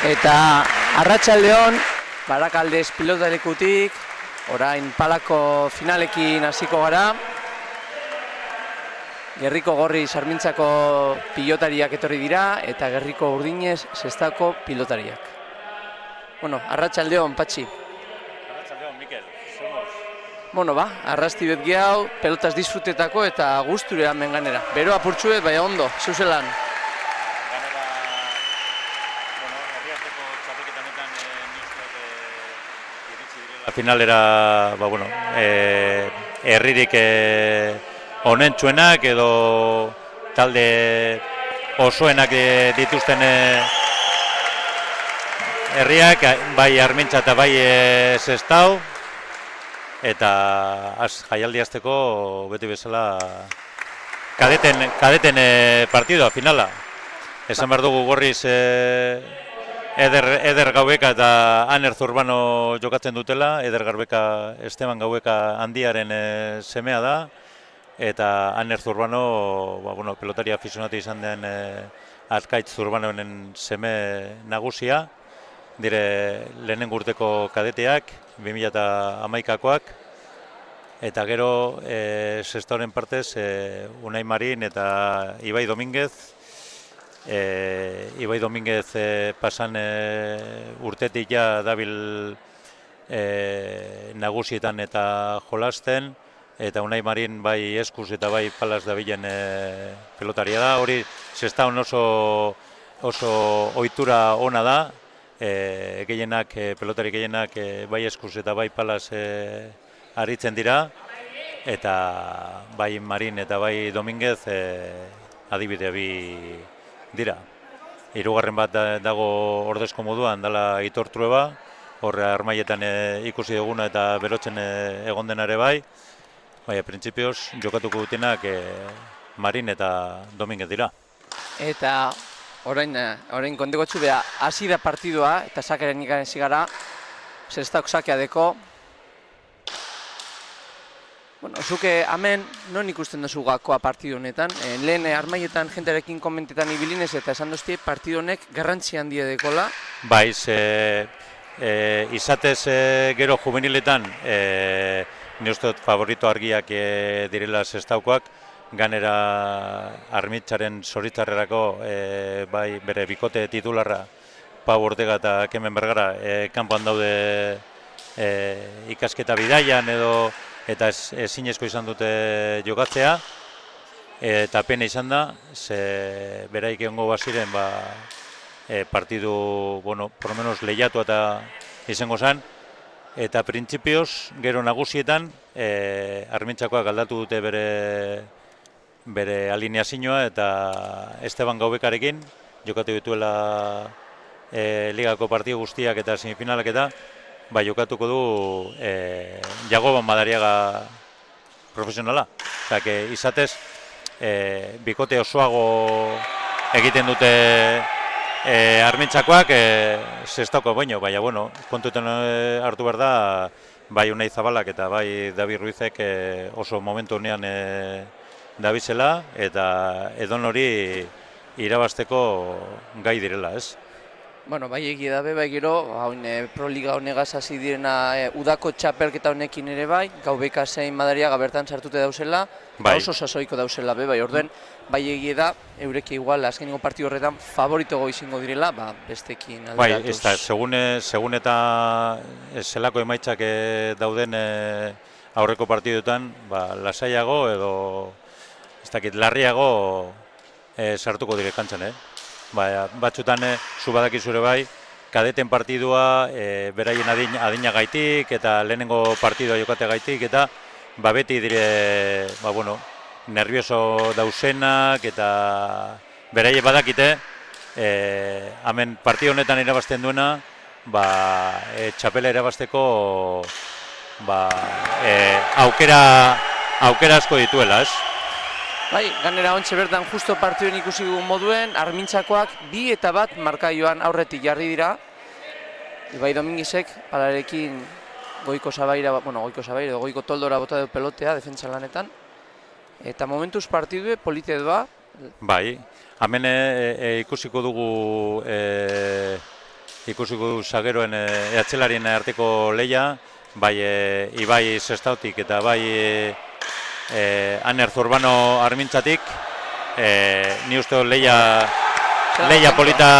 Eta arratsaldeon, Barakaldez pilotalekutik, orain palako finalekin hasiko gara. Gerriko Gorri Sarmintzako pilotariak etorri dira eta Gerriko Urdinez Sestako pilotariak. Bueno, arratsaldeon, Patxi. Arratsaldeon, Mikel. Somos. Arrasti bet gehau, pelotaz disfrutetako eta gusture hemen ganera. Bero apurtxuet, baina ondo, zeuzelan. Ganera, herriarteko txapelketa honetan nik uste iritsi direla finalera, herririk onentsuenak edo talde osoenak dituzten herriak, bai Armintza eta bai Sestao, eta jaialdi hasteko beti bezala kadeten partidua, finala. Esan behar dugu Gorriz Eder Gaueka eta Aner Zurbano jokatzen dutela. Eder Gaueka Esteban Gaueka handiaren semea da, eta Aner Zurbano pelotari aficionatu izan den Arkaitz Zurbanoen seme nagusia. Dire lehenengo urteko kadeteak, 2011koak, eta gero Sestoren partez Unai Marin eta Ibai Dominguez. Ibai Dominguez pasan urtetik ja dabil nagusietan eta jolasten, eta Unai Marin bai eskuz eta bai palaz dabilen pelotaria da. Hori Sestaon oso ohitura ona da. Pelotari gehienak bai eskuz eta bai palaz aritzen dira, eta bai Marin eta bai Dominguez adibide bi dira. Hirugarren bat dago ordezko moduan, dela Aitor Trueba, horre armaietan ikusi duguna eta berotzen egon denare bai, baina printzipioz jokatuko dutenak Marin eta Dominguez dira. Eta orain kontekotxu beha, hasi da partidua eta sakaren ikan ezi gara, Sestaok sakea deko. Zuke hemen, non ikusten duzu gakoa partidu honetan? Lehen armaietan jentearekin komentetan ibilinez eta esan doztie partidu honek garrantzi handia dekola. Baiz, izatez gero juveniletan, ni uste dut favorito argiak direla Sestaokoak, ganera Armitzaren zoritzarrerako bai bere bikote titularra Pau Ortega eta Kemen Bergara kanpoan daude ikasketa bidaian eta ezinezko izan dute jokatzea, eta pena izan da, ze beraik egongo baziren partidu, por lo menos lehiatu eta izango zen, eta printzipioz, gero nagusietan, Armintzakoak aldatu dute bere alineazioa, eta Esteban Gaubekarekin jokatu dituela ligako partidu guztiak eta semifinalak eta jokatuko du Jagoban Madariaga profesionala. Izatez, bikote osoago egiten dute Armintzakoak Sestaoko baino, baina, kontuten hartu behar da, bai Unai Zabalak eta bai David Ruizek oso momentu honean dabizela, eta edon hori irabazteko gai direla, ez? Bai egia dabe, bai gero, Proliga honegaz hasi direna udako txapelketa honekin ere bai, Gaubeka zein Madariaga bertan sartute dauzela, oso sasoiko dauzela bai orduen, bai egia da, eureke igual azkeniko partidu horretan favoritogo izango direla, bestekin alderatuz. Bai, segun eta zelako emaitzak dauden aurreko partiduetan, lasaiago edo, ez dakit, larriago sartuko dire kantzan, Batzutan, zu badakizure bai, kadeten partidua beraien adina gaitik eta lehenengo partidua jokate gaitik eta beti dire, nervioso dausenak eta beraie badakite, hemen partidu honetan irabazten duena, txapela irabazteko aukera asko dituela, ez? Ganera ontxe bertan justo partiduen ikusi dugun moduen, Armintzakoak 2-1 markaioan aurretik jarri dira. Ibai Dominguezek palarekin goiko toldora bota du pelotea defentsa lanetan. Eta momentuz partidue polite doa. Bai, hemen ikusiko dugu ikusiko du Zageroen ehatzelarien arteko leia, bai Ibai Sestautik eta bai Aner Zurbano Armintzatik, ni uste leia polita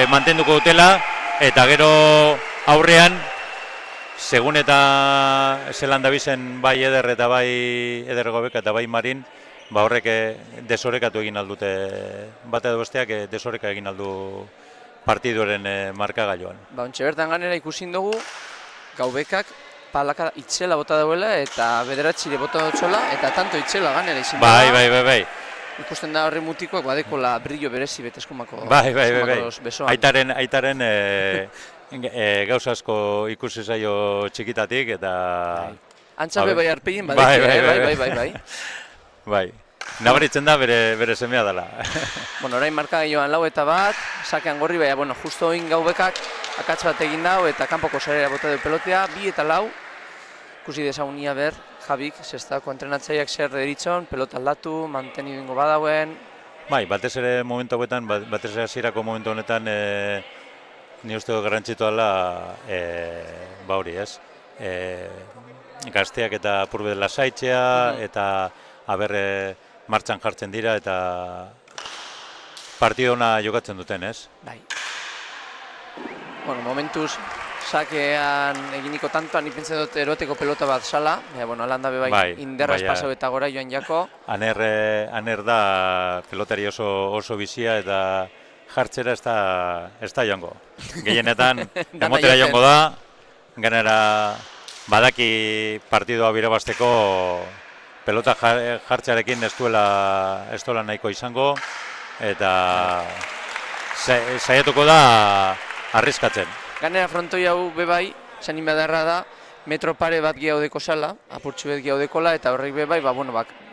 mantenduko dutela, eta gero aurrean, segun eta zelan dabizen bai Eder eta bai Eder Gobeka eta bai Marin, ba horrek desorekatu egin aldute, bat edo besteak desoreka egin aldu partiduaren markagailuan. Ba, ontxe bertan ganera ikusin dugu, Gaubekak palaka itzela bota dauela eta bederatxire bota dutxola, eta tanto itzela ganera izin da. Bai. Ikusten da horre mutikoak badekola brillo berezi beteskumako besoan. Aitaren gauza asko ikusi zaio txikitatik eta... Antzabe bai arpegin badeki, bai. Bai, nabaritzen da bere semea dela. Bueno, orain markagailuan 4-1, sakean gorri, baina, bueno, justo oin Gaubekak akats bat egin dau eta kanpoko sarera bota du pelotea, 2-4, ikusi desagunia ber, Javik, Sestako entrenatzaileak zer deritzon, pelota aldatu, manteni bingo badauen. Bai, batez ere momentu honetan, batez ere hasierako momentu honetan, ni uste garrantzitu dela, ba hori ez, gazteak eta apurbe lasaitzea, eta aber martxan jartzen dira, eta partido ona jokatzen duten, ez? Bai. Bueno, momentuz, sakean eginiko tantoan, ipintzen dut eroteko pelota bat sala, bueno, alanda bai inderraz pasau eta gora joan jako. Aner da pelotari oso bizia eta jartzera ez da joango. Gehienetan, emotera joango da, gainera badaki partidua birabazteko pelota jartzearekin ez duela nahiko izango, eta saiatuko da arriskatzen. Ganera frontoi hau bebai, zanin bedarra da, metro pare bat gehaudeko sala, apurtxu bet gehaudekola, eta horrek bebai,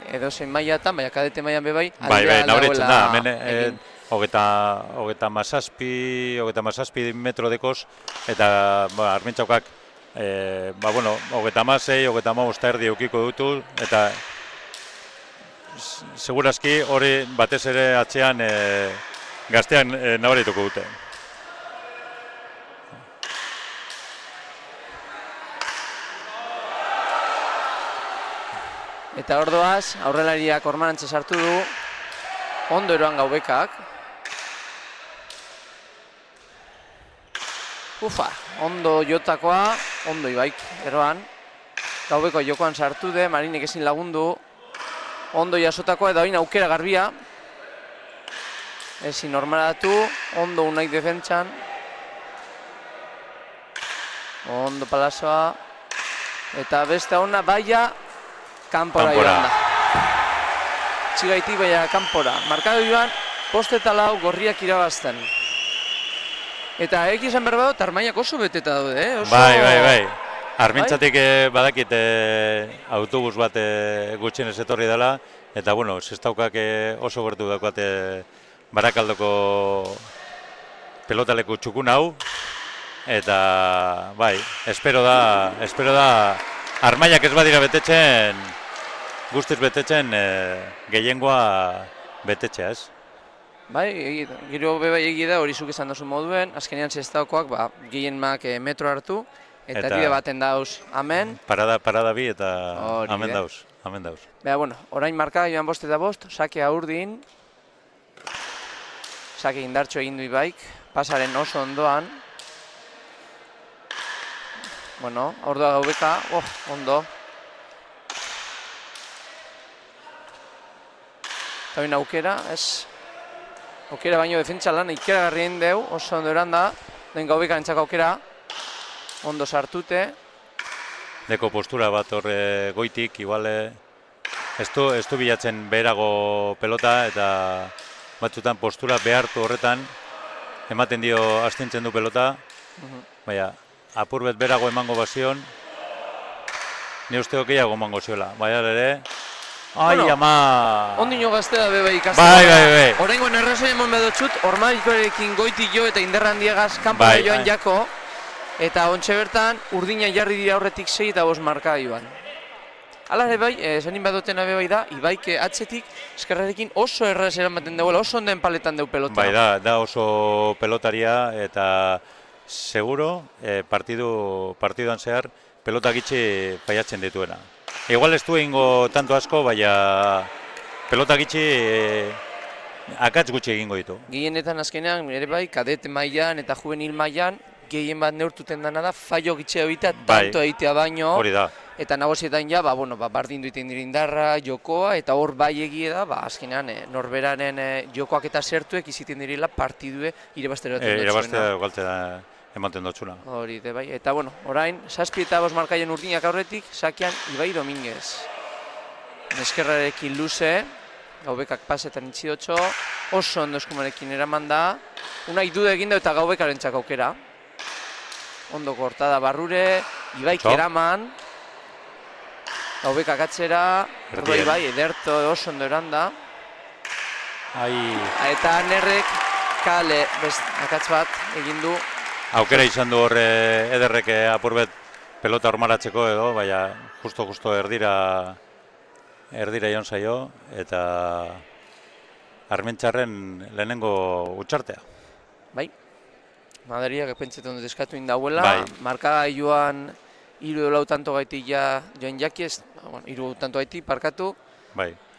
edo zein mailatan, kadete mailan bebai, aldea nabaritzen da, hemen hogeta mazazpi metro dekoz, eta Armentxaukak, hogeta mazei, hogeta maosta erdi eukiko dutu, eta segurazki hori batez ere atzean gaztean nabarituko dute. Eta ordoaz, aurrelariak ormanantza sartu du, ondo eroan Gaubekak. Ondo jotakoa, ondo Ibaik eroan. Gaubeko jokoan sartu de, Marinek ezin lagundu. Ondo jasotakoa eta oin aukera garbia. Ezin normalatu, ondo unaik defentsan. Ondo palazoa. Eta beste ona baia, kanpora joan da. Txigaitik baina kanpora. Markadu joan, post eta lau gorriak irabazten. Eta egizan behar badot, Armaiak oso beteta daude, Bai. Armintzatik badakit autobus bat gutxienez etorri dela, eta bueno, Sestaukak oso gertu daukate Barakaldoko pelotaleku txukun hau, eta bai, espero da Armaiak ez badira betetzen, guztiz betetzen gehiengoa betetzea, ez? Bai, gero bebai egida hori zuk esan dozu moduen, azkenean Sestaukoak gehien mak metro hartu, eta bide baten dauz, amen. Parada bi eta amen dauz. Beha, bueno, orain marka joan 5-5, sakea urdin. Sake indartxo egin du Ibaik, pasaren oso ondoan. Bueno, ordoa Gaubeka, ondo. Eta baina aukera, ez... Aukera baino defentsa lan ikeragarrien deu, oso ondo eran da. Den Gaubeka entzako aukera. Ondo sartute. Deko postura bat horre goitik, igual ez du bilatzen beherago pelota, eta batzutan postura behartu horretan ematen dio astintzen du pelota. Baina, apurbet beherago emango bazion, ni uste gehiago emango ziola. Baina ere, ai, ama! Ondino gaztea bebe ikasten. Bai. Horrengoen errazoi emon bedotxut, Ormadikoarekin goitik jo eta inderran diegaz kanpora joan jako. Eta ontxe bertan, urdina jarri dira horretik 6 eta 5 marka joan. Hala ere bai, esanin baduten abe bai da, Ibaik atzetik eskerrarekin oso erraz eramaten duela, oso onden paletan deu pelota. Bai, da oso pelotaria eta seguro partiduan zehar pelota gitxi faiatzen dituena. Igual ez du egingo tanto asko, baina pelota gitxi akats gutxi egingo ditu. Gehienetan azkenean, ere bai, kadete mailan eta juvenil mailan, gehien bat neurtuten dana da, faio gitxe egitea, tanto egitea baino. Hori da. Eta nagosietan ja, bardin duiten dirindarra, jokoa, eta hor bai egie da, azkenean norberaren jokoak eta sertuek iziten direla partidue irabaztera dut dutxuena. Irabaztera galtzea ematen dutxuna. Hori, bai. Eta orain, 7 eta 5 markaien urdinak aurretik, sakean Ibai Dominguez. Eskerrarekin luze, Gaubekak pasetan itxidotxo, oso ondo eskumarekin eraman da, unai duda egin da eta Gaubekaren txakaukera. Ondo kortada barrure, Ibaik eraman, Gaubekak atzera, Ibai, ederto oso ondo eranda. Eta Anerrek kale akatz bat egin du. Aukera izan du horre ederrek apurbet pelota hormaratzeko edo, baina justo erdira joan zaio, eta Armentxarren lehenengo utxartea. Bai, Madariak pentsetan dut eskatu indauela, markagailuan 3 tanto gaitik joan jakiez, 3 tanto gaitik parkatu,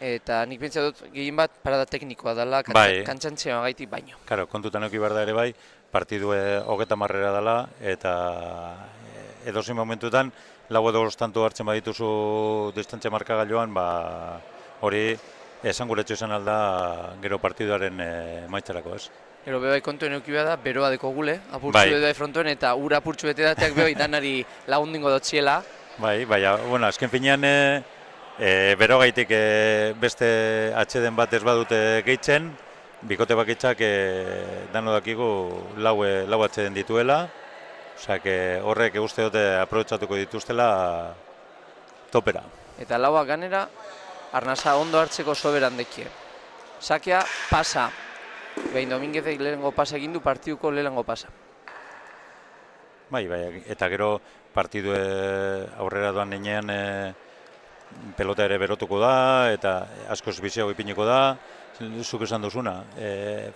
eta nik pentsa dut gehien bat parada teknikoa dela, kantxantxean gaitik baino. Karo, kontutan euki behar da ere bai, partidu 30 dela, eta edozein momentutan, 4 edo 5 tanto hartzen badituzu distantzia markagailuan, hori esanguretxo izan alda gero partiduaren maitzarako, ez? Gero bebai kontuen eukibea da, beroa deko gule, apurtzu edo frontoen eta ura apurtzu bete dateak bebai danari lagundingo dotxiela. Baina, azken finean bero gaitik beste atxeden bat ez badute gehitzen, bikote bakitzak dano dakigu lau atxeden dituela, horrek uste dute aprobetxatuko dituztela topera. Eta lauak ganera, arnasa ondo hartzeko soberan dekie. Sakea pasa. Behin Dominguezek lehenengo pasa egin du partiduko lehenengo pasa. Bai, eta gero partidu aurrera doan nenean pelota ere berotuko da, eta askoz biziago ipiniko da, zuk esan duzuna.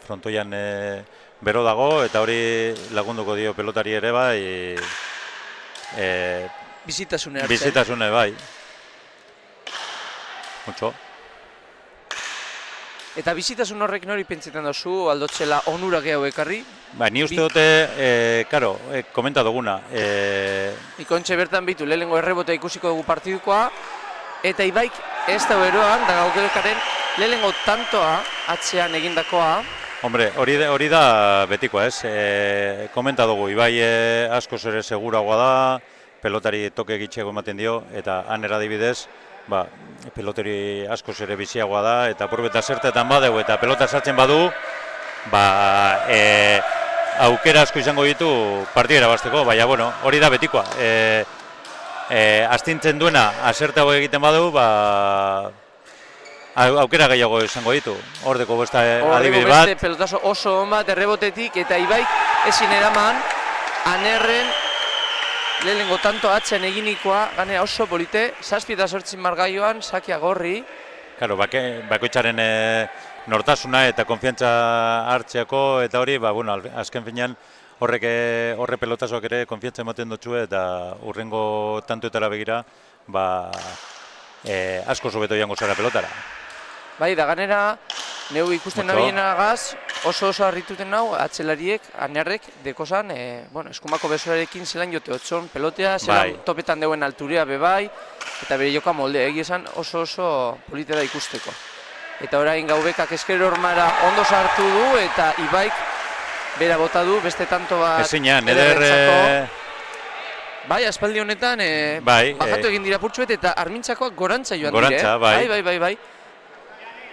Frontoian bero dago, eta hori lagunduko dio pelotari ere bai. Bizitasune hartzen. Bizitasune bai. Mucho. Eta bizitasun horrek nori pentsetan dozu, aldotxela onura gehiago ekarri? Ni uste dute, komenta duguna. Ikontxe bertan bitu, lehenengo errebotea ikusiko dugu partidukoa, eta Ibaik ez da beroan, da Gaubekaren lehenengo tantoa atzean egindakoa. Hombre, hori da betikoa, ez? Komenta dugu, Ibai askoz ere seguragoa da, pelotari toke gitxego ematen dio, eta han adibidez, pelotari askoz ere biziagoa da, eta apurbeta zertetan badeu eta pelota sartzen badu, aukera asko izango ditu partida irabazteko, baina hori da betikoa. Astintzen duena, asertago egiten badu, aukera gehiago izango ditu. Hordeko beste adibide bat. Beste pelotazo oso on bat errebotetik, eta Ibaik ezin eraman, Anerren lehenengo tanto atzen eginikoa, ganea oso polite, 7 eta 8 margaioan, Sakea gorri. Karo, bakoitzaren nortasuna eta konfiantza hartzeako, eta hori, azken finean, horre pelotazoak ere konfiantza ematen dutxu, eta urrengo tantoetara begira, asko sobeto jango zara pelotara. Bai, da ganera, neu ikusten nabienagaz, oso harrituten nau, atzelariek, Anerrek, dekozan, eskumako besoarekin zelan jote otxon pelotea, zelan topetan deuen alturea bebai, eta bere joka molde, esan oso polite da ikusteko. Eta orain Gaubekak esker hormara ondo sartu du, eta Ibaik bera bota du, beste tanto bat... Ezinean, eder... Bai, aspaldi honetan, bajatu egin dira purtsuet, eta Armintzakoak gorantza joan dire. Gorantza, bai.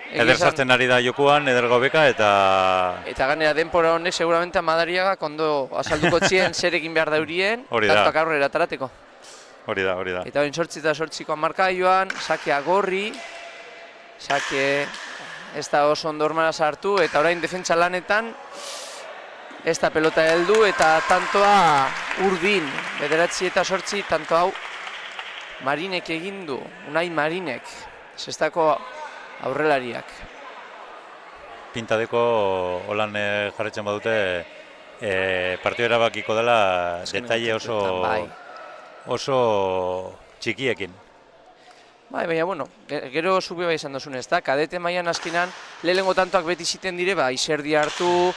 Eder sartzen ari da jokuan, eder Gaubeka, eta... Eta ganera denpora honek seguramente Madariagak ondo azalduko txien zer egin behar daurien, tantoak aurrera tarateko. Hori da. Eta hori 8 eta 8ko marka joan, Sakea gorri, Sake ez da oso ondormara sartu, eta orain defentsa lanetan, ez da pelota heldu, eta tantoa urdin, 9 eta 8, tanto hau Marinek egin du, Unai Marinek, sextako aurrelariak. Pintadeko holan jarretzen badute partio erabakiko dela detaile oso txikiekin. Bai, baina, bueno, gero zuk bai izan dozun ez da, kadete mailan azkenan lehenengo tantoak beti ziten dire, izerdi hartu,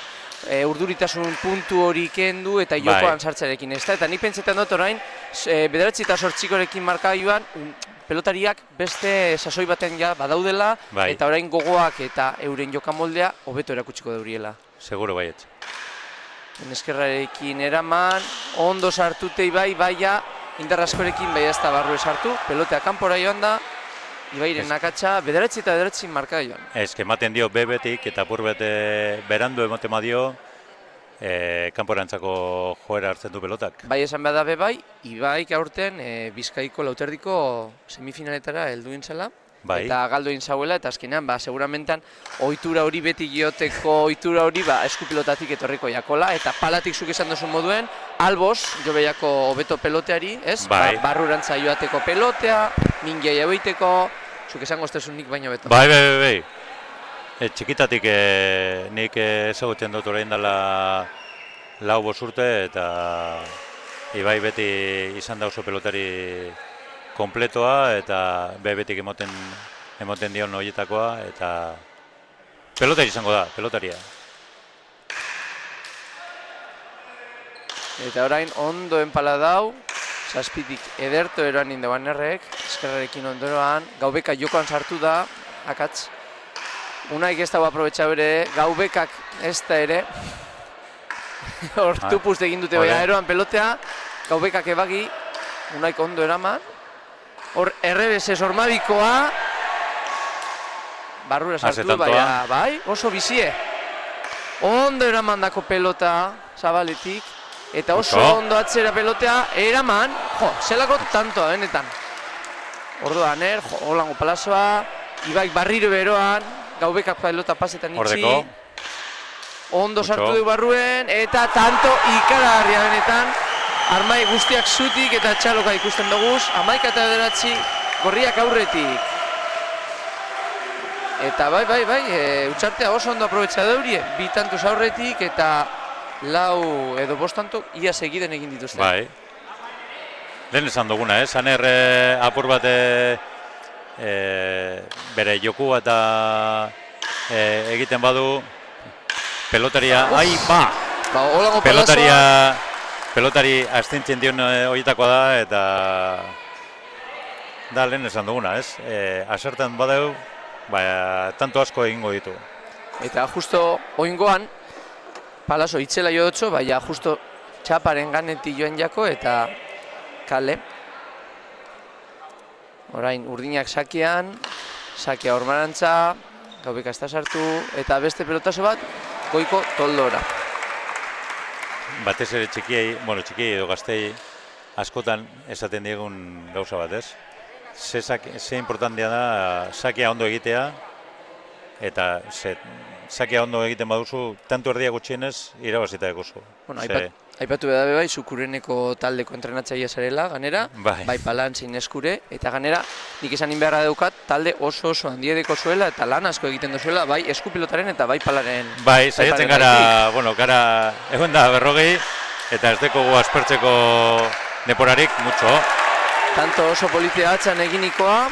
urduritasun puntu hori kendu eta jokoan sartzarekin ez da. Eta nik pentsetan dut orain, 9-8-korekin markagailuan, pelotariak beste sasoi baten ja badaudela, eta orain gogoak eta euren jokamoldea hobeto erakutsiko dauriela. Seguro baietz. Eskerrarekin eraman, ondo sartutei baia, indarraskorekin bai ez da barru esartu, pelotea kanpora joan da, Ibairen nakatsa, 9 eta 9 marka joan. Ez, ematen dio bebetik eta apur bete berandu ematen badio, kanporantzako joera hartzen du pelotak. Bai esan behar da bai, Ibaik aurten Bizkaiko lauterdiko semifinaletara helduin zela, eta galdu egin zauela, eta azkenean, seguramentan, ohitura hori beti gioteko ohitura hori eskupilotatik etorriko jakola, eta palatik zuk esan duzun moduen, albos, jo behiako hobeto peloteari, ez? Barrurantza joateko pelotea, mingia jauiteko, zuk esango estezun nik baino beto. Bai. Txikitatik nik ezagutzen dut orain dela 4-5 urte, eta Ibai beti izan da oso pelotari kompletoa, eta bebetik emoten dion horietakoa, eta pelotari izango da, pelotaria. Eta orain ondo enpala dau, zazpitik ederto eroan indeban errek, eskerrarekin ondoan, Gaubeka jokoan sartu da, akatz. Unaik ez dago aprobetxa bere, Gaubekak ez da ere, hortu puzte egin dute baina eroan pelotea, Gaubekak ebagi, Unaik ondo eraman, hor errebesez ormadikoa, barrura sartu baina, bai, oso bizie. Ondo eramandako pelota zabaletik, eta oso ondo atzera pelotea eraman, zelako tantoa benetan. Orduan, holango palazoa, Ibaik barriro beroan, Gaubekak pelota pasetan itxi. Ondo sartu du barruen, eta tanto ikaragarria benetan. Armai guztiak zutik eta txaloka ikusten duguz, 11 eta 9 gorriak aurretik. Eta bai, utxartea oso ondo aprobetxa daurie, 2 tantuz aurretik eta 4 edo 5 tanto ia segiden egin dituzte. Bai. Lehen esan duguna, Aner apur bat bere joku eta egiten badu pelotaria, pelotari astintzen dion horietakoa da, eta da lehen esan duguna, asertan badeu, tanto asko egingo ditu. Eta justo oingoan, Palazo itzela jo dutxo, justo txaparen ganetik joan jako, eta kale. Orain urdinak sakean, sakea ormarantza, Gaubeka ez da sartu, eta beste pelotazo bat, goiko toldora. Batez ere txikiei edo gaztei askotan esaten diegun gauza bat, ez? Ze importantea da sakea ondo egitea, eta sakea ondo egiten baduzu, tanto erdia gutxienez, irabazita egozu. Aipatu bedabe bai, Zukureneko taldeko entrenatzaia zarela, ganera, bai Palan zein Eskure, eta ganera, nik esan inbeharra daukat, talde oso handiedeko zuela, eta lan asko egiten duzuela, bai Eskupilotaren eta bai Palaren. Bai, saiatzen gara, egon da 40, eta ez dekogu aspertzeko deporarik, mutxo. Tanto oso politia atzan eginikoa,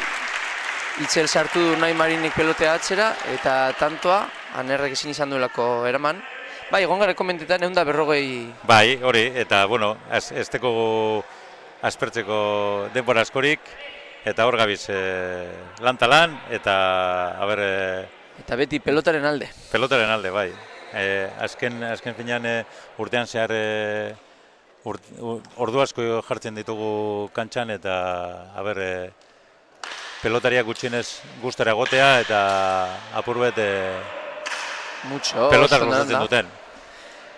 itzel sartu du Unai Marinek pelotea atzera, eta tantoa, Anerrek ezin izan duelako eraman. Bai, egon gara komentetan, 140. Bai, hori, eta, ez dekogu aspertzeko denbora askorik, eta hor gabiz lan-talan, eta, eta beti pelotaren alde. Pelotaren alde, bai. Azken finean urtean zehar ordu asko jartzen ditugu kantxan, eta, pelotariak gutxienez gustara egotea, eta apurbet pelotak gozatzen duten.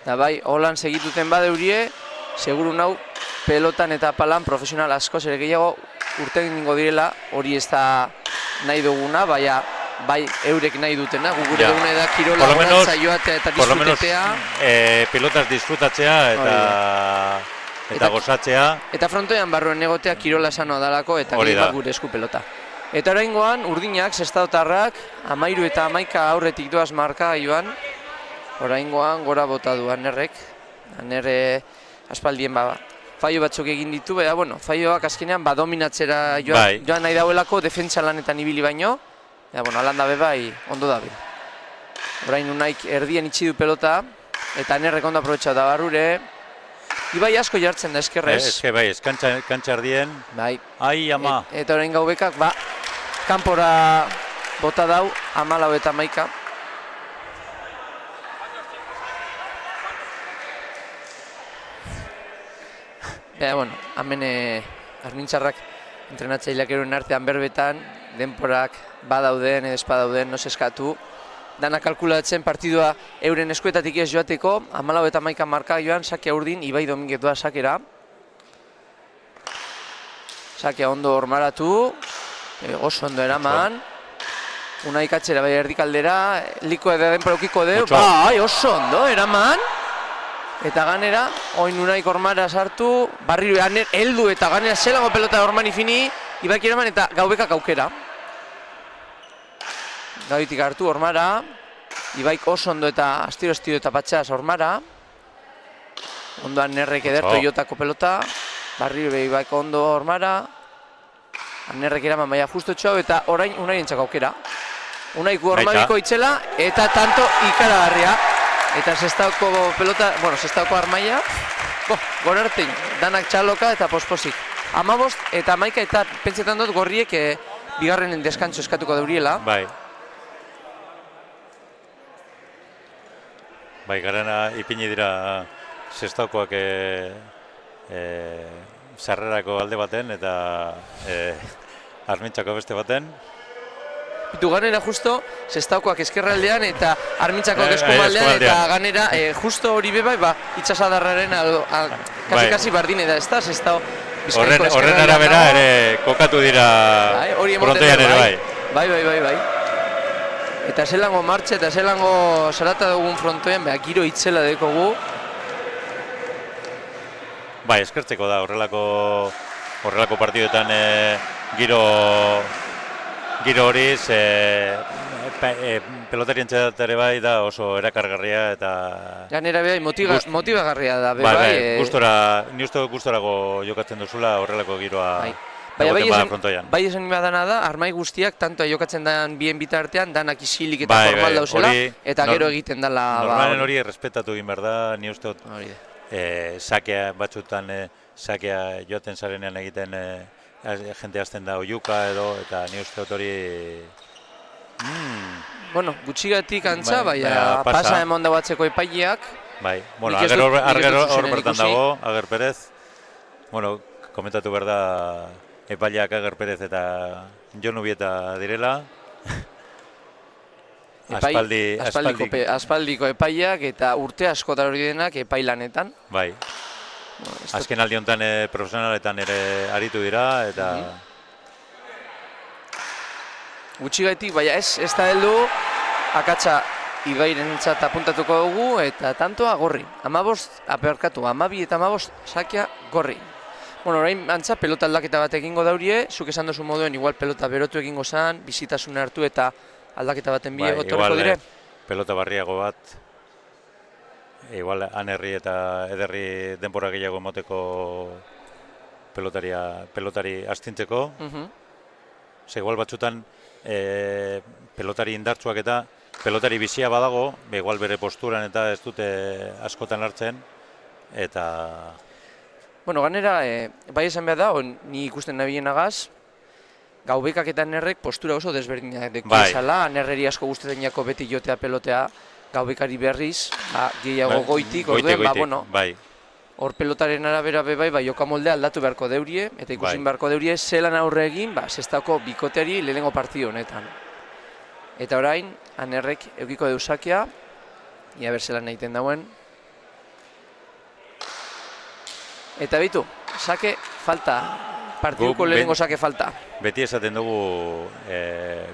Da bai, holan segituten badeurie, seguru nau pelotan eta palan profesional asko ere gehiago urten ningo direla, hori ez da nahi duguna, bai eurek nahi dutena, gugure duguna da kirola gorantza joatea eta disfrutetea. Pelotas disfrutatzea eta gozatzea. Eta frontoian barruen egotea kirola sanoa dalako eta Hori da. gehienak gure esku pelota. Eta oraingoan urdinak, Sestaotarrak, 13 eta 11 aurretik doaz marka joan. Oraingoan gora bota du Anerrek. Anerre aspaldien faio batzuk egin ditu, baina bueno, faioak azkenean dominatzera joan nahi dauelako defentsa lanetan ibili baino. Ja, bueno, alanda bai, ondo dabil. Orain Unaik erdien itxi du pelota, eta Anerrek ondo aprobetxatu da barrure. Ibai asko jartzen da eskerrez. Eske bai, kantxa erdien. Bai. Ai, ama. Eta orain Gaubekak, kanpora bota dau, 14 eta 11. Bueno, hemen Armintzarrak entrenatzaileak eroen artean berbetan, denporak badauden edo espadauden, no eskatu. Dana kalkulatzen partidua euren eskuetatik ez joateko, 14 eta 11 marka joan, Sakea urdin, Ibai Dominguez doa sakera. Sakea ondo hormaratu, oso ondo eraman. Unaik atzera bai erdikaldera, liko edo denpora ukiko deu, bai oso ondo eraman. Eta ganera, oin Unaik hormara sartu, barri heldu eta ganera zelango pelota horman ifini, Ibaik eraman eta Gaubekak aukera. Gauitik hartu hormara, Ibaik oso ondo eta astiro eta patxeaz hormara. Ondoan Anerrek ederto jotako pelota, barri Ibaik ondo hormara. Anerrek eraman baina justo txau eta orain Unaien txako aukera. Unaik hormariko itzela eta tanto ikaragarria. Eta Sestaoko pelota, Sestaoko armaia, gora artein, danak txaloka eta posposik. 15 eta 11 eta pentsetan dut gorriek bigarren deskantzo eskatuko dauriela. Bai. Bai, garana ipini dira Sestaokoak sarrerako alde baten eta Armintzako beste baten. Bitu ganera justo, Sestaokoak eskerraldean eta Armintzakoak eskumaldean eta ganera justo hori bebai, itxasadarraren kasi bardine da, ez da, Sestao Bizkaiko eskerraldean. Horren arabera ere kokatu dira frontoian ere bai. Bai. Eta zelango martxe eta zelango zarata dugun frontoian, giro itzela dekogu. Bai, eskertzeko da, horrelako partiduetan giro horiz, pelotarien txedatare bai da oso erakargarria eta... Ganera bai, motibagarria da, bai. Ni uste gustorako jokatzen duzula horrelako giroa frontoian. Bai esan nima dana da, armai guztiak, tantoa jokatzen den bien bitartean, danak isilik eta formal dauzela, eta gero egiten dela... Normalen hori errespetatu egin behar da, ni uste sakea batzutan, sakea joaten zarenean egiten jente azten da oiuka edo, eta ni uste hori... Gutxigatik antza, baina pasa emon dagoatzeko epaileak. Bai, Ager hor bertan dago, Ager Perez. Komentatu behar da epaileak Ager Perez eta Jon Ubieta direla. Aspaldiko epaileak eta urte askotar hori denak epailanetan. Bai. Azken aldi honetan profesionaletan ere aritu dira, eta... Gutxigaitik, baina ez da heldu, akatsa Ibairen entzat apuntatuko dugu, eta tantoa gorri. 12 eta 15 Sakea gorri. Orain antza pelota aldaketa bat egingo daurie, zuk esan duzu moduen, igual pelota berotu egingo zen, bizitasuna hartu eta aldaketa baten bi egotorreko dire? Pelota barriago bat, igual Anerri eta Ederri denbora gehiago emoteko pelotari astintzeko. Igual batzutan pelotari indartsuak eta pelotari bizia badago, igual bere posturan eta ez dute askotan hartzen, eta... Ganera, bai esan behar da, ni ikusten nabienagaz, Gaubekak eta Anerrek postura oso desberdinak deko izala, Anerreri asko guztetan jako beti jotea pelotea, Gaubekari berriz, gehiago goitik, orduen, hor pelotaren arabera bai, joka molde aldatu beharko deurie, eta ikusin beharko deurie, zelan aurre egin, Sestaoko bikoteari lehenengo partidu honetan. Eta orain, Anerrek eukiko deusakea, ia berzelan egiten dauen. Eta bitu, sake falta, partiduko lehenengo sake falta. Beti esaten dugu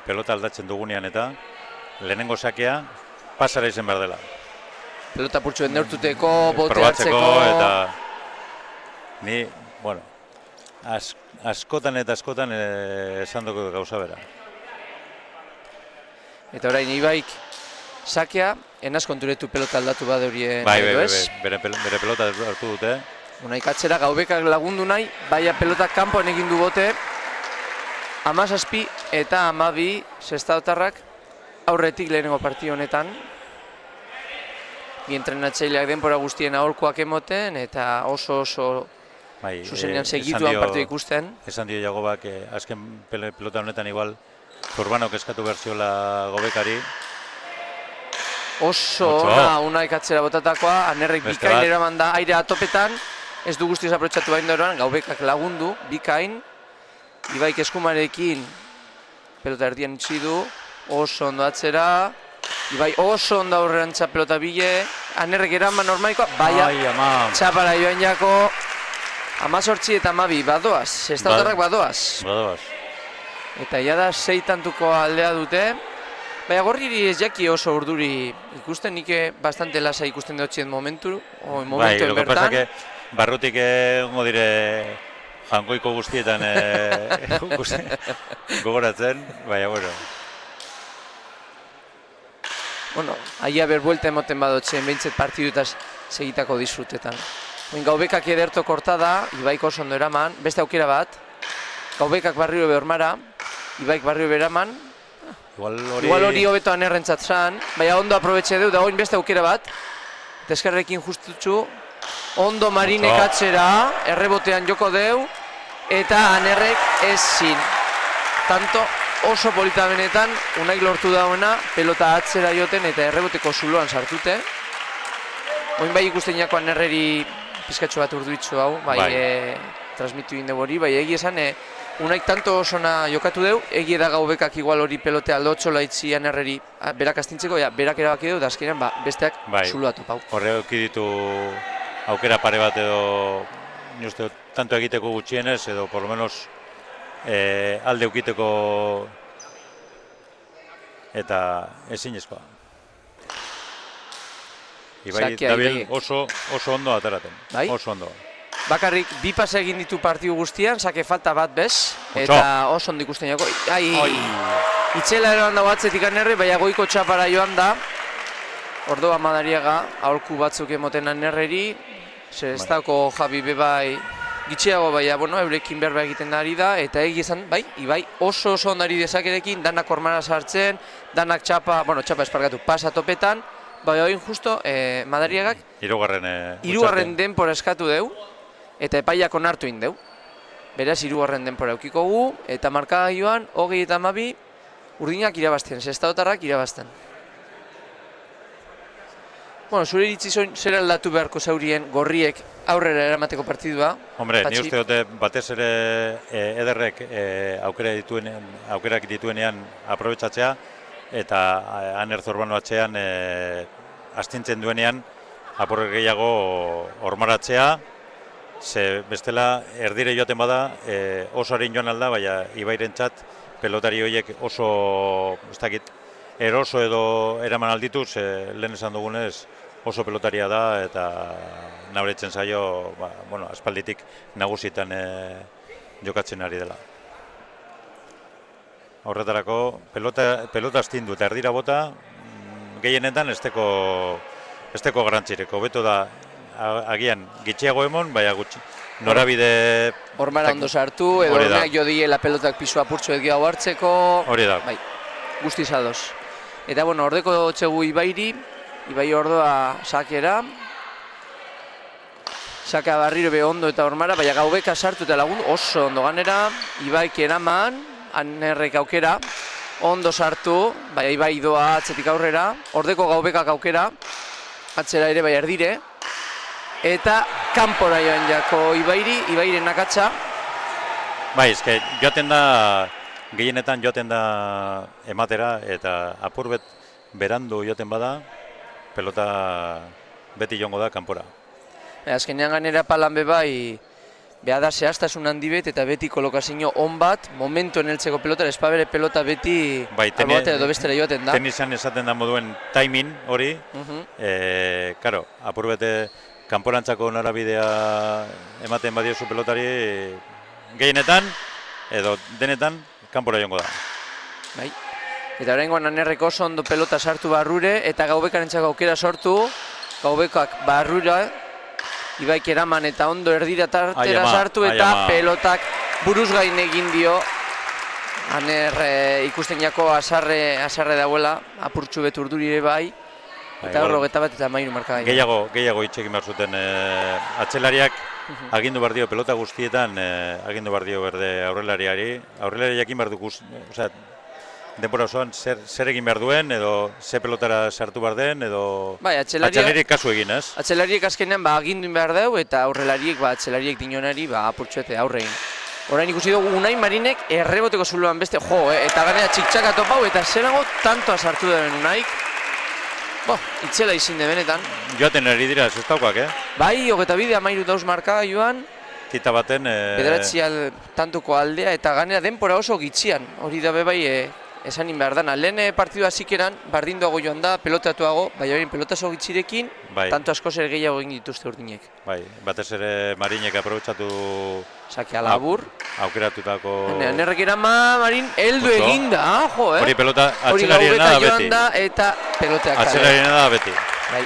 pelota aldatzen dugunean eta lehenengo sakea pasara izen behar dela. Pelota purtsuen neurtuteko, boteatzeko... Ni, bueno, askotan eta askotan esan dugu gauza bera. Eta orain Ibaik sakea, enaz konturetu pelota aldatu bade horien Bai, edo ez. bere pelota hartu dute. Unaik atzera Gaubekak lagundu nahi, baina pelota kanpoan egin du bote. 17 eta 12 Sestaotarrak aurretik lehenengo partio honetan. Bi entrenatzaileak denbora guztien aholkoak emoten eta oso zuzenean segituan partio ikusten. Esan dio Jagobak, azken pelota honetan igual, Zurbanok eskatu behar ziola Gobekari. Oso Unaik atzera botatakoa, Anerrek bikain eraman da aire atopetan, ez du guztiz aprotxatu bain doan, Gaubekak lagundu, bikain, Ibaik eskumarekin pelota erdian utzi du, oso ondo atzera, Ibai oso ondo aurrerantza pelota bile, Anerrek eraman normalikoa, baina txapara joan jako, 18 eta 12 badoaz, Sestaotarrak badoaz. Eta jada 6 tantuko aldea dute, baina gorriri ez jaki oso urduri ikusten, nik bastante lasa ikusten dutxien momentuen bertan. Bai, lo que pasa que barrutik ongo dire jangoiko guztietan gogoratzen, baina bueno. Bueno, aia berbuelta emoten badotzen, behintzet partidutaz segitako disfrutetan. Gaubekak ederto korta da, Ibaik oso ondo eraman, beste aukera bat, Gaubekak barrio behormara, Ibaik barrio beraman, igual hori hobeto Anerrentzat zan, baina ondo aprobetxe deu, da oin beste aukera bat, deskarrekin justutxu, ondo Marinek atzera, errebotean joko deu, eta Anerrek ezin. Tanto oso polita benetan, Unaik lortu dauena, pelota atzera joten eta erreboteko zuloan sartute. Oin bai ikusten jako Anerreri pizkatxo bat urduitzu hau, bai transmitu egin dugu hori, bai egi esan, Unaik tanto osona jokatu deu, egi da Gaubekak igual hori pelote aldotxola itzi Anerreri berak astintzeko, berak erabaki deu, da azkenean besteak zuloa topau. Horre auki ditu aukera pare bat edo, uste, tanto egiteko gutxienez, edo por lo menos alde eukiteko eta ezinezkoa. Ibai dabil oso ondo ateraten, oso ondo. Bakarrik, bi pasa egin ditu partidu guztian, sake falta bat bez, eta oso ondo ikusten jako. Itxela eroan dago atzetik Anerre, baina goiko txapara joan da. Ordoa Madariaga, aholku batzuk emoten Anerreri, Sestako Javi bebai gitxiago baina, eurekin berba egiten ari da, eta egizan, Ibai oso ondari dezakerekin, danak ormana sartzen, danak txapa esparkatu, pasa topetan, baina hori justo Madariagak hirugarren denpora eskatu deu, eta epaiak onartu indeu. Beraz, hirugarren denpora eukiko gu, eta markagailuan 20 eta 12 urdinak irabazten, Sestaotarrak irabazten. Bueno, zure iritzi zoin, zer aldatu beharko zaurien gorriek aurrera eramateko partidua? Hombre, ni uste dute batez ere ederrek aukerak dituenean aprobetxatzea, eta Aner Zurbano atzean astintzen duenean aporrek gehiago ormaratzea, ze bestela erdire joaten bada oso harin joan alda, baina Ibairentzat pelotari horiek oso, ez dakit, eroso edo eraman aldituz, lehen esan dugunez oso pelotaria da eta nabaretzen zaio, aspalditik nagusitan jokatzen ari dela. Horretarako, pelota astindu eta erdira bota, gehienetan esteko garantzireko. Beto da, agian, gitxiago emon, baina gutxi. Norabide... Hormara ondo sartu, edo horreak jo diela pelotak pisu apurtzu egiago hartzeko... Hori da. Guztiz ados. Eta, ordeko txegu Ibairi, Ibai ordoa sakera. Saka barriro be ondo eta hormara, baina Gaubeka sartu eta lagundu, oso ondo ganera. Ibaik eraman, Anerrek aukera, ondo sartu, baina Ibai doa atzetik aurrera. Ordeko Gaubekak aukera, atzera ere bai erdire. Eta kanpora joan jako Ibairen nakatsa. Bai, eske joaten da, gehienetan joaten da ematera, eta apurbet berandu joaten bada, pelota beti joango da kanpora. Azkenean ganera palan bebai, beha da zehaztasun handi bet, eta beti kolokazio on bat, momentu eneltzeko pelota, espabere pelota beti alboate edo bestera joaten da. Tenisan esaten da moduen timing hori, karo, apurbete kanporantzako norabidea ematen badiozu pelotari gehienetan edo denetan kanpora joango da. Bai. Eta oraingoan Anerrek oso ondo pelota sartu barrure eta Gaubekarentzako aukera sortu, Gaubekak barrura Ibaik eraman eta ondo erdira tartera sartu eta pelotak buruz gain egin dio. Aner ikusten jako asarre dauela, apurtxu bet urdurire bai. Eta hor 21-13 marka. Gehiago hitz egin behar zuten atzelariak agindu behar dio pelota guztietan, agindu behar dio berde aurrelariari. Aurrelari jakin behar du, denbora osoan zer egin behar duen, edo ze pelotara sartu behar den, edo atzelariek kasu egin, ez? Atzelariek azkenean agindu behar dau eta aurrelariek atzelariek dinonari apurtxuete aurrein. Orain ikusi dugu Unai Marinek erreboteko zuloan beste, eta ganea txiktxaka topau eta zerago tantoa sartu den Unaik. Itzela izin de benetan. Joaten eri dira, ez daukak, Bai, 22 dauz marka joan. Tita baten... Bederatzi tantuko aldea eta ganea denpora oso gitxian. Hori da bai esanin behar dana. Lehen partidua zikeran, bardinduago joan da, pelotatuago, bai hori pelotazo gitxirekin, tanto asko zer gehiago egin dituzte urdinek. Bai, batez ere Marinek aprobetxatu... Sakea labur. Aukeratutako... Anerrek erama Marin heldu eginda, Hori pelota atzelariena da beti. Eta peloteak kale. Atzelariena da beti. Bai,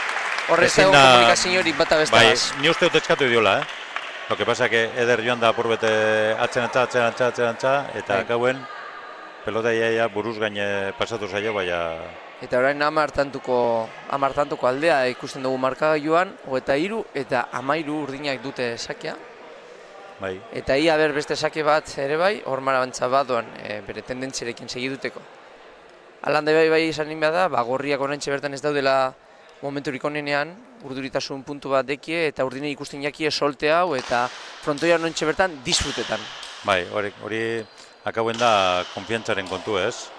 horrez egon komunikaziorik bata bestagaz. Bai, ni uste dut eskatu idiola, Lo que pasa que Eder joan da apurbete atzenantza, eta gauen pelota iaia buruz gaine pasatu zaio, baina... Eta orain 10 tantuko aldea ikusten dugu markagailuan, 23 eta 13 urdinak dute sakea. Bai. Eta ia beste sake bat ere bai, hor marabantza bat doan bere tendentziarekin segiduteko. Alande bai esanin behar da, gorriak oraintxe bertan ez daudela momenturik onenean, urduritasun puntu bat dekie eta urdine ikusten jakie solte hau eta frontoia oraintxe bertan disfrutetan. Bai, hori akauen da konfiantzaren kontu, ez?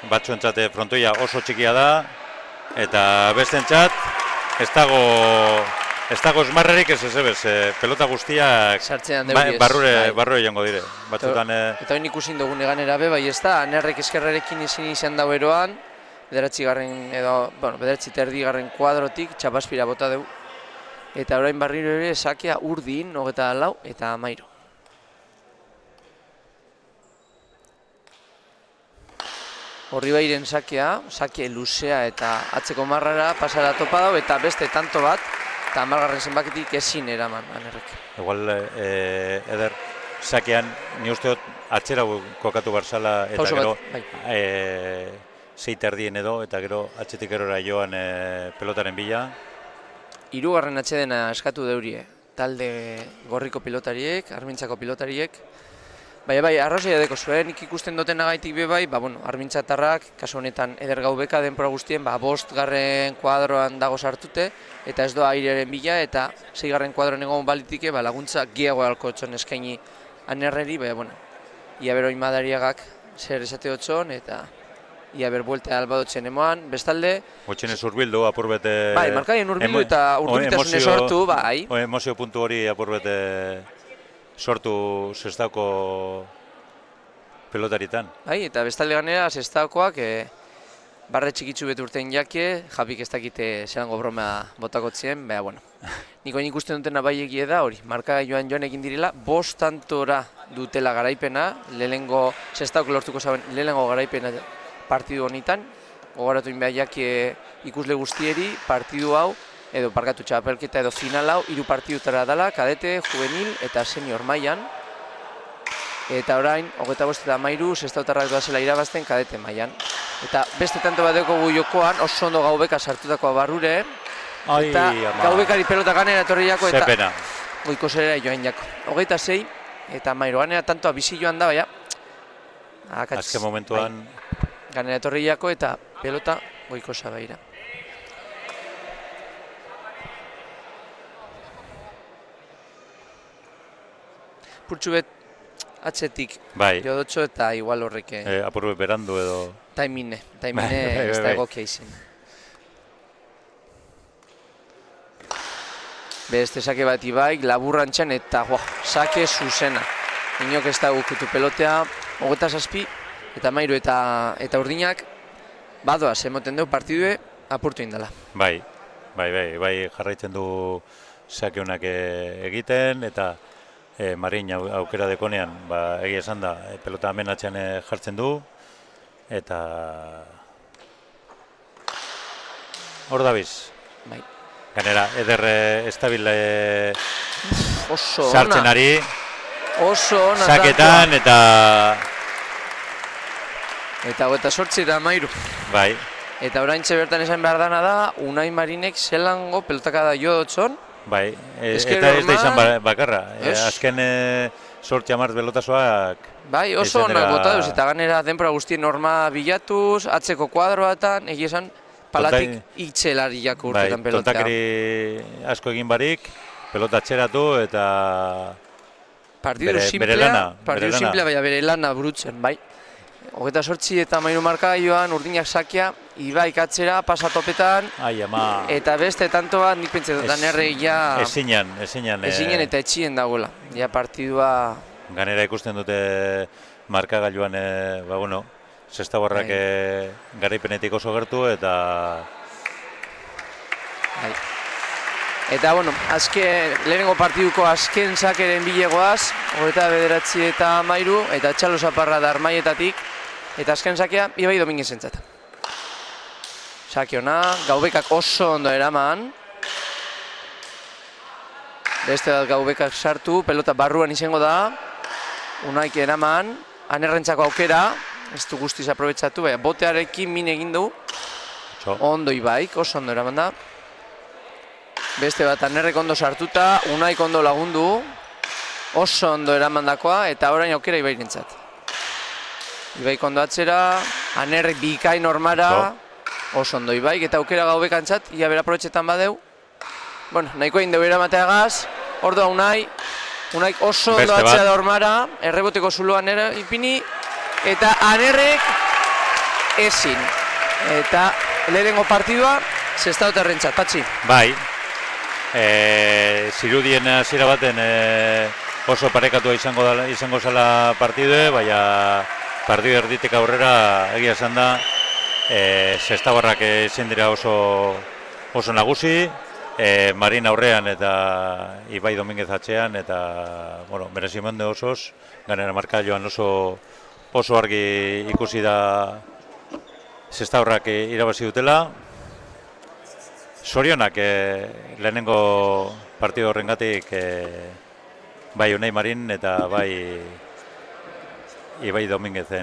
Batzuentzat frontoia oso txikia da eta bestentzat ez dago esmarrerik ez ezebez, pelota guztiak barrure joango dire. Eta hori ikusin dugun eganera bai ez da, Anerrek eskerrarekin izan dau eroan, bederatzi terdigarren kuadrotik txapaspira bota dugu. Eta orain barriro ere sakea urdin, 24 eta 13. Horri bairen sake luzea eta atzeko marrara pasara topa dau eta beste tanto bat, eta 10. zenbakitik ezin eraman Anerrek. Igual, Eder, sakean, ni uste dut atzera kokatu barzala eta gero 6 terdien edo, eta gero atzetik erora joan pelotaren bila. 3. atsedena eskatu deurie, talde gorriko pilotariek, Armintzako pilotariek. Bai, arrazoia deko zuen, nik ikusten duten agaitik bai, Armintzatarrak, kasu honetan Eder Gaubeka denpora guztien, 5. kuadroan dago sartute, eta ez doa aireren bila, eta 6. kuadroan egon balitike, laguntza gehiago alkotxon eskaini Anerreri, ia bero imadariagak zer esate otxon, eta ia berbueltea albadotzen emoan, bestalde... Otxenez urbildu, apurbete... Bai, markaien urbildu eta urduritasune sortu, bai. Emozio puntu hori apurbete sortu Sestaoko pelotaritan. Bai, eta bestalde ganera Sestaokoak barre txikitzu bet urtein jake, Japik ez dakite zelango broma botakotzien, niko ikusten dutena bai egie da hori, markagailuan joan egin direla, 5 tantora dutela garaipena, Sestaok lortuko zaben lehenengo garaipena partidu honetan, gogoratu inbea jake ikusle guztieri, partidu hau, edo parkatu txapelketa edo final hau, 3 partidutara dala, kadete, juvenil eta senior mailan. Eta orain, 25 eta 13, Sestaotarrak doazela irabazten kadete mailan. Eta beste tanto bat dugu jokoan, oso ondo Gaubeka sartutako barrure, eta Gaubekari pelota ganera etorri jako, eta goiko zerera joan jako. 26 eta 13 ganera tantoa bizi joan da, baina, azken momentuan... Ganera etorri jako eta pelota goiko zabaira. Purtsu bet atzetik jodotxo eta igual horrek... Apurbe berandu edo... Taimine ez da egokia izin. Beste sake bat ibaik, laburrantxan eta sake zuzena. Inok ez da gukutu pelotea, 27 eta 13 eta urdinak badoaz emoten dugu partidue apurtu indala. Bai, bai jarraitzen du sake onak egiten, eta Marin aukera dekonean, egia esan da, pelota amenatzean jartzen du, eta hor dabiz. Bai. Gainera, eder estabil Oso sartzen ona. ari, Oso ona. saketan, eta 28-13. bai, Eta oraintxe bertan esan behar dana da, Unai Marinek zelango pelotakada jo dotzon. bai, Eske eta ez da izan normal, bakarra. ez? Azken sortzi hamar pelotasoak Bai, oso izan onak dira- bota duz, eta ganera denbora guztien norma bilatuz, atzeko kuadroatan, egia esan, palatik itxelariak urtetan pelota. tontakeri asko egin barik, pelota atxeratu eta Partidu bere simplea, lana, partidu bere lana. simplea, baina bere lana burutzen, bai. 28-13 markagailuan urdinak sakia, Ibaik atzera, pasatopetan, ai ama, eta beste tanto bat nik pentsetan erregia ezinen, ezinen eta etxien dagoela. Ja partidua, ganera ikusten dute markagailuan, Sestabarrak garaipenetik oso gertu, eta bai. Eta, lehenengo partiduko azken sakeren bilegoaz, 29-13, eta Txalo Zaparra da Armaietatik, eta azken sakea Ibai Dominguezentzat. Sake ona, Gaubekak oso ondo eraman. Beste bat Gaubekak sartu, pelota barruan izango da. Unaik eraman, Anerrentzako aukera, ez du guztiz aprobetsatu, baina botearekin min egin du. Ondo Ibaik, oso ondo eraman da. Beste bat Anerrek ondo sartuta, Unaik ondo lagundu, oso ondo eramandakoa, eta orain aukera Ibairentzat. Ibaik ondo atzera, Anerrek bikain normara, oso ondo Ibaik, eta aukera Gaubekantzat, ia bera aprobetxetan badeu. Nahiko egin deu eramateagaz, ordoa Unaik oso ondo atzera da normara, erreboteko zuloan ipini, eta Anerrek ezin. Eta lehenengo partidua, Sestaotarrentzat, Patxi. bai, zirudien hasiera baten oso parekatua izango zela partidue, baina partidu erditik aurrera egia esan da, Sestabarrak ezin dira oso nagusi, Marin aurrean eta Ibai Dominguez atzean, eta merezimendu osoz, ganera markailuan oso argi ikusi da Sestabarrak irabazi dutela. Zorionak lehenengo partidu horrengatik bai Unai Marin eta bai Ibai Dominguezi.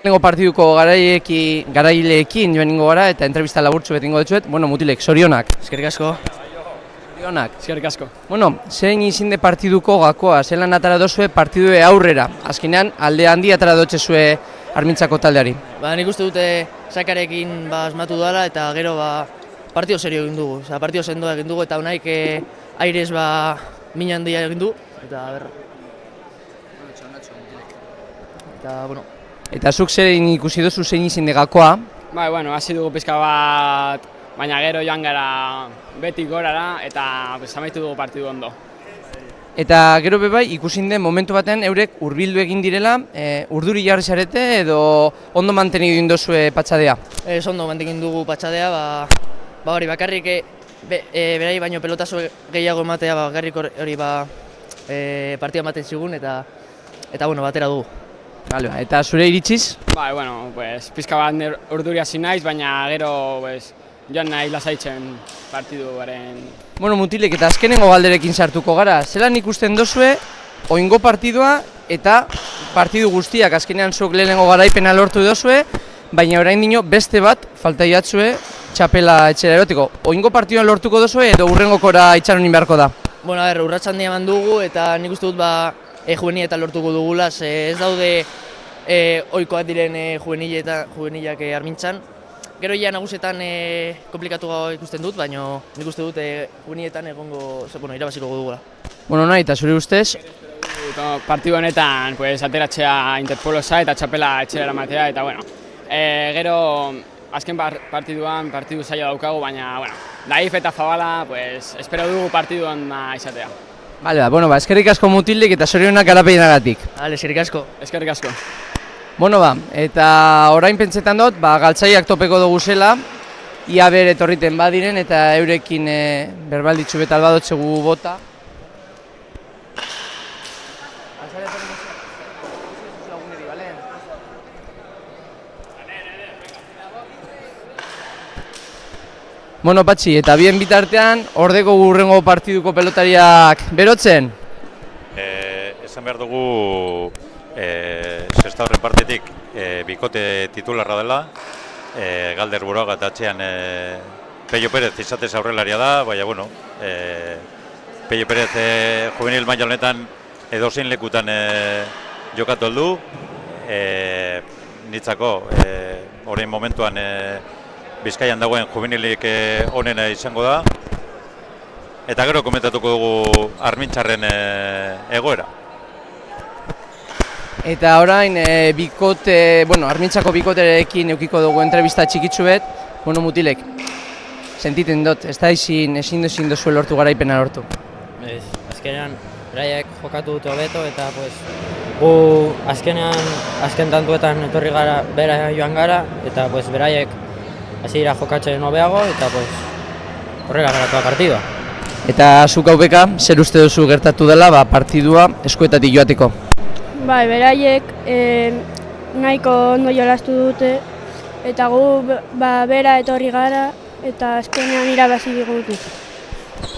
Lehenengo partiduko garaileekin joan ingo gara eta entrevista laburtzu betingo dutzuet. Mutilek, zorionak. Eskerrik asko. Zorionak. Eskerrik asko. Zein izinde partiduko gakoa, zelan atara dozue partidue aurrera. Azkenean, alde handi atara dotzezue Armintzako taldeari. Nik uste dute sakarekin asmatu dela eta gero partido serio egin dugu. Partido sendoa egin dugu eta Unaik airez min handia egin du. Eta Eta zuk zein ikusi duzu zein izinde gakoa? Hasi dugu pizka bat, baina gero joan gara beti gorara eta amaitu dugu partidu ondo. Eta gero bebai ikusin den momentu batean eurek hurbildu egin direla, urduri jarri zarete edo ondo mantenidu indozue patxadea? Ondo mantenidu dugu patxadea, hori bakarrik berai baino pelotazo gehiago ematea bakarrik hori partida ematen zigun eta batera dugu. Eta zure iritziz? Pizka bat urduri hasi naiz, baina gero joan nahi lasaitzen partiduaren. Mutilek, eta azkenengo galderekin sartuko gara. Zelan ikusten dozue, oingo partidua eta partidu guztiak azkenean zuk lehenengo garaipena lortu dozue, baina orain dino beste bat falta jatzue txapela etxera erotiko. Oingo partiduan lortuko dozue edo urrengokora itxaronin beharko da? Urratsan handia eman dugu eta nik uste dut juvenietan lortuko dugula, ez daude ohikoak diren juvenilak Armintzan. Gero ia nagusietan komplikatu ikusten dut, baina nik uste dut juvenietan irabaziko dugula. Nahi, eta zure ustez? Partidu honetan ateratzea Interpolosa eta txapela etxera eramatea eta gero azken partiduan partidu zaila daukagu, baina, bueno, Naif eta Zabala, pues, espero dugu partidu ona izatea. Bale, bueno, eskerrik asko Mutilek eta zorionak garapenagatik. Bale, eskerrik asko. Eskerrik asko. Bueno, eta orain pentsetan dut, galtzaiak topeko dugu zela, ia ber etorriten badiren eta eurekin berbalditxu betal badotzegu bota. Bueno, Patxi, eta bien bitartean, ordeko gurrengo partiduko pelotariak berotzen? Esan behar dugu sexta horren partetik bikote titularra dela, Galder Buruaga eta atzean Pello Pérez izatez aurrelaria da, baina, bueno, Pello Pérez juvenil maila honetan edozein lekutan jokatu heldu, nitzako orain momentuan Bizkaian dagoen juvenilik onena izango da, eta gero komentatuko dugu Armintzarren egoera. Eta orain Armintzako bikoterekin eukiko dugu entrevista txikitsu bet, bueno, Mutilek, sentiten dut, ez da ezin duzu lortu garaipena lortu. Azkenean, beraiek jokatu dute hobeto eta gu azken tantuetan etorri gara, bera joan gara, eta beraiek hasiera jokatzen hobeago eta horrela garatua partidua. Eta zuk haubeka, zer uste duzu gertatu dela partidua eskuetatik joateko? Bai, beraiek nahiko ondo jolastu dute eta gu bera etorri gara eta azkenean irabazi digutu.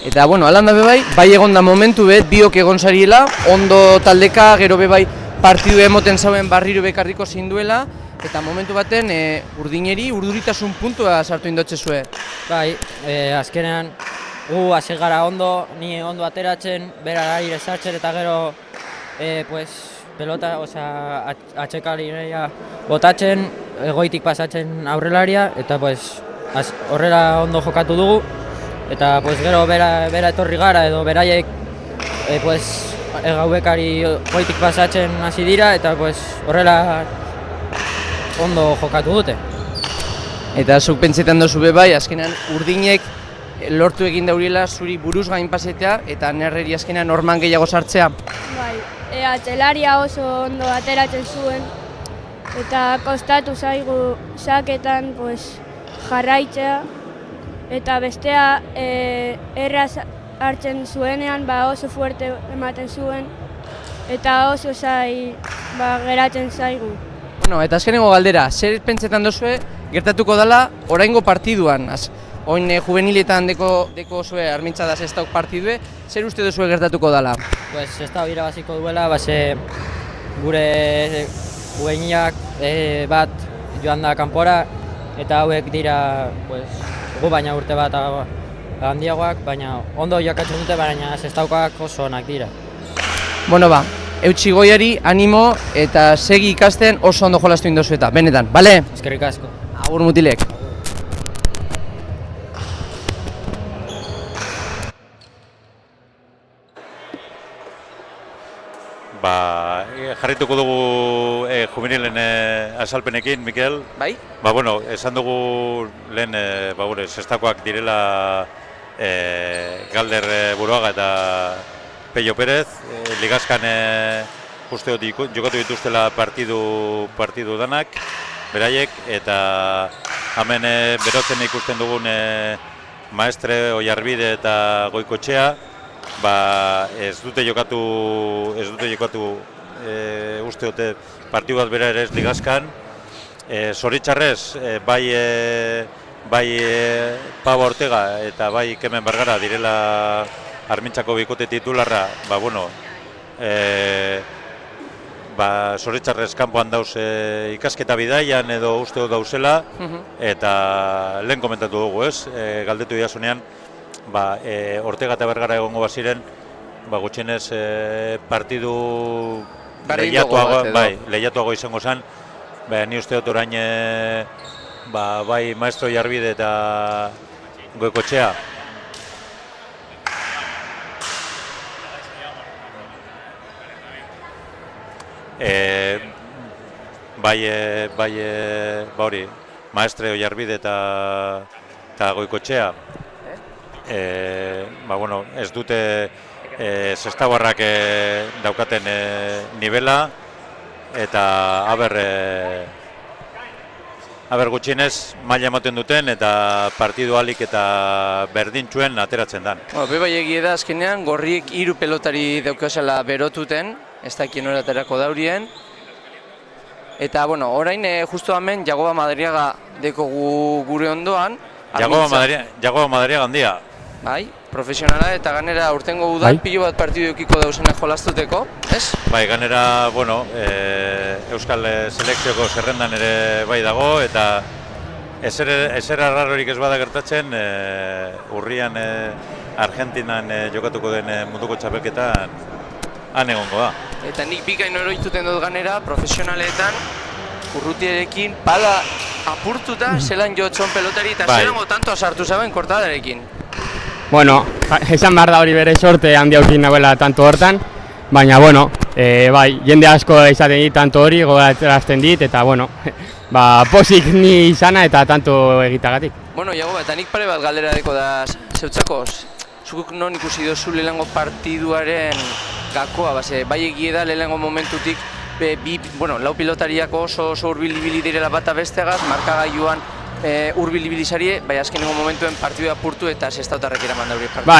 Eta, bueno, alan da bai egon da momentu bet, biok egon zariela, ondo taldeka, gero bai partidu emoten zauen barriro bekarriko zinduela, eta momentu baten urduritasun puntua sartu indotze zuen. Bai, azkenean gu hasi gara ondo, ni ondo ateratzen, bera aire sartzen eta gero pelota, atxekalirea botatzen, egoitik pasatzen aurrelaria, eta horrela ondo jokatu dugu, eta gero bera etorri gara edo beraiek gaubekari egoitik pasatzen hasi dira, eta horrela ondo jokatu dute. Eta zuk pentsetan duzu bai, azkenan urdinek lortu egin dauriela zuri buruz gain pasetea eta nerreri azkenan norman gehiago sartzea? Bai, atxelaria oso ondo ateratzen zuen eta kostatu zaigu saketan jarraitzea eta bestea erraz hartzen zuenean oso fuerte ematen zuen eta oso geratzen zaigu. Bueno, eta azkenengo galdera, zer pentsetan duzue gertatuko dela oraingo partiduan? Oin juveniletan deko zue Armintza da sextauk partidue, zer uste duzue gertatuko dela? Sextau irabaziko duela, gure juvenilak bat joan da kanpora eta hauek dira gu baina urte bat handiagoak, baina ondo jokatzen dute, baina sextaukak oso onak dira. Bueno, eutsi goiari, animo eta segi ikasten oso ondo jolastu indozu eta, benetan, bale? Eskerrik asko. Agur Mutilek. Jarrituko dugu juvenilen azalpenekin, Mikel. Bai? Bueno, esan dugu lehen sextakoak direla Galder Buruaga eta Pello Pérez, ligazkan uste dut jokatu dituztela partidu danak, beraiek, eta hemen berotzen ikusten dugun Maestre, Oiarbide eta Goikotxea, ez dute jokatu uste dute partidu bat bera ere ez ligazkan. Zoritxarrez, bai Pau Ortega eta bai Kemen Bergara direla Armintzako bikote titularra, zoritxarrez kanpoan dauz ikasketa bidaian edo uste dut dauzela, eta lehen komentatu dugu, galdetu diasunean, Ortega eta Bergara egongo baziren, gutxienez partidu lehiatuago izango zen, ni uste dut orain bai Maestro Oiarbide eta Goikotxea Maestre Oiarbide eta Goikotxea, ez dute sestabarrak daukaten nivela, eta aber gutxienez maila ematen duten eta partidu alik eta berdintxuen ateratzen dan. Bai egia da azkenean gorriek 3 pelotari daukazela berotuten, ez dakien horaterako daurien. Eta, orain justo hemen Jagoba Madariaga dekogu gure ondoan. Jagoba Madariaga handia. Bai, profesionala eta ganera urtengo udan pilo bat partidu eukiko dauzenak jolastuteko, ez? Bai, ganera, Euskal Selekzioko zerrendan ere bai dago, eta ezer arrarorik ez bada gertatzen, urrian Argentinan jokatuko den munduko txapelketan han egongo da. Eta nik bikain oroituten dut ganera, profesionaletan, urrutiarekin pala apurtuta zelan jotzon pelotari eta zelango tanto sartu zaben kortadarekin. Bueno, esan behar da hori bere sorte handi haukin nagoela tanto hortan, baina, bai, jende asko izaten dit tanto hori, gogoratzen dit, eta, posik ni izana eta tanto egitagatik. Jago, eta nik pare bat galdera deko da zeutzako, zuk non ikusi dozu lehenengo partiduaren gakoa, bai egie da lehenengo momentutik, lau pilotariak oso hurbil-ibili direla bata bestegaz, markagailuan hurbil-ibilizari, bai azkenengo momentuen partidua apurtu eta sestautarrek eraman dauri partidua.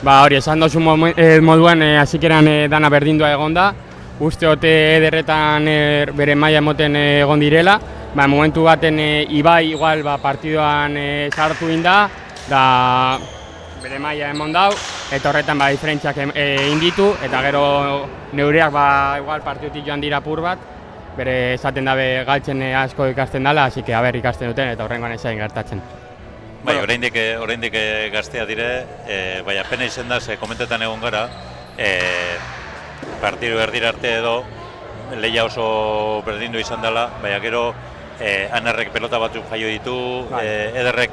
Bai, hori, esan dozu moduan hasikeran dana berdindua egon da, uste ote ederretan bere maila emoten egon direla, momentu baten Ibai igual partiduan sartu inda, da bere maila emon dau, eta horretan diferentziak inditu, eta gero neureak igual partidutik joan dira apur bat, bere esaten dabe galtzen asko ikasten dela, así que ikasten duten eta horrengoan esain gertatzen. Bai, oraindik gaztea dire, bai apena izen da, komentetan egon gara, partidu erdira arte edo, lehia oso berdindu izan dela, baina gero Anerrek pelota batzuk jaio ditu, Ederrek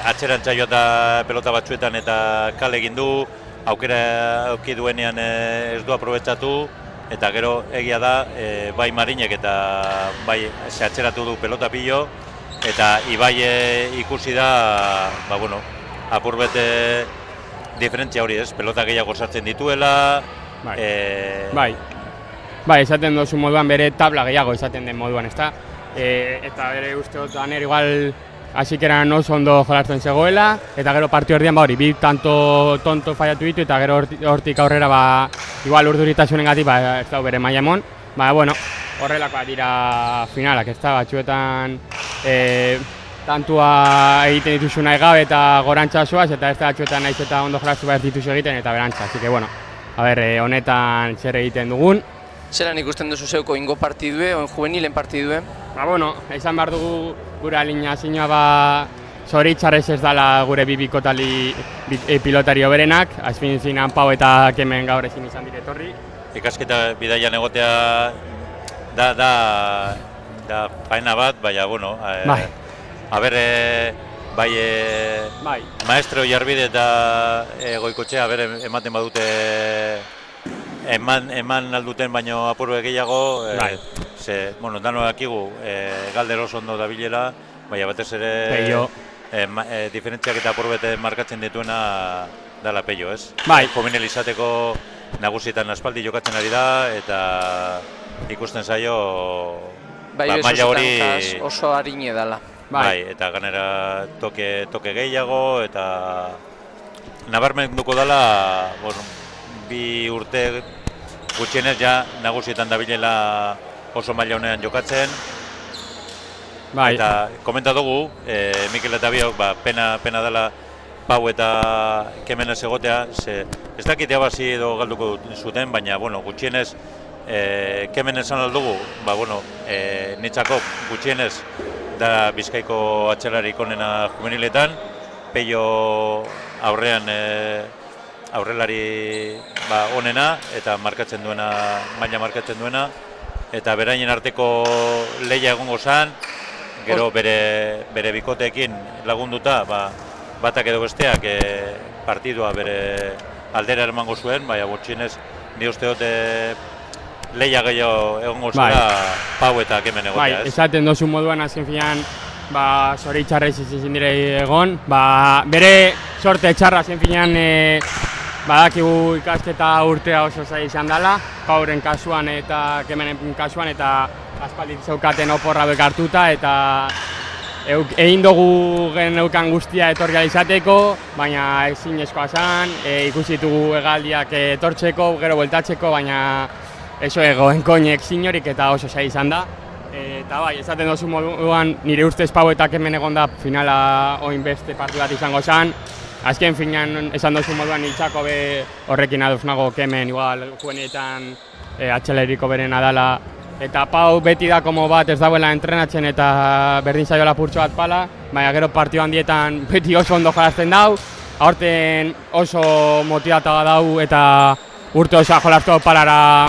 atxerantza joata pelota batzuetan eta kale egin du, aukera auki duenean ez du aprobetxatu, eta gero egia da, bai Marinek eta bai atxeratu du pelota pilo, eta Ibai ikusi da, apur bete diferentzia hori ez, pelota gehiago sartzen dituela. Bai, esaten dozu moduan bere tabla gehiago esaten den moduan, ezta? Eta bere uste dut aner igual hasikeran oso ondo jolasten zegoela, eta gero partio erdian bi tanto tonto fallatu ditu, eta gero hortik aurrera igual urduritasunengatik ez da bere maila emon. Horrelakoa dira finalak, ez da, batzuetan tantua egiten dituzu nahi gabe eta gorantza zoaz, eta ez da batzuetan nahiz eta ondo jolastu behar dituzu egiten eta berantza, así que honetan zer egiten dugun. Zeran ikusten duzu zeuko ingo partidue, oin juvenilen partidue? Esan behar dugu gure alineazioa zoritxarrez ez dela gure bibikotali pilotari oberenak, azfizinan Pau eta Kemen gaur ezin izan diretorri. Ikasketa bidaian egotea da faena bat, baina, Maestre Oiarbide eta Goikotxea ematen badute eman alduten baino apurbe gehiago, dano dakigu galder oso ondo dabilela, baina batez ere diferentziak eta apurbete markatzen dituena dala Peio, ez? Juvenil izateko nagusietan aspaldi jokatzen ari da, eta ikusten zaio maila hori oso harine dela. Eta ganera toke gehiago, eta nabarmenduko dela, bi urte gutxienez ja nagusietan dabilela oso maila honean jokatzen. Eta komenta dugu, Mikel eta biok, pena dela Pau eta Kemenez egotea, ez dakit ebazi edo galduko zuten, baina gutxienez Kemenez esan aldugu, nitzako gutxienez da Bizkaiko atxelarik onena juveniletan, Peio aurrean aurrelari onena eta markatzen duena, maila markatzen duena, eta berainen arteko lehia egongo zen, gero bere bikoteekin lagunduta, batak edo besteak partidua bere aldera eramango zuen, baina gutxienez ni uste dute lehia gehiago egongo zela Pau eta Kemen egotea, ez? Esaten dozu moduan azken finean ba, zoritxarrez izin dire egon, ba, bere sorte txarra zen finean badakigu ikasketa urtea oso zaila izan dela, Pauren kasuan eta Kemenen kasuan eta aspaldi zeukaten oporra bekartuta eta egin dugu geneukan guztia etorri izateko, baina ezinezkoa zen, ikusi ditugu hegaldiak etortzeko, gero bueltatzeko, baina eso egoen koinek sinorik eta oso zaila izan da. Eta bai, esaten dozu moduan, nire ustez Pau eta Kemen egon da finala oin beste partu bat izango zen. Azken finean esan dozu moduan itxako be horrekin aduz nago Kemen, igual juenietan atxeleriko berena dela. Eta Pau beti da como bat ez dauela entrenatzen eta berdin zaiola purtsu bat pala, baina gero partio handietan beti oso ondo jolazten dau, aurten oso motibata dau eta urte osoa jolaztu palara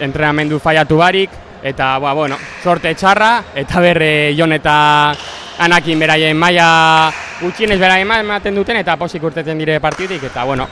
entrenamendu faiatu barik, eta bueno, sorte txarra, eta berre Jon eta Anakin beraien maila gutxienez beraien ematen duten eta posik urtetzen dire partidik, eta bueno,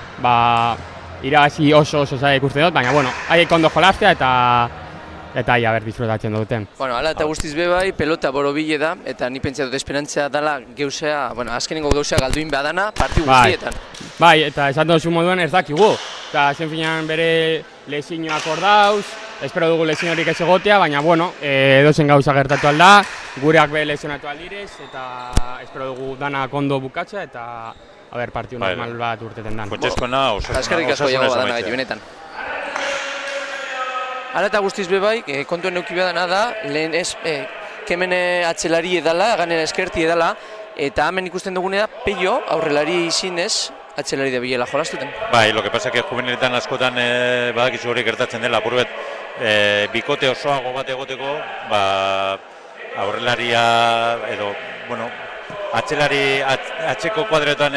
irabazi oso zaila ikusten dut, baina bueno, haiek ondo jolaztea eta ia disfrutatzen duten. Bueno, hala eta guztiz bai, pelota borobile da, eta ni pentsa dut esperantzia dela geusea, bueno, azkenengo geusea galduin badana partiu guztietan. Bai, eta esan duzu moduan ez dakigu. Eta zen finean bere lezinoak hor dauz, espero dugu lezinorik ez egotea, baina bueno, edozen gauza gertatu alda, gureak be lezionatu aldirez, eta espero dugu danak ondo bukatzea, eta partiu normal bat urteten dan. Kontxezkoena Eskerrik asko jago badana gaitu, benetan. Hala eta guztiz bai, kontuen neuki badana da, lehen ez Kemene atzelari edala, ganera eskerti edala, eta hemen ikusten dugune da, Peio aurrelari izinez, atzelari da bilela jolastuten. Bai, lo que pasa que juveniletan askotan badakizu hori gertatzen dela, apurbet bikote osoago bat egoteko, aurrelaria edo, bueno, atzelari atzeko kuadretan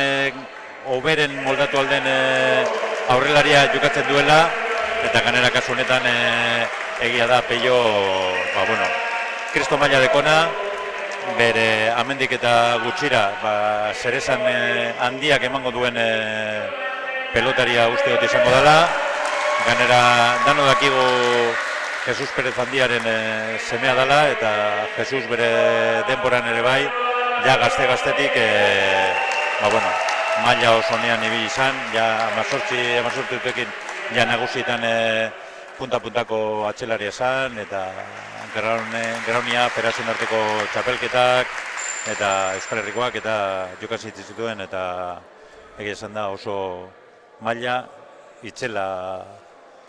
oberen moldatu alden aurrelaria jokatzen duela, eta ganera kasu honetan egia da Peio, kristo maila dekona, bere amendik eta gutxira zeresan handiak emango duen pelotaria uste dut izango dela. Ganera dano dakigu Jesus Perez handiaren semea dela eta Jesus bere denboran ere bai, ja gazte-gaztetik maila oso nean ibili izan, ja 18 urtekin ja nagusietan punta-puntako atxelaria esan, eta Graunia, Perazen arteko txapelketak, eta Euskal Herrikoak eta jokazitzen zituen, eta egia esan da oso maila itzela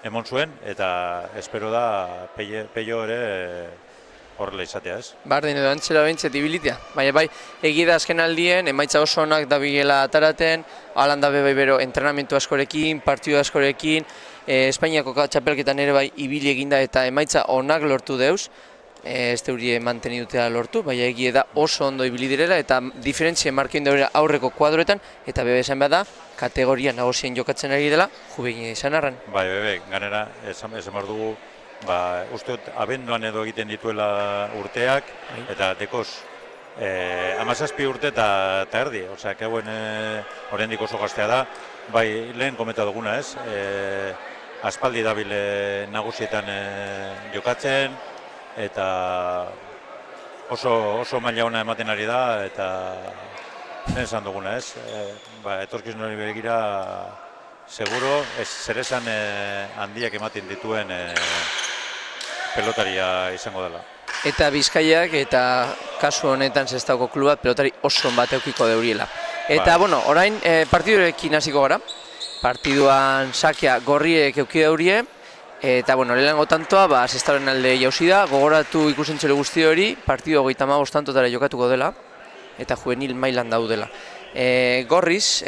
emon zuen, eta espero da Peio ere horrela izatea, ez? Bardin edo antzera behintzet ibilitea, baina bai, egia da azken aldien, emaitza oso onak da bilela ataraten, alan da bai bero entrenamentu askorekin, partidu askorekin, Espainiako txapelketan ere bai ibili eginda eta emaitza onak lortu deuz, ez teurie mantenidutea lortu, baina egia da oso ondo ibili direla eta diferentzia markein daurera aurreko kuadroetan, eta bebe esan behar da, kategoria nagusien jokatzen ari dela, jubein izan arran. Bai, bebe, ganera, esan behar dugu, uste dut abenduan edo egiten dituela urteak, eta dekoz 17 urte eta erdi, osea, hauen oraindik oso gaztea da, bai lehen kometa duguna ez, aspaldi dabile nagusietan jokatzen, eta oso maila ona ematen ari da, eta lehen esan duguna ez, etorkizun hori begira, seguro, zeresan handiak ematen dituen pelotaria izango dela. Eta Bizkaiak eta kasu honetan Sestaoko klubak pelotari oso bat eukiko deuriela. Eta, orain partidurekin hasiko gara. Partiduan sakea gorriek euki daurie, eta, lehenengo tantoa, Sestaren alde jauzi da, gogoratu ikusentzele guzti hori, partidu 35 tantotara jokatuko dela, eta juvenil mailan daudela. Gorriz,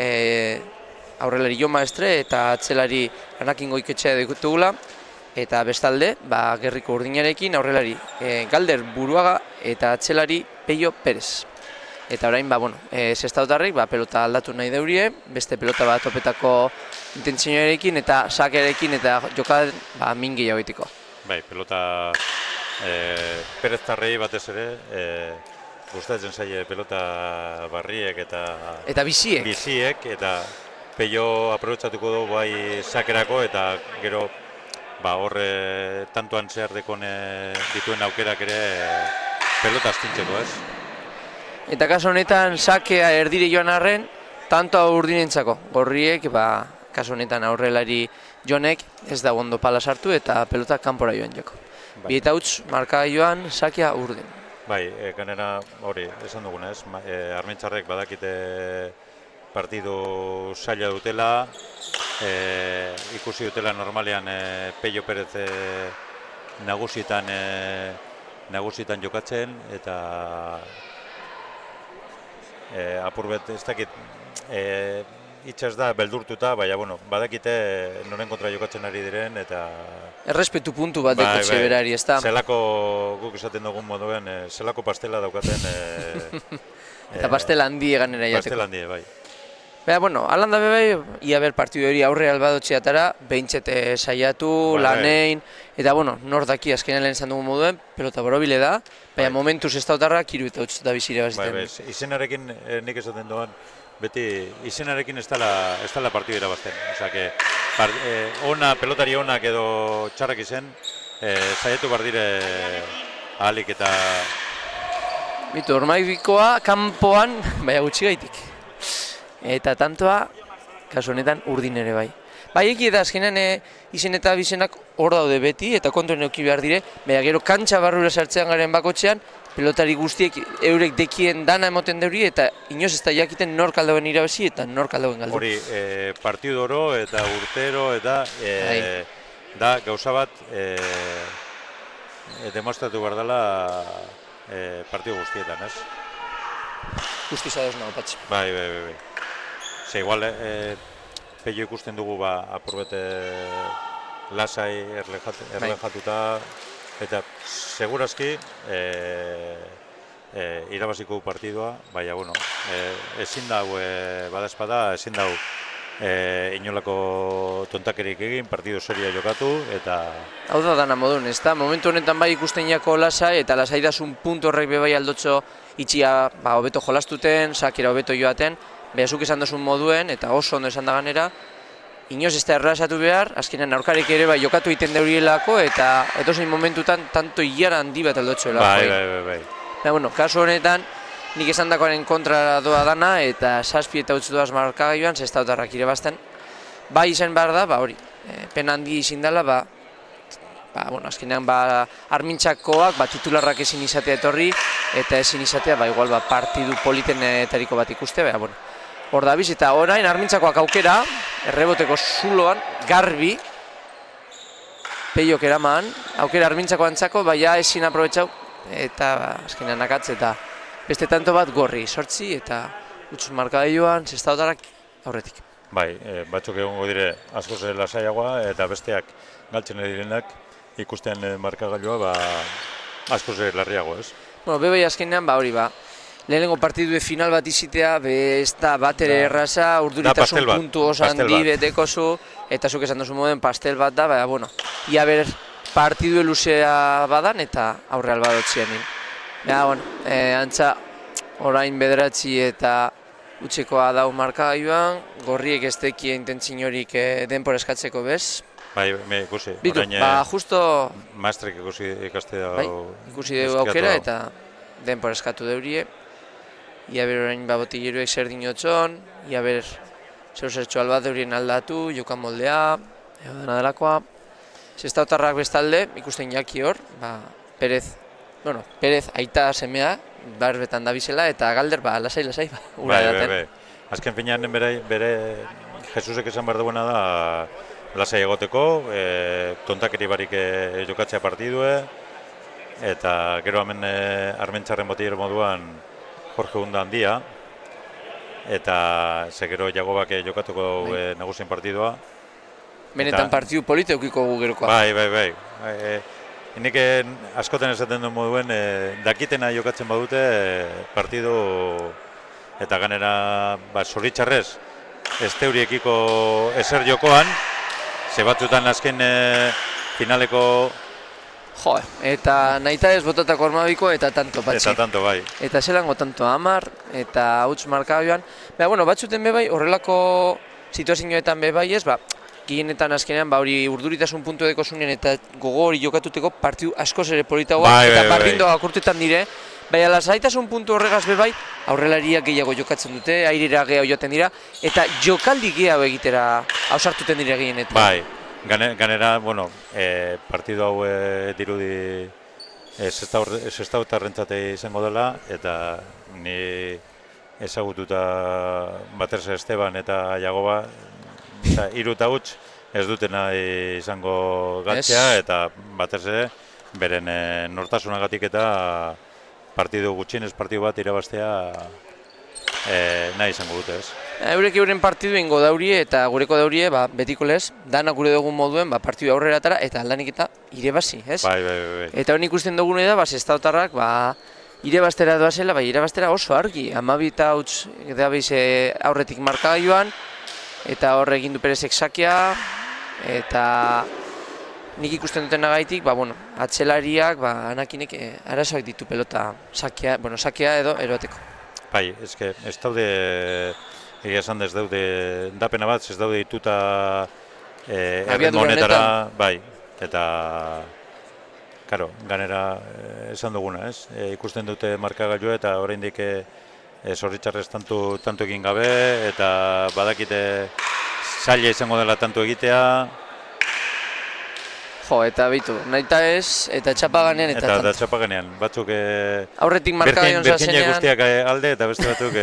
aurrelari Jon Maestre eta atzelari Anakin Goiketxea ditugula, eta bestalde, Gerriko Urdinarekin aurrelari Galder Buruaga eta atzelari Peio Perez. Eta orain, Sestaotarrek pelota aldatu nahi daurie, beste pelota bat topetako intentzioarekin eta sakearekin eta jokaden min gehiago egiteko. Bai, pelota Perez tarrei batez ere, gustatzen zaie pelota barriek eta biziek, eta Peio aprobetxatuko du bai sakerako eta gero horre tantoan zehar dekon dituen aukerak ere pelota astintzeko, ez? Eta kasu honetan sakea erdire joan arren, tanto urdinentzako. Gorriek, kasu honetan aurrelari Jonek ez da ondo pala sartu eta pelota kanpora joan joko. Bai. Bi eta huts marka joan sakea urdin. Bai, gainera hori, esan dugunez, Armentzarrek badakite partidu zaila dutela, ikusi dutela normalean Pello Perez nagusitan jokatzen, eta apurbet ez dakit, itxaz da beldurtuta, baina badakite noren kontra jokatzen ari diren, eta... Errespetu puntu bat deko zeberari, ez da? Zelako, guk esaten dugun moduen, zelako pastela daukaten... Eta pastela handi eganera jateko. Pastela handi, bai. Alan da bebai, ia ber partidu hori aurre albadotxeatara, behintzete saiatu, lanein, eta nor daki azkenean lehen izan dugun moduen, pelota borobile da, baina momentuz ez dautarra, kiru eta utz da bizire baziten. Bai, izenarekin nik esaten duan, beti izenarekin ez dela partidu irabazten. Osea, que ona, pelotari onak edo txarrak izen, saiatu bar dire ahalik eta... Bitu, ormaibikoa kanpoan, baina gutxi gaitik. Eta tantoa, kasu honetan, urdin ere bai. Bai, eki eta azkenean izen eta bizenak hor daude beti, eta kontuen euki behar dire, baina gero kantxa barrura sartzean garen bakotxean, pelotari guztiek eurek dekien dana emoten deuri, eta inoz ez da jakiten nork aldauen irabazi eta nork aldauen galdu. Hori, partidu oro eta urtero eta da gauza bat demostratu behar dela partidu guztietan, ez? Guztiz adoz nago, patxe. Bai. Ze igual, Pello ikusten dugu apurbete lasai erlejatuta, eta segurazki irabaziko partidua, baina, ezin dau, badazpada, ezin dau inolako tontakerik egin, partidu seria jokatu, eta... Hau da dana modun, ez da? Momentu honetan bai ikusten jako lasai, eta lasaidasun puntu horrek bebai aldotxo itxia hobeto jolastuten, sakera hobeto joaten, behazuk esan dozun moduen, eta oso ondo esan da ganera, inoz ez da errazatu behar, azkenean aurkarek ere bai jokatu egiten deurielako, eta edozein momentutan tanto hilara handi bat aldotxoelako. Bai. Baina, kasu honetan, nik esan dakoaren kontra doa dana, eta 7 eta utz doaz markagailuan, zestautarrak irebazten. Bai izan behar da, hori, pena handi izin dela, azkenean Armintzakoak titularrak ezin izatea etorri, eta ezin izatea, igual partidu politenetariko bat ikuste, hor da biz, eta orain Armintzakoak aukera, erreboteko zuloan, garbi, Peiok eraman, aukera Armintzako antzako, baina ezin aprobetxau, eta azkenean akatz, eta beste tanto bat gorri, 8 eta utz markagailuan, zestadotarak aurretik. Bai, batzuk egongo dire askoz lasaiagoa, eta besteak galtzen direnak ikusten markagailua askoz larriago, ez? Bebai azkenean, hori lehenengo partidu final bat izitea, ez da bat ere erraza, urduritasun puntu oso handi beteko zu, eta zuk esan duzu moden pastel bat da, ia ber partidu luzea badan eta aurre albadotzian. Antza orain bederatzi eta utxekoa dau markagailuan, gorriek ez tekia intentzin horik denpora eskatzeko bez. Bai, ikusi. Bitu, justo... Maestrek ikaste dago... Ikusi dugu aukera eta denpora eskatu deurie. Ia ber orain botilleroek zer dinotxon, ia ber zertxo albat deurien aldatu, jokan moldea, dena delakoa. Zestautarrak bestalde, ikusten jaki hor, Perez aita semea, berbetan dabizela, eta galder, lasai, ura edaten. Bai. Azken finean bere Jesusek esan behar duena da lasai egoteko, tontakeri barik jokatzea partidue, eta gero hemen Armentzarren botillero moduan Jorge Unda handia, eta gero Jagobak jokatuko nagusien partidua. Benetan partidu politeukiko gugerokoa. Bai. Nik askoten esaten duen moduen, dakitena jokatzen badute partidu eta ganera zoritxarrez ez teuriekiko ezer jokoan, ze batzutan azken finaleko... eta nahita ez botatako ormabiko eta tanto, patxi. Eta tanto, bai. Eta zelango tanto 10 eta huts markagailuan. Batzuten bebai, horrelako situazioetan bebai ez, gehienetan azkenean, hori urduritasun puntu edeko zunean eta gogo hori jokatuteko partidu askoz ere politagoa, eta bardindoak urtetan dire, Baina lasaitasun puntu horregaz bebai, aurrelariak gehiago jokatzen dute, airera gehiago joaten dira, eta jokaldi gehiago egitera ausartuten dira gehienetan. Bai, ganera, bueno, partidu hau dirudi sestautarrentzate izango dela, eta ni ezagututa batez Esteban eta Jagoba, hiru eta huts ez dutena izango gatzea, eta batez ere beren nortasunagatik eta partidu gutxienez partidu bat irabaztea nahi izango dute, ez? Eurek euren partidu ingo daurie eta gureko daurie, betiko lez, dana gure dugun moduen partidu aurrera atara eta aldanik eta irebazi, ez? Bai. Eta hori ikusten dugune da, Sestautarrak, irebaztera doazela, irebaztera oso argi, 12 eta huts dabiz aurretik markagailuan, eta horre egin du Perezek sakia, eta nik ikusten dutenagaitik, atzelariak, Anakinek arazoak ditu pelota sakia edo eroateko. Bai, ez daude, egia esan ez daude, dapena bat, ez daude dituta erritmo honetara, bai, eta, karo, ganera esan duguna, ez? Ikusten dute markagailua eta oraindik zorritxarrez tanto egin gabe, eta badakite zaila izango dela tanto egitea. Jo, eta bitu, nahita ez, eta txapaganean eta tanto. Eta txapaganean, batzuk aurretik markagailuan berkinek guztiak alde eta beste batzuk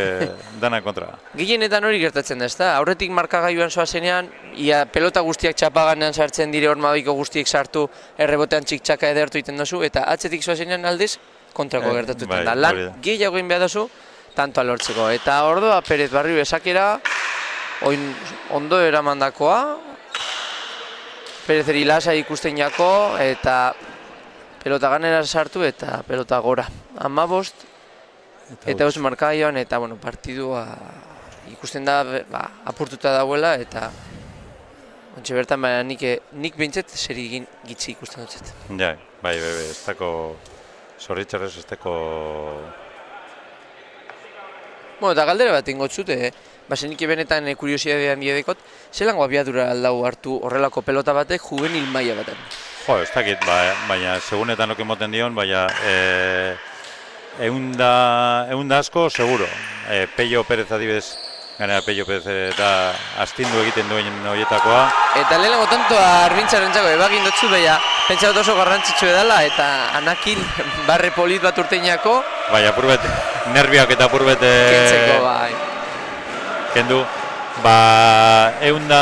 dana kontra. Gehienetan hori gertatzen da, ezta? Aurretik markagailuan zoazenean, ia pelota guztiak txapaganean sartzen dire hormabiko guztiek sartu, errebotean txik-txaka edertu egiten dozu, eta atzetik zoazenean aldiz kontrako gertatuten da. Lan gehiago egin behar dozu, tanto alortzeko. Eta ordoa Perez Barrio esakera, ondo eramandakoa, Perezeri lasa ikusten jako, eta pelota ganera sartu eta pelota gora. 15 eta eus markagailuan, eta partidua ikusten da apurtuta dauela, eta ontsa bertan nik behintzet zer egin gitzi ikusten dutzet. Ja, bai, ez dako, zorritxarrez ez dako... Eta galdera bat ingotzute, nik benetan kuriosidadea handia dekot, zelango abiadura aldau hartu horrelako pelota batek juvenil maila baten? Jo, ez dakit, baina segunetan okin moten dion, baina eunda asko, seguro. Pello Perez adibidez, ganera Pello Perez eta astindu egiten duen horietakoa. Eta lehenengo tanto Armintzaren ebagin dutzu beha, pentsa dut oso garrantzitsu edala, eta Anakin barre polit bat urteinako. Bai, apurbet, nerviak eta apurbet... Kentzeko, bai. Kendu, eunda...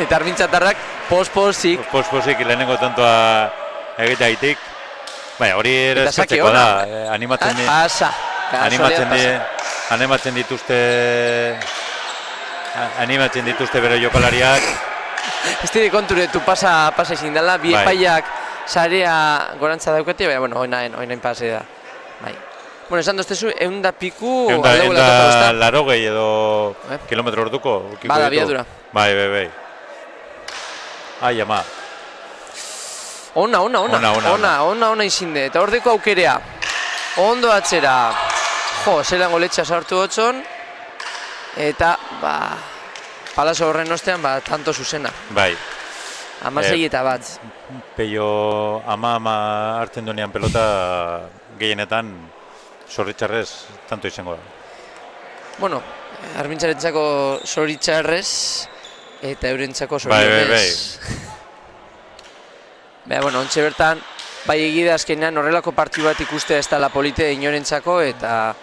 Eta Armintzatarrak posposik. Posposik lehenengo tantoa egiteaitik. Baina, hori ere eskatzeko da, animatzen dituzte bere jokalariak. Ez dire konturetu pasa izin dela, bi epaiak sarea gorantza daukete, baina, oinain pase da. Esan doztezu, eunda piku... Eunda larogei edo kilometro orduko. Bada, biadura. Bai. Ai, ama. Ona izinde, eta ordeko aukerea. Ondo atzera. Jo, zelan goletxa sartu hotzon. Eta, palazo horren ostean, tanto zuzena. Bai. 16 eta bat. Pello ama hartzen duenean pelota gehienetan zorritxarrez tanto izango da. Armintzarentzako zorritxarrez eta eurentzako zorionez. Ontxe bertan, egide azkenean horrelako partidu bat ikustea ez dela polite inorentzako, eta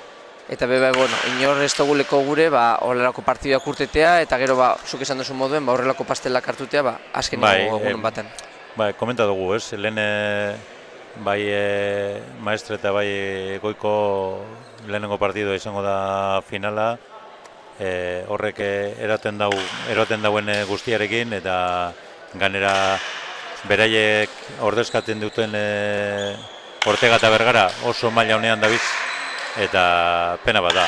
inor ez duguleko gure horrelako partiduak urtetea, eta gero, zuk esan duzu moduen, horrelako pastelak hartutea, azkeneko egunen baten. Komenta dugu, ez? Lehen maestre eta goiko lehenengo partidua izango da finala, horrek eraten dauen guztiarekin, eta ganera beraiek ordezkatzen duten Ortega eta Bergara oso maila honean dabiz, eta pena bat da.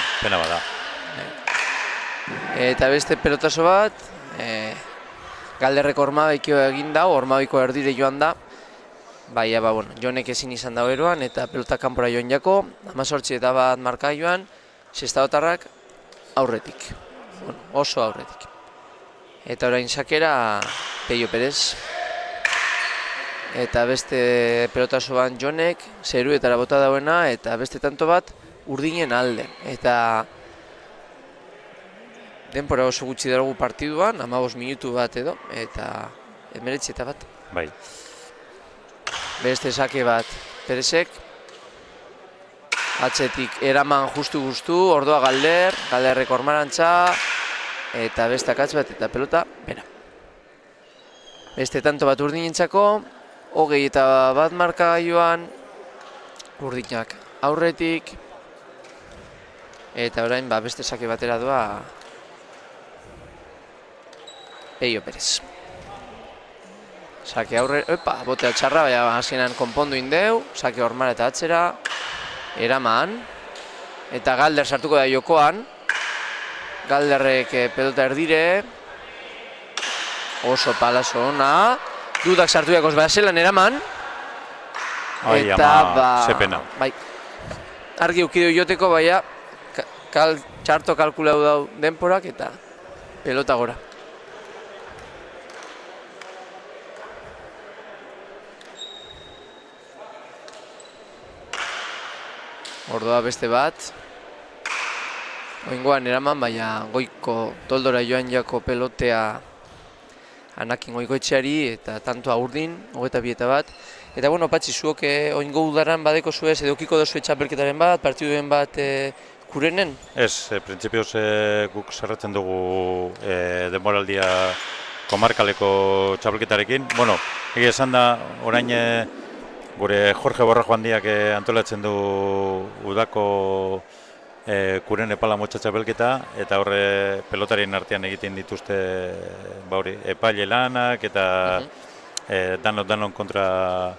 Eta beste pelotazo bat, Galderreko Ormabiko egin da, Ormabiko erdire joan da, Jonek ezin izan dago eroan, eta pelota kanpora joan jako, 18 eta bat marka joan, Sestautarrak aurretik, oso aurretik. Eta orain sakera, Pello Perez. eta beste pelotasoan Jonek, zeruetara bota dauena, eta beste tanto bat urdinen alde. Eta denbora oso gutxi dago partiduan, 15 minutu bat edo, eta 19 bat. Bai. Beste sake bat Peresek, atzetik eraman justu, ordoa Galderrek ormarantza, eta beste akatz bat eta pelota, bera. Beste tanto bat urdinentzako, 21 markagailuan, urdinak aurretik, eta orain beste sake batera doa Peio Perez. Sake aurre, botea txarra, baina hasieran konpondu indeu, sake ormara eta atzera, eraman, eta Galder sartuko da jokoan, Galderrek pelota erdire, oso palazo ona, dudak sartu dagoz zelan eraman, eta sepena. Bai, argi ukidu joteko, baina txarto kalkulau dau denporak eta pelota gora. Ordoa beste bat, oingoan eraman, baina goiko toldora joan jako pelotea Anakin Goikoetxeari eta tantoa urdin, 22 bat. Eta bueno, Patxi, zuok oingo udaran badeko zuez edo okiko dozu txapelketaren bat, partiduen bat kurenen? Ez, printzipioz guk sarratzen dugu denboraldia komarkaleko txapelketarekin. Bueno, egia esan da, orain gure Jorge Borrajo handiak antolatzen du udako kuren epala motxa txapelketa, eta horre pelotarien artean egiten dituzte epaile lanak eta danon kontra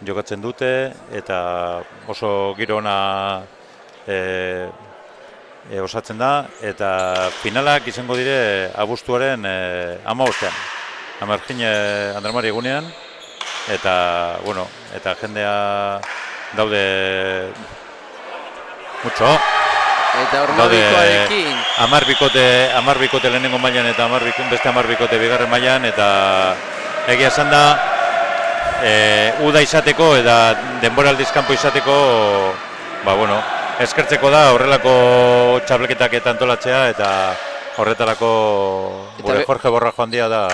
jokatzen dute, eta oso giro ona osatzen da, eta finalak izango dire abuztuaren 15ean, Amarjin Andramari egunean, eta, bueno, eta jendea daude mucho. Eta Ormabikoarekin. 10 bikote lehenengo mailan eta beste 10 bikote bigarren mailan, eta egia esan da, uda izateko eta denboraldiz kanpo izateko, eskertzeko da horrelako txapelketak eta antolatzea, eta horretarako gure Jorge Borrajo handia da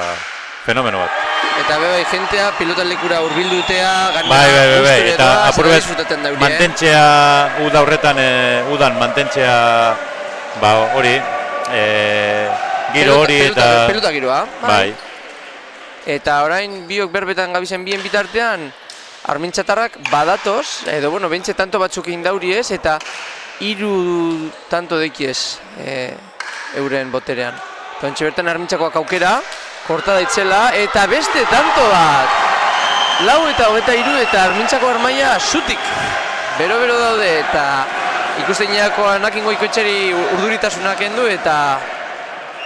fenomeno bat. Eta bai, jentea pilotan lekura urbildutea, bai, eta apurbez mantentzea uda horretan, udan mantentzea hori, giro hori eta... Pelota giroa, bai. Eta orain biok berbetan gabizen bien bitartean, Armintxatarrak badatoz, edo bentsa tanto batzuk indauri ez, eta 3 tanto dekiez euren boterean. Eta ontsi bertan Armintxakoak aukera, korta daitzela, eta beste tanto bat! 4 eta 23 eta Armintxako armaia zutik. Bero-bero daude, eta ikusten jako Anakin Goikoetxeari urduritasunak kendu, eta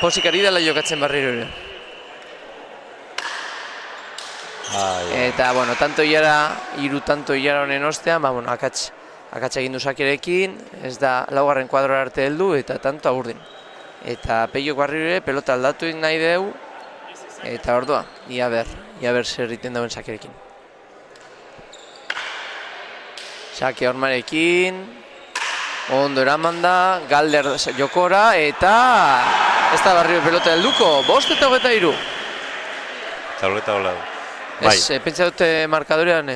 pozik ari dela jokatzen barriro ere. Eta, tanto iara, 3 tanto iara honen ostean, akatsa egin du sakerekin, ez da laugarren kuadroa arte heldu, eta tanto agurdin. Eta Peiok barriro ere, pelota aldatu nahi deu, eta ordoa, ia ber zer egiten dauen sakerekin. Sake Ormarekin, ondo eraman da, Galder jokora, eta ez da barrio pelota helduko, 5 eta 23. Txableta hola du. Ez, pentsa dute markadorean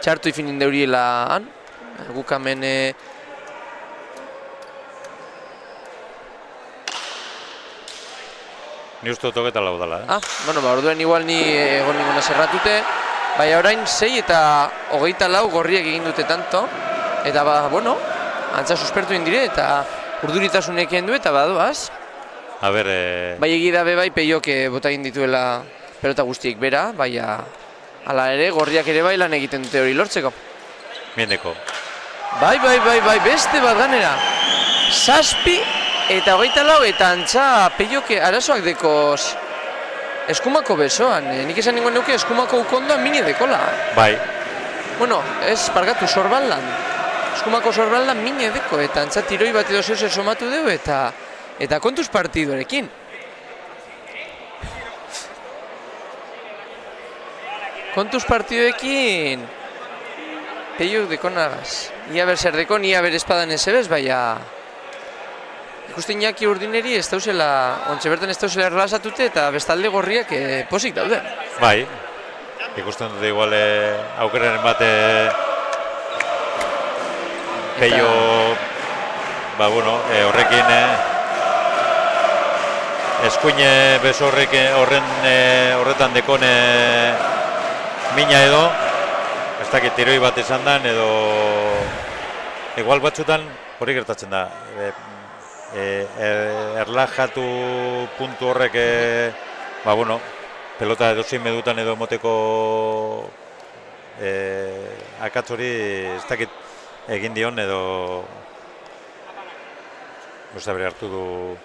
txartu ifinin deuriela han, gukamen Ni uste dut hogeta lau dala, orduan igual ni egon ninguna zerratute, baina orain 6 eta 24 gorriak egin dute tanto, eta antza suspertu indire, eta urduritasunek egin du eta badoaz. Bai egida bai Peiok bota egin dituela pelota guztiek bera, baina hala ere gorriak ere bai lan egiten dute hori lortzeko. Miendeko. Bai, beste bat ganera. 7 eta 24 eta antza Peiok arazoak dekoz eskumako besoan. Nik esan ningoen neuke eskumako ukondoan mini dekola. Bai. Ez pargatu sorbaldan. Eskumako sorbaldan mini deko, eta antza tiroi bat edo zeu somatu dugu, eta kontuz partiduarekin. kontuz partioekin, Peio dekonagaz. Ia ber zer dekon, ia ber espadan ez ebez, baina ikusten jaki urdineri ez dauzela, ontxe bertan ez dauzela erlazatute eta bestalde gorriak posik daude. Bai, ikusten dute igual aukeraren bat Peio, ba bueno, horrekin eskuine beso horretan dekone mina edo, ez dakit tiroi bat izan dan edo igual batzutan hori gertatzen da. Erlajatu puntu horrek, ba bueno, pelota edozein medutan edo moteko akatz hori ez dakit egin dion edo bere hartu du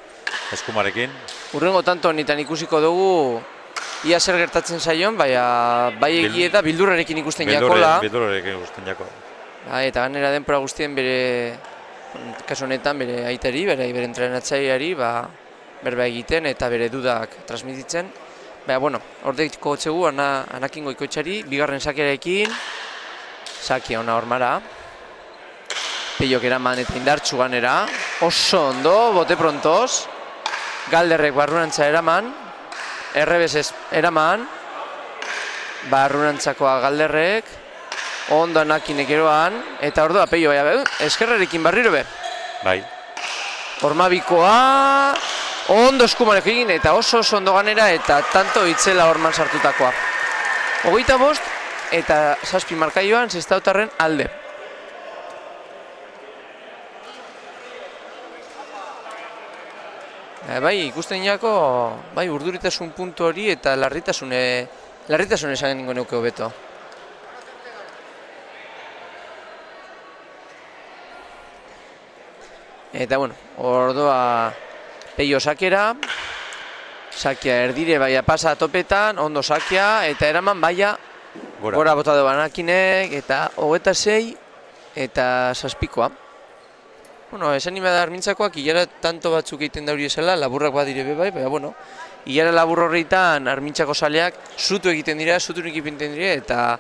eskumarekin. Urrengo tanto nitan ikusiko dugu ia zer gertatzen zaion, baina bai egie eta bildurrarekin ikusten jakola. Bildurrarekin ikusten jako. Eta ganera denpora guztien bere, kasu honetan bere aitari, bere entrenatzaileari berba egiten eta bere dudak transmititzen. Baina, bueno, ordeiko txegu Anakin Goikoetxeari, bigarren sakearekin, sakia ona hormara. Peiok eraman eta indartsu ganera, oso ondo, bote prontoz. Galderrek barrunantza eraman, errebesez eraman, barrunantzakoa Galderrek, ondo Anakinek eroan, eta ordua Peio eskerrerekin barriro be. Bai. Ormabikoa, ondo eskumarek egin eta oso ondo ganera eta tanto itzela horman sartutakoa. 25 eta 7 markaioan Sestaotarren alde. Bai, ikusten jako, bai, urduritasun puntu hori eta larritasun esan ningo neuke hobeto. Eta, bueno, ordua Peio sakera, sakia erdire baia pasa topetan, ondo sakia, eta eraman baia gora bota du Anakinek, eta 26 eta 7koa. Bueno, esan nime da Armintzakoak ilara tanto batzuk egiten dauri esela, laburrak badire bebai, baina, bueno, ilara labur horreitan Armintzako saleak zutu egiten dira, zuturik ipinten dira, eta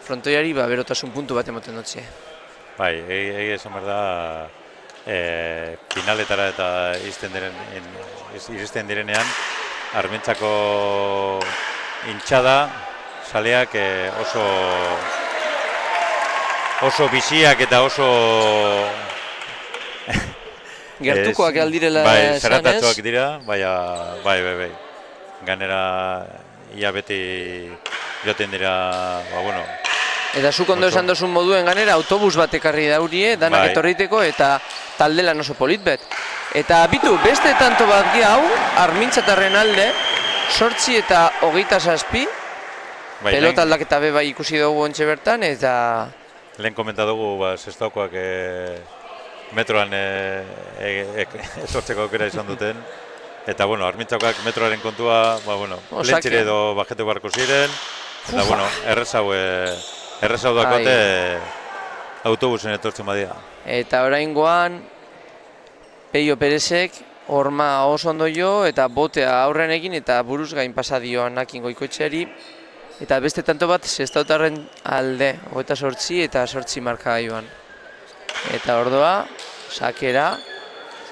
frontoiari berotasun puntu bat emoten dutze. Bai, esan behar da, finaletara eta iristen direnean, Armintzako intxada, saleak oso biziak eta oso gertukoak aldirela bai, esan ez? zaratatxoak dira, bai. Ganera, ia beti joten dira, ba, bueno. Eta zuk ondo esan dozun moduen ganera, autobus bat ekarri daurie, danak etorriteko, eta taldelan oso politbet. Eta bitu, beste tanto bat hau, Armintzatarren alde, 8 eta 27, pelota aldaketa be bai ikusi dugu ontxe bertan, eta lehen komenta dugu, Sestaokoak metroan etortzeko aukera izan duten. Eta, bueno, Armintzakoak metroaren kontua, ba, bueno, lentzire edo bajete barko ziren. Eta, bueno, errezau dakote autobusen etortzen badia. Eta oraingoan, Peio Perezek horma oso ondo jo, eta botea aurren egin, eta buruz gain pasadio Anakin Goikoetxeari. Eta beste tanto bat, Sestaotarren alde, 28 eta 8 markagailuan. Eta ordoa, sakera,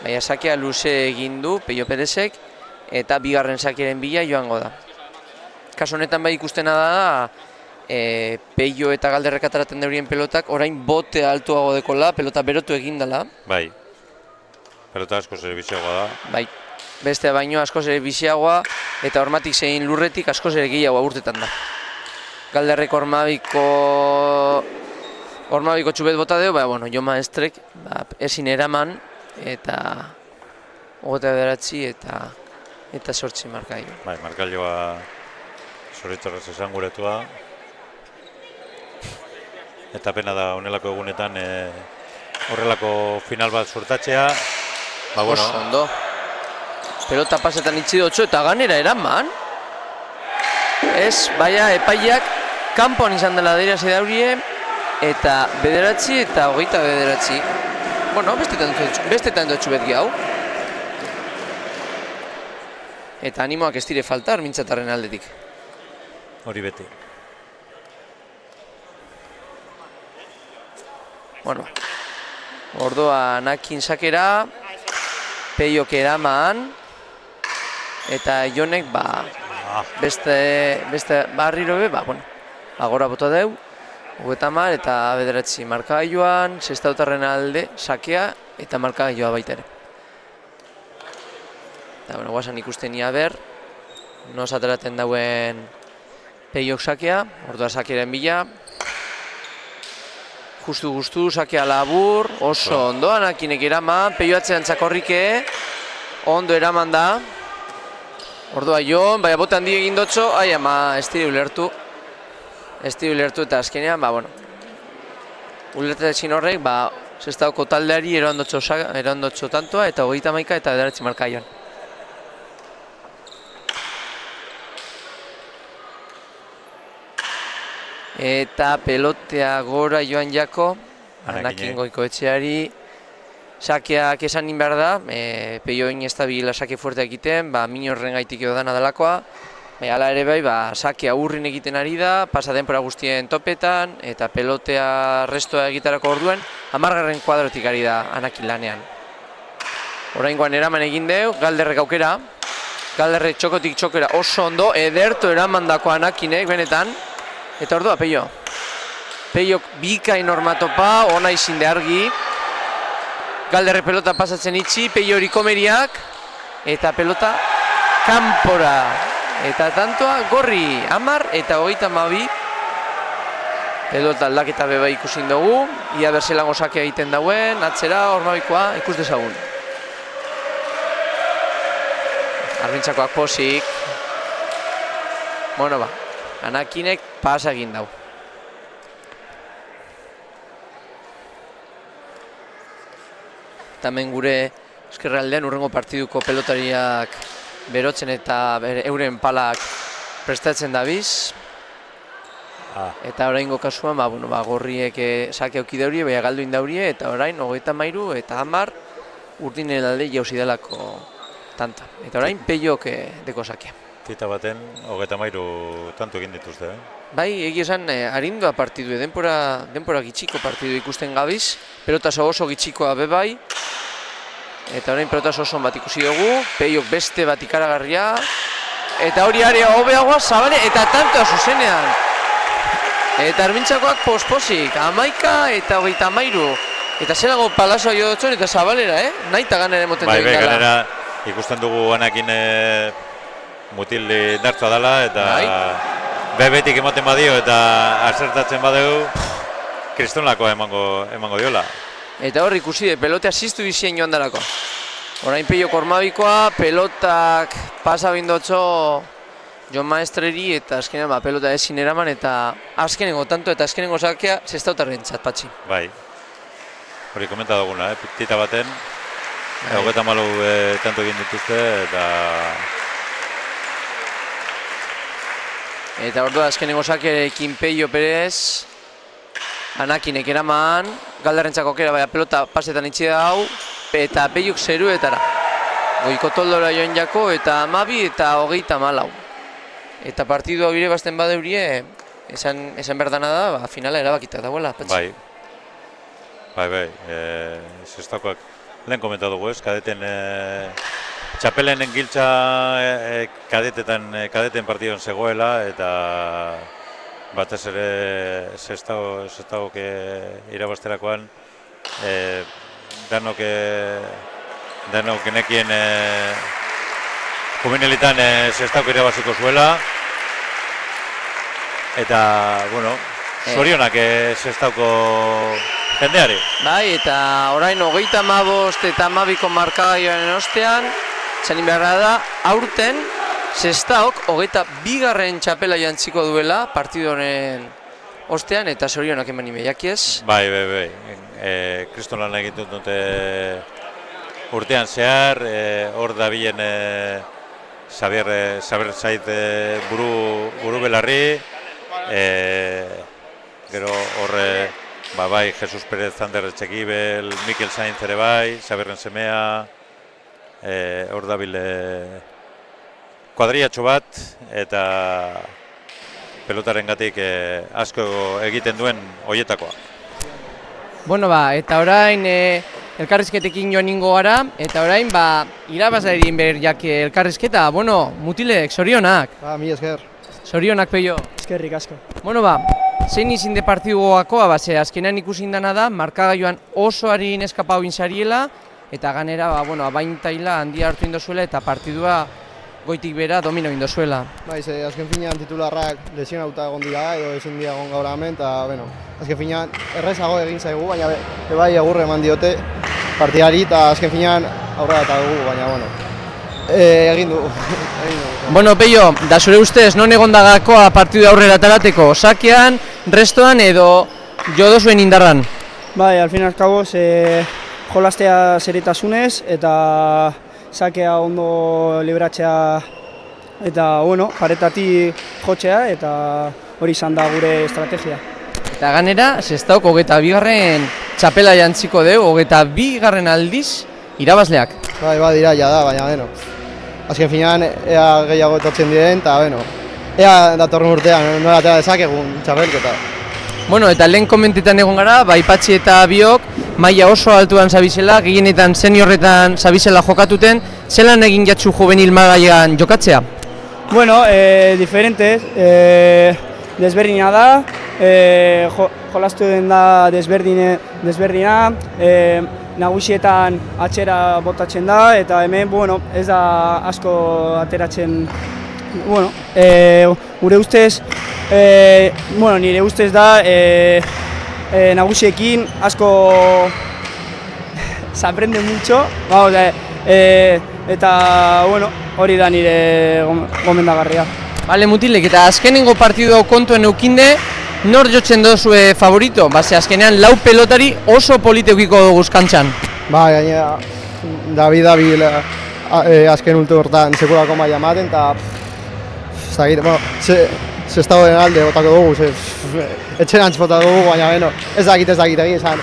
baina sakea luze egin du Peio Perezek, eta bigarren sakeren bila joango da. Kaso honetan bai ikustena da, Peio eta Galderrek ataraten daurien pelotak, orain bote altuago dekola, pelota berotu egin dela. Bai, pelota askoz ere biziagoa da. Bai, beste baino askoz ere biziagoa, eta hormatik zein lurretik askoz ere gehiagoa urtetan da. Galderrek Hormabiko txubet bota deo, bueno, Jo Maestrek ezin eraman, eta 29 eta 8 markailu. Bai, markailua zoritzarrez esan guretua. Eta pena da honelako egunetan horrelako final bat sortatzea. Ba, bueno. Oso ondo. Pelota pasetan itxi dutxo eta ganera eraman. Ez, baina epaiak kanpoan izan dela dira zedaurie, eta 9 eta 29. Bueno, bestetan dutxu bet hau. Eta animoak ez dire falta Armintzatarren aldetik. Hori beti. Bueno, orduan Anakin sakera, Peiok eraman, eta Jonek, beste barriro be, gora bota deu, 30 eta 9 markagailuan, sestautarren alde, sakea eta markagailua baita ere. Eta, guasan ikusten ia ber, noz ateraten dauen Peiok sakea, ordua sakearen bila, justu, sakea labur, oso ondo, Anakinek eraman, Peio atzean txakorrike, ondo eraman da. Ordua Jon, baina bote handi egin dotxo, ez dira ulertu. Ez dira ulertu eta azkenean, ulertetxin horrek, sestauko taldeari erondotxo tantoa eta 31 eta 9 markaian. Eta pelotea gora joan jako, Anakin Goikoetxeari, sakeak esanin behar da, Peioin ez da bila sake fuertea egiten, min horren gaitik edo dana delakoa, hala ere bai, sakea urrin egiten ari da, pasa denpora guztien topetan, eta pelotea restoa egitarako orduen, 10. kuadrotik ari da Anakin lanean. Oraingoan eraman egin deu, Galderrek aukera, Galderrek txokotik txokera oso ondo, ederto eramandako Anakinek benetan, eta ordua Peio. Peiok bikain ormatopa, ona izin de argi, Galderre pelota pasatzen itxi, Peio hori komeriak, eta pelota kanpora. Eta tantoa gorri 10 eta 32. Pelota aldaketa beba ikusin dugu, ia berzelango sakea egiten dauen, atzera, ormabikoa, ikus dezagun. Armintzakoak posik. Bueno Anakinek pasa egin dau. Tamen gure eskerraldean urrengo partiduko pelotariak berotzen eta euren palak prestatzen dabiz. Eta oraingo kasuan, gorriek sake auki daurie, baina galdu indaurie, eta orain 33 eta 10 urdinen alde jauzi delako tanta. Eta orain Peiok deko sakea. Tita baten 33 tanto egin dituzte, Bai, egia esan, arindua partidu, denpora gitxiko partidu ikusten gabiz, pelotaso oso gitxikoa bebai, eta orain pelotaso oso bat ikusi dugu, Peiok beste bat ikaragarria, eta hori area hobeagoa Zabale, eta tantoa zuzenean. Eta Armintzakoak posposik, 11 eta 33. Eta zelago palazoa jo dutzen eta Zabalera, nahi eta ganera emoten dut. Bai, ganera ikusten dugu Anakin mutil indartzoa dela, eta bebetik emoten badio eta asertatzen badeu, kristonlako emango diola. Eta hor ikusi, pelotea ziztu bizien joan dalako. Orain Peiok ormabikoa, pelotak pasa bindotxo Jon Maestreri eta azkenean pelota ezin eraman eta azkenengo tanto eta azkenengo sakea zestautarren txatpatxi. Bai, hori komenta duguna, tita baten, 34 tanto egin dituzte eta orduan azkenengo sakerekin Peio Perez, Anakinek eraman, Galderrentzako kera baina pelota pasetan itxi da hau, eta Peiok zeruetara. Goiko toldora joan jako eta 12 eta 34. Eta partidua bire bazten badeurie, esan berdana da, finala erabakitak dagoela. Bai, zestakoak lehen komenta dugu kadeten txapelenen giltza kadeten partidon zegoela, eta batez ere zestauk irabazterakoan danok genekien juvenilitan zestauk irabaziko zuela, eta, zorionak zestauko jendeari. Bai, eta orain 35 eta 12ko markagaioaren ostean, zanin beharra da, aurten zestaok 22. txapela jantziko duela partidu honen ostean, eta zorionak eman imeiakiez. Bai, kriston lan egiten dute urtean zehar, hor dabilen Xabier Zait buru belarri, gero horre, bai, Jesus Perez Zander Txekibel, Mikel Sainz ere bai, Xabierren semea, hor dabile kuadriatxo bat, eta pelotaren gatik asko egiten duen hoietakoa. Bueno, eta orain elkarrizketekin joan ingo gara, eta orain irabazleari berriak elkarrizketa. Bueno, mutilek, sorionak. Mi esker. Sorionak, Peio. Eskerrik asko. Bueno, zein izin de partiduakoa, azkenean ikusin dana da, markagailuan oso harin eskapau inzariela, eta ganera, baintaila handia hartu indozuela, eta partidua goitik bera domino indozuela. Azken finean titularrak lesionauta egon dira, edo ezin dira egon gaur hemen, eta, azken finean errezago egin zaigu, baina bai egurre eman diote partidari, eta azken finean aurrera eta dugu, baina, egin dugu. Bueno, Peio, da zure ustez, non egon dagakoa partidu aurrera tarateko? Sakean, restoan edo jodo zuen indarran? Bai, al fin al cabo, jolastea seritasunez eta sakea ondo libratzea eta, paretatik jotzea eta hori izan da gure estrategia. Eta ganera, zestauk 22. txapela jantziko dugu, 22. aldiz irabazleak. Bai, dira, da, baina, azken finean ea gehiago etortzen diren, eta, ea datorren urtean, nola atera dezakegun txapelketa. Bueno, eta lehen komentetan egon gara, Patxi eta biok, maila oso altuan zabizela, gehienetan seniorretan zabizela jokatuten, zelan egin jatzu juvenil magaian jokatzea? Bueno, diferentes, desberdina da, jolastu den da desberdina, nagusietan atxera botatzen da, eta hemen, ez da asko ateratzen, gure ustez, nire ustez da, nagusiekin asko se aprende mucho, eta, hori da nire gomendagarria. Bale, mutilek, eta azkenengo partidu hau kontuen eukinde, nor jotzen dozue favorito? Azkenean lau pelotari oso politeukiko dugu kantxan. Gainera, David azken urte hortan sekulako maila ematen, eta zestagoen alde botako dugu, etxerantz botako dugu, baina ez dakit egin esan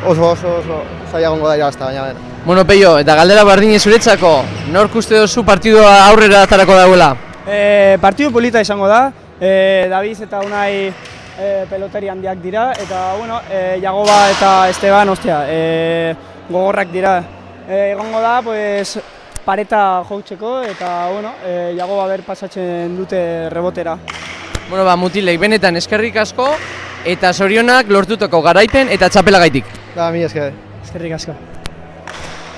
oso zaila gongo da irabazta, baina Bueno, Peio, eta galdera bardine zuretzako, nork uste duzu partidua aurrera atarako dagoela? Partidu polita izango da, David eta Unai pelotari handiak dira, eta Jagoba eta Esteban, gogorrak dira. Egongo da, pareta jotzeko, eta Jagoba pasatzen dute rebotera. Bueno, mutilek, benetan eskerrik asko, eta zorionak lortutako garaipen eta txapelagaitik. Mi esker. Eskerrik asko.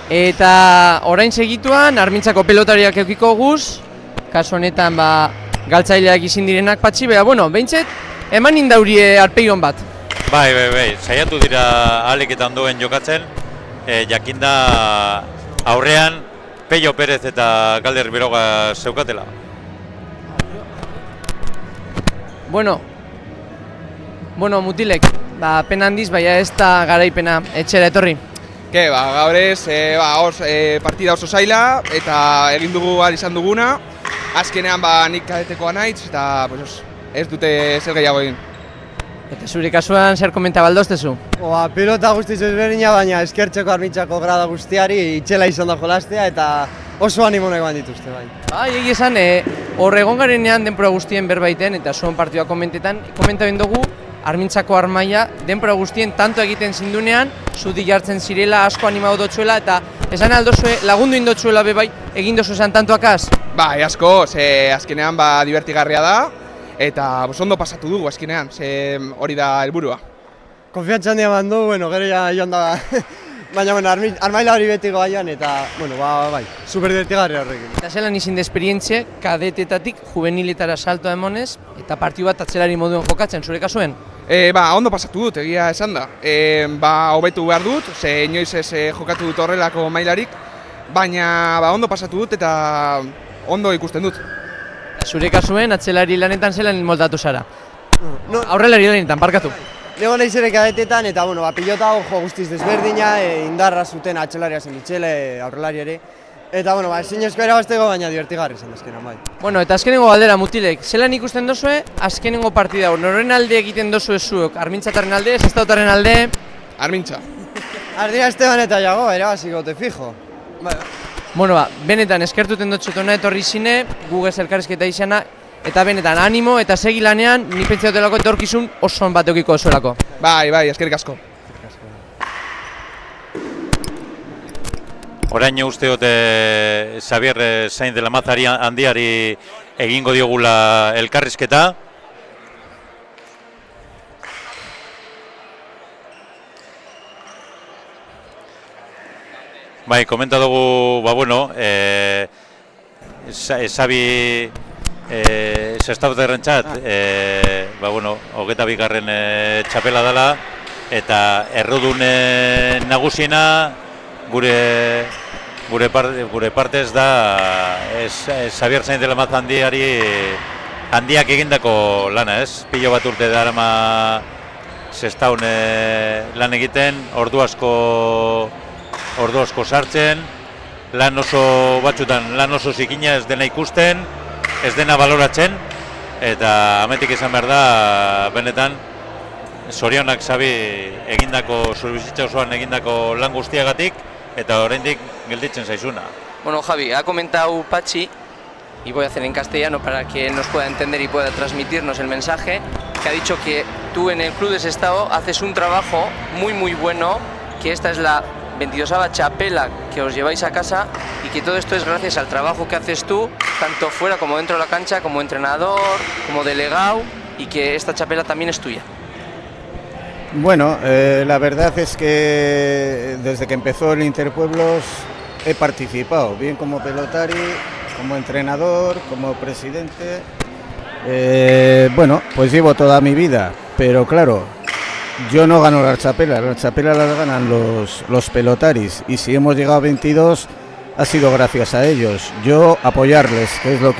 Eta orain segituan, Armintzako pelotariak eukiko guz, kasu honetan galtzaileak izin direnak Patxi, behintzet, eman indaurie arpeion bat. Bai, saiatu dira ahalik eta ondoen jokatzen, jakinda aurrean Peio Perez eta Galder Beroga zeukatela. Bueno, mutilek, pena handiz, baina ez da garaipena etxera etorri. Gaur ez, partida oso zaila eta egin dugu izan duguna. Azkenean nik kadetekoa naiz eta ez dute zer gehiago egin. Eta zure kasuan zer komenta baldoztezu? Pilota guztiz ezberdina, baina eskertzeko Armintzako grada guztiari itxela izan da jolastea eta oso animonek eman dituzte bai. Egi esan, hor egon garenean denpora guztien berbaiten eta zuen partidua komenta dugu Armintzako armaia denpora guztien tanto egiten zindunean, zuti jartzen zirela, asko animau dotzuela eta esan aldozue lagundu indotzuela bebai egin dozu esan tantoakaz? Bai, asko, azkenean divertigarria da eta ondo pasatu dugu azkenean, hori da helburua. Konfiantza handia eman du, gero joan da, baina armaila hori betiko gaian eta, bai, super divertigarria horrekin. Eta zelan izin de esperientzia, kadetetatik juveniletara saltoa emonez eta partidu bat atzelari moduen jokatzen, zure kasuen? Ondo pasatu dut, egia esan da. Hobetu behar dut, inoiz ez jokatu dut horrelako mailarik, baina ondo pasatu dut eta ondo ikusten dut. Zure kasuen, atzelari lanetan zelan moldatu zara? Aurrelari lanetan, parkatu. Nego nahiz ere kadetetan eta pilota jo guztiz desberdina, indarra zuten atxelaria zen itxele, aurrelari ere. Eta, ezin ezko erabazteko, baina divertigarri zen azkenean, bai. Eta azkenengo galdera, mutilek, zelan ikusten dozue, azkenengo partida hor, noren alde egiten dozue zuek? Armintzataren alde, Zestautaren alde? Armintza. Ardira Esteban eta Jago, erabaziko, te fijo. Benetan eskertuten dutxetuna etorri zine, Google elkarrizketa izana, eta benetan animo eta segi lanean, ni pentsatutelako etorkizun oso bat eukiko zuelako. Bai, eskerrik asko. Orain uste dute Xabier Sainz de la Mazari handiari egingo diogula elkarrizketa. Bai, komenta dugu, bueno, Xabi Sestauterrentzat, bueno, 22. Txapela dela, eta errudun nagusiena gure partez da Xabier Sainz de la Mazari handiak egindako lana, ez? Pilo bat urte darama Sestaun lan egiten, ordu asko sartzen, lan oso zikina ez dena ikusten, ez dena baloratzen, eta ametik izan behar da, benetan, zorionak Xabi egindako, zurbizitza osoan egindako lan guztiagatik, eta oraindik gelditzen zaizuna. Bueno, Javi, ha comentado Pachi, y voy a hacer en castellano para que nos pueda entender y pueda transmitirnos el mensaje, que ha dicho que tú en el Club de Sestao haces un trabajo muy bueno, que esta es la 22ª chapela que os lleváis a casa y que todo esto es gracias al trabajo que haces tú, tanto fuera como dentro de la cancha, como entrenador, como delegado, y que esta chapela también es tuya. Bueno, la verdad es que desde que empezó el Interpueblos he participado, bien como pelotari, como entrenador, como presidente. Bueno, pues llevo toda mi vida, pero claro, yo no gano la chapela las ganan los pelotaris, y si hemos llegado a 22 ha sido gracias a ellos. Yo apoyarles, que es lo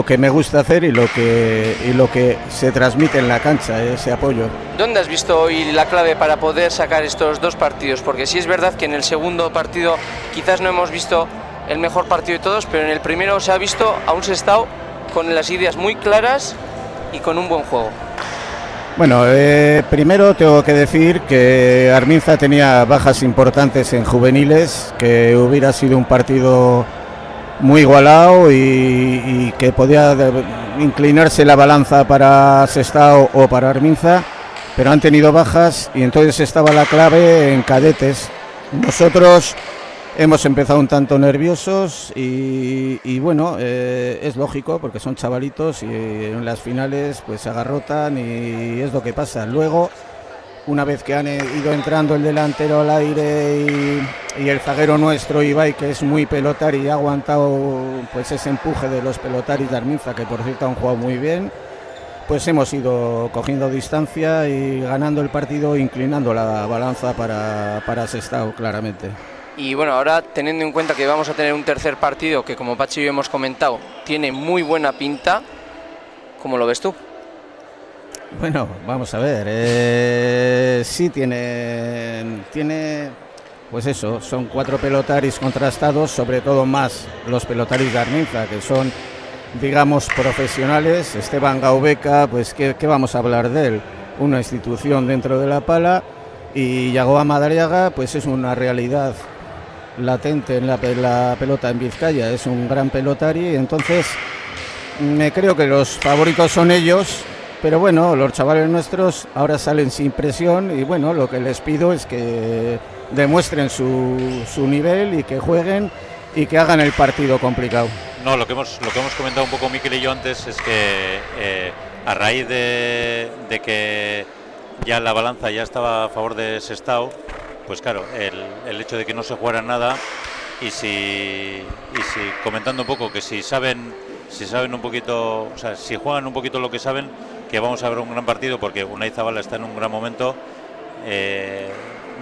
que me gusta hacer y lo que se transmite en la cancha, ese apoyo. ¿Dónde has visto hoy la clave para poder sacar estos dos partidos? Porque sí es verdad que en el segundo partido quizás no hemos visto el mejor partido de todos, pero en el primero se ha visto a un Sestao con las ideas muy claras y con un buen juego. Bueno, primero tengo que decir que Arminza tenía bajas importantes en juveniles, que hubiera sido un partido muy igualado y que podía inclinarse la balanza para Sestao o para Arminza, pero han tenido bajas y entonces estaba la clave en cadetes. Nosotros hemos empezado un tanto nerviosos y bueno, es lógico porque son chavalitos y en las finales pues se agarrotan y es lo que pasa. Luego, una vez que han ido entrando el delantero al aire y el zaguero nuestro Ibai, que es muy pelotari y ha aguantado pues ese empuje de los pelotaris de Arminza, que por cierto han jugado muy bien, pues hemos ido cogiendo distancia y ganando el partido, inclinando la balanza para Sestao, claramente. Y bueno, ahora teniendo en cuenta que vamos a tener un tercer partido que, como Pachi y yo hemos comentado, tiene muy buena pinta, ¿cómo lo ves tú? Bueno, vamos a ver, sí tiene, pues eso, son 4 pelotaris contrastados, sobre todo más los pelotaris de Arminza, que son, digamos, profesionales. Esteban Gaubeca, pues ¿qué vamos a hablar de él? Una institución dentro de la pala, y Yagoba Madariaga, pues es una realidad latente en la pelota en Vizcaya, es un gran pelotari, entonces me creo que los favoritos son ellos. Pero bueno, los chavales nuestros ahora salen sin presión y bueno, lo que les pido es que demuestren su nivel y que jueguen y que hagan el partido complicado. No, lo que hemos comentado un poco Miquel y yo antes es que a raíz de que ya la balanza ya estaba a favor de Sestao, pues claro, el hecho de que no se jugara nada y si comentando un poco que si saben un poquito, o sea, si juegan un poquito lo que saben, que vamos a ver un gran partido porque Unai Zabala está en un gran momento.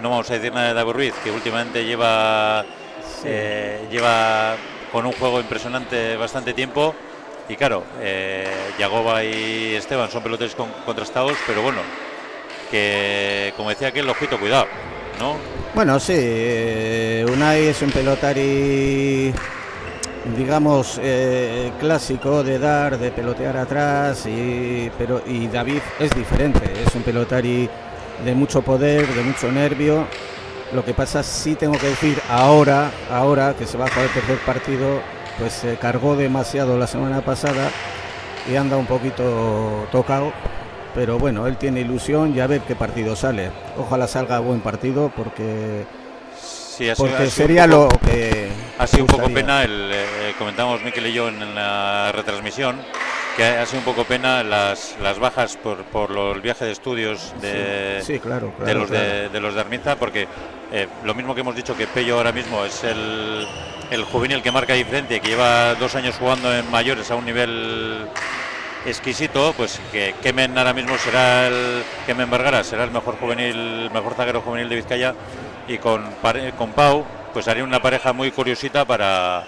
No vamos a decir nada de David Ruiz, que últimamente lleva con un juego impresionante bastante tiempo, y claro, Yagoba y Esteban son peloteros contrastados, pero bueno, que como decía aquel, ojito, cuidado, ¿no? Bueno, sí, Unai es un pelotari, digamos, clásico de pelotear atrás, y David es diferente, es un pelotari de mucho poder, de mucho nervio. Lo que pasa, sí tengo que decir, ahora que se va a jugar el tercer partido, pues se cargó demasiado la semana pasada y anda un poquito tocado, pero bueno, él tiene ilusión y a ver qué partido sale. Ojalá salga buen partido porque Sí, porque sería lo que ha sido un poco gustaría. pena, comentamos Miquel y yo en la retransmisión, que ha sido un poco pena las bajas por el viaje de estudios Sí, claro, de los de Arminza, porque lo mismo que hemos dicho que Pello ahora mismo es el juvenil que marca diferencia, que lleva 2 años jugando en mayores a un nivel exquisito, pues que Kemen ahora mismo Kemen Vergara será el mejor zaguero juvenil de Vizcaya, y con Pau pues haría una pareja muy curiosita para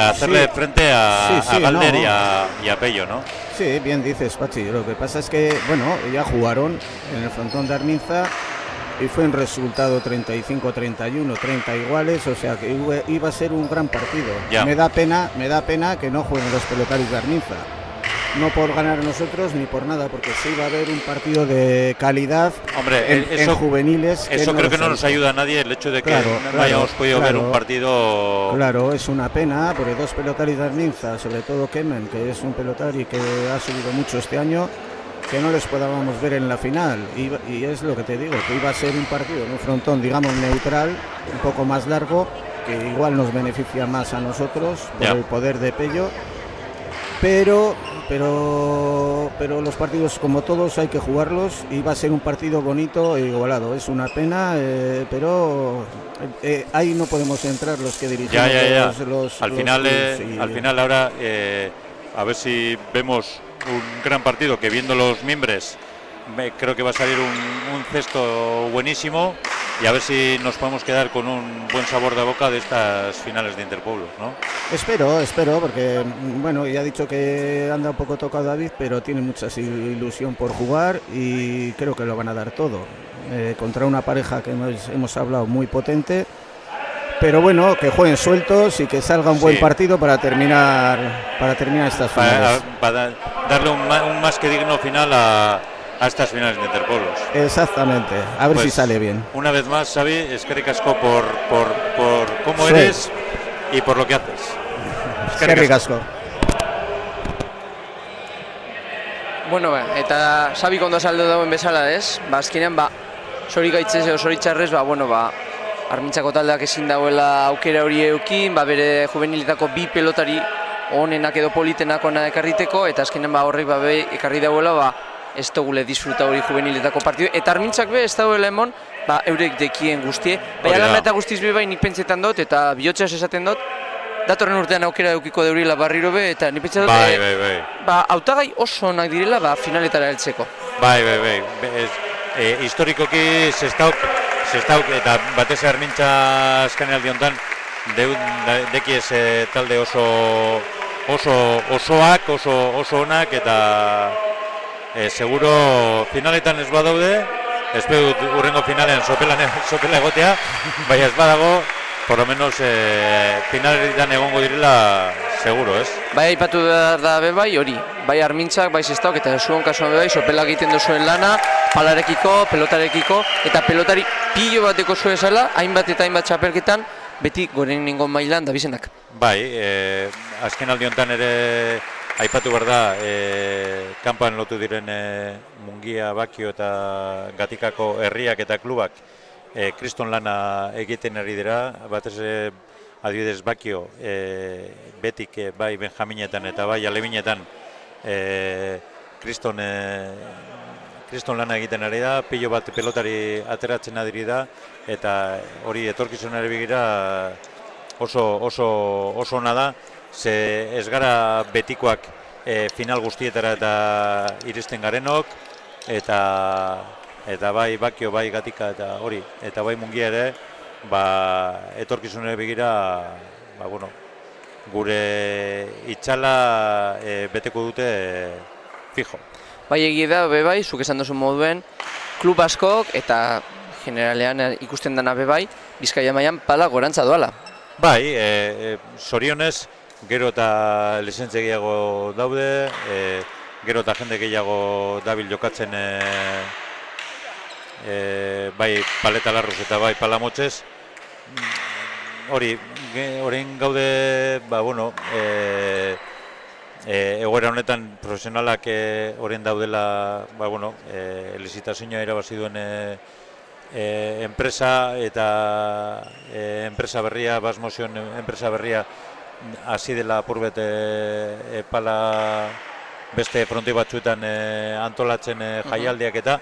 hacerle frente a Galder y a Pello, ¿no? Sí, bien dices, Pachi. Lo que pasa es que, bueno, ya jugaron en el frontón de Arminza y fue un resultado 35-31, 30 iguales, o sea que iba a ser un gran partido. Ya. Me da pena que no jueguen los pelotarios de Arminza. No por ganar nosotros ni por nada, porque sí va a haber un partido de calidad. Hombre, en juveniles. Eso creo que no nos ayuda a nadie el hecho de que no hayamos podido ver un partido. Claro, es una pena, porque 2 pelotarios de Arminza, sobre todo Kemen, que es un pelotari que ha subido mucho este año, que no les podamos ver en la final. Y es lo que te digo, que iba a ser un partido en un frontón, digamos, neutral, un poco más largo, que igual nos beneficia más a nosotros por el poder de Pello. Pero los partidos, como todos, hay que jugarlos y va a ser un partido bonito e igualado. Es una pena, pero ahí no podemos entrar los que dirigimos los al final ahora a ver si vemos un gran partido, que viendo los miembros creo que va a salir un cesto buenísimo, y a ver si nos podemos quedar con un buen sabor de boca de estas finales de Interpueblos, ¿no? Espero, porque bueno, ya ha dicho que anda un poco tocado David, pero tiene mucha ilusión por jugar y creo que lo van a dar todo. Contra una pareja que hemos hablado muy potente, pero bueno, que jueguen sueltos y que salga un buen partido para terminar estas finales. Para darle un más que digno final a estas finales de Interpueblos. Exactamente, a ver si sale bien. Una vez más, Xavi, eskerrik asko por cómo eres y por lo que haces. Eskerrik asko. Bueno, eta Xabi ondo azaldu dauen bezala, ez? Azkenean, zorigaitzez edo zoritxarrez, Armintzako taldeak ezin dauela aukera hori eukin, bere juvenilitako 2 pelotari onenak edo politenak ona ekarriteko, eta azkenean horrek ekarri dauela, ez dugule disfruta hori juveniletako partidu, eta Armintzak ez dauela emon, eurek dekien guztie. Baina eta guztiz nik pentsetan dut, eta bihotzeaz esaten dut, datorren urtean aukera eukiko deurila barriro eta nik pentsetan dut, hautagai oso onak direla finaletara heltzeko. Bai. Historikoki zestauk, eta batez Armintza azkenaldi honetan dekiez talde osoak, oso onak, eta seguro finaletan ez badaude, espero dut urrengo finalean sopela egotea, baina ez badago, por lo menos finaletan egongo direla seguro, ez? Bai, aipatu behar da hori, bai Armintzak, bai Zestauk, eta zuen kasuan sopela egiten duzuen lana, palarekiko, pelotarekiko, eta pelotari pilo bateko zuen zela, hainbat eta hainbat txapelketan, beti goren ningon mailan da bizenak. Bai, azken aldi honetan ere aipatu behar da, kanpan lotu diren Mungia, Bakio eta Gatikako herriak eta klubak kriston lana egiten ari dira, batez adibidez Bakio betik bai Benjaminetan eta bai Alebinetan kriston lana egiten ari da, pilo bat pelotari ateratzen adiri da, eta hori etorkizunari begira oso ona da, ze ez gara betikoak final guztietara eta iristen garenok, eta bai Bakio, bai Gatika eta hori, eta bai Mungia ere, etorkizunari begira, gure itxala beteko dute fijo. Bai egie da, zuk esan duzun moduen, klub askok eta generalean ikusten dana bai, Bizkaia mailan pala gorantza doala. Bai, zorionez, gero eta lizentze gehiago daude, gero eta jende gehiago dabil jokatzen bai paleta larruz eta bai palamotxez. Hori, orain gaude, egoera honetan profesionalak orain daudela, lizitazioa irabazi duen enpresa eta enpresa berria, Basmotion enpresa berria hasi dela apurbet pala beste fronti batzuetan antolatzen jaialdiak eta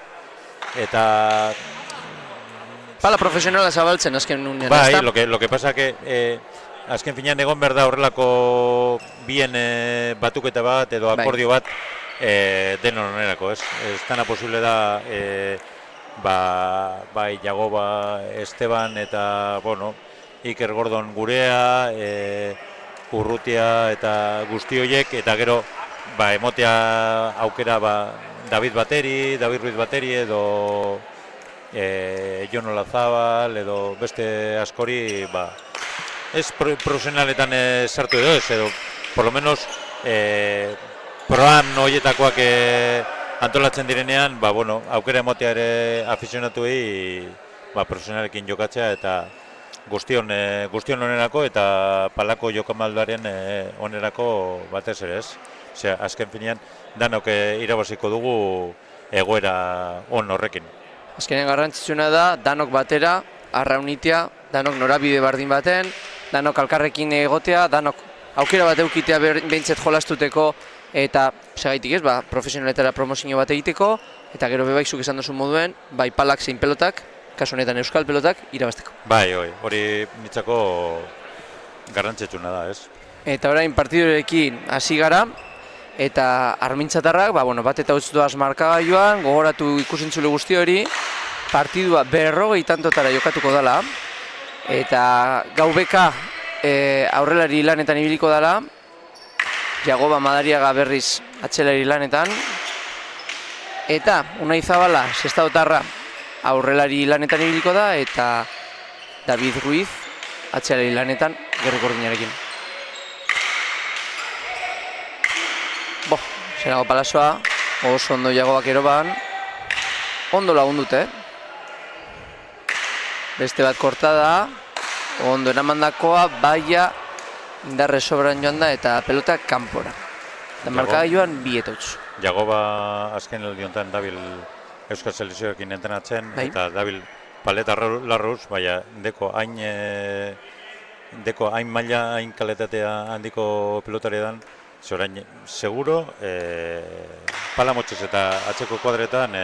Pala profesionala zabaltzen azken unean, bai, ezta? lo que pasa que azken finean egon behar da horrelako bien batuketa bat edo akordio bat denon onerako, ez? Ez dana posible da bai Jagoba, Esteban eta, bueno, Iker Gordon gurea, Urrutia eta guzti horiek, eta gero emotea aukera David Ruiz Bateri edo Jon Olazabal edo beste askori ez profesionaletan sartu edo por lo menos proan horietakoak antolatzen direnean, aukera emotea ere afizionatuei profesionalekin jokatzea eta guztion onerako eta palako jokamaldaren onerako batez ere ez. Azken finean, danok irabaziko dugu egoera on horrekin. Azkenean garrantzitsuna da, danok batera, arraunitea, danok norabide bardin baten, danok alkarrekin egotea, danok aukera bat eukitea behintzet jolastuteko eta segaitik ez, profesionaletara promozio bat egiteko eta gero bebaizuk esan duzun moduen, bai palak zein pelotak, kasu honetan euskal pelotak, irabazteko. Bai, hori nitzako garrantzitsuna da, ez? Eta orain partidurekin hasi gara, eta Armintzatarrak, bat eta utz doaz markagailuan, gogoratu ikusentzule guzti hori, partidua 40 tantotara jokatuko dela, eta gau beka aurrelari lanetan ibiliko dela, Jagoba Madariaga berriz atzelari lanetan, eta Unai Zabala, Sestaotarra, aurrelari lanetan ibiliko da, eta David Ruiz atzelari lanetan Gerri Gordinarekin. Zenago Palazoa, oso ondo Jagobak eroban, ondo lagundute. Beste bat kortada, ondo eramandakoa, baia indarre sobran joan da eta pelota kanpora. Eta markagailuan 2 eta utz. Jagoba azken aldiontan dabil Euskal Selekzioekin entrenatzen eta dabil paleta larruz, baina deko hain maila, hain kalitatea handiko pelotari edan, zorain, seguro, palamotxez eta atzeko kuadretan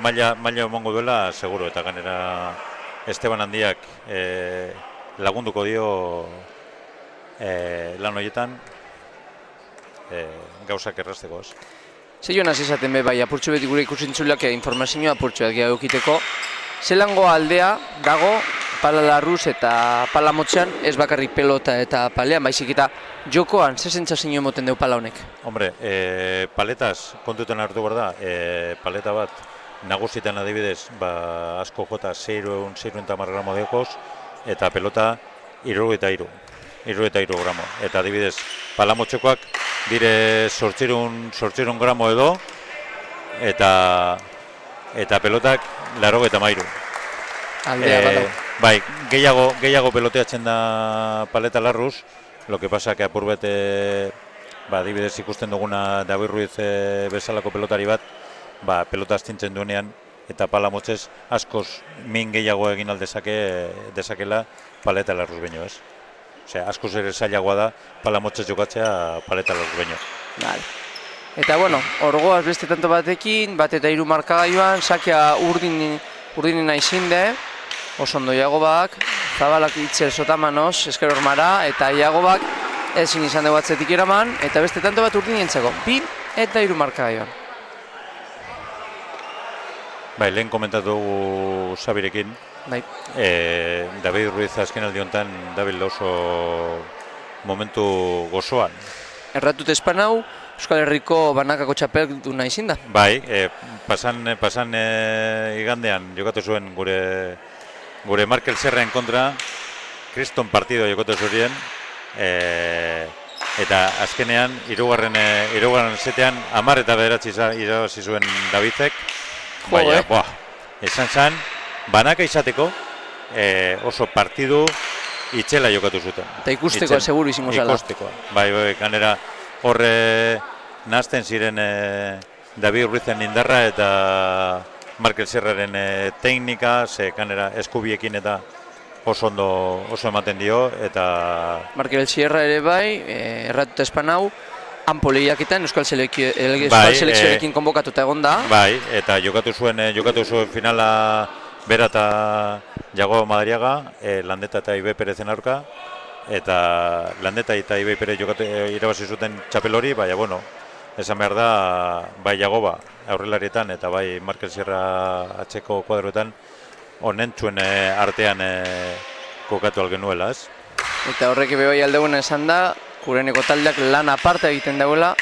maila emongo duela, seguro, eta ganera Esteban Handiak lagunduko dio lan horietan gauzak errazteko, ez? Zeioan hasi esaten bai, apurtxo beti gure ikusintzuleak informazioa apurtxo bat gehiagokiteko. Zelango aldea dago pala larruz eta pala motzean, ez bakarrik pelota eta palean, baizik eta jokoan, ze sentsazio emoten deu pala honek? Hombre, paletaz kontutan hartu behar da, paleta bat nagusitan adibidez, asko jota 650 gramo dekoz, eta pelota 63 gramo. Eta adibidez, palamotxekoak dire 800 gramo edo, eta pelotak 83. Aldea badau. Bai, gehiago peloteatzen da paleta larruz, lo que pasa que apurbet, adibidez ikusten duguna David Ruiz bezalako pelotari bat, pelota astintzen duenean, eta palamotxez askoz min gehiago egin aldezakela paleta larruz baino, ez? Osea, askoz ere zailagoa da palamotxez jokatzea paleta larruz baino. Vale. Eta, orgoaz beste tanto batekin, bat eta 3 markagailuan, sakea urdinen aizinde, oso ondo Jagobak, Zabalak itzel sotamanoz, esker hormara, eta Jagobak ezin izan dugu atzetik eraman, eta beste tanto bat urdinentzako, 2 eta 3 markagailuan. Bai, lehen komentatu dugu Xabirekin, David Ruiz azken aldi honetan dabil oso momentu gozoan. Erratut espanau, Euskal Herriko banakako txapelduna izin da? Bai, pasan igandean jokatu zuen gure Markel Serraen kontra, kriston partido jokatu zurien, eta azkenean, hirugarren setean, 10 eta 9 irabazi zuen Davidek, baina, esan zan, banaka izateko oso partidu itxela jokatu zuten. Eta ikusteko seguru izango zala. Ikusteko, bai, ganera horre nazten ziren David Ruizen indarra eta Markel Sierraren teknika, ze kanera eskubiekin eta oso ematen dio, eta... Markel Sierra ere bai, erratuta espan hau, hanpo lehiaketan Euskal Selekzioarekin konbokatuta egon da. Bai, eta jokatu zuen finala bera eta Jago Madariaga, Landeta eta Ibe Perezen aurka, eta Landeta eta Ibe Perez irabazi zuten txapel hori, baina, bueno, esan behar da, bai Jagoba aurrelarietan eta bai Markel Sierra atzeko kuadroetan honentzuen artean kokatu algenuela, ez? Eta horrek ebe bai aldeguena esan da, Kureneko taldeak lan aparte egiten dauela,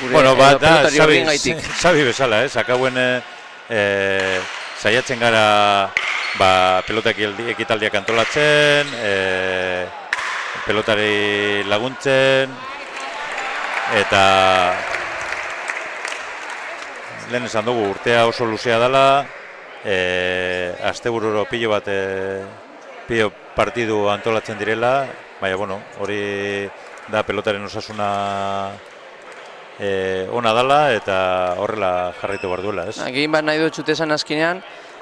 gure pelotari horien gaitik. Sabi bezala, ez? Akauen saiatzen gara pelotak ekitaldiak antolatzen, pelotari laguntzen, eta lehen esan dugu urtea oso luzea dela, astebururo pilo partidu antolatzen direla, baina, bueno, hori da pelotaren osasuna ona dela eta horrela jarraitu behar duela, ez? Egin bat nahi dut txutesan azkenean,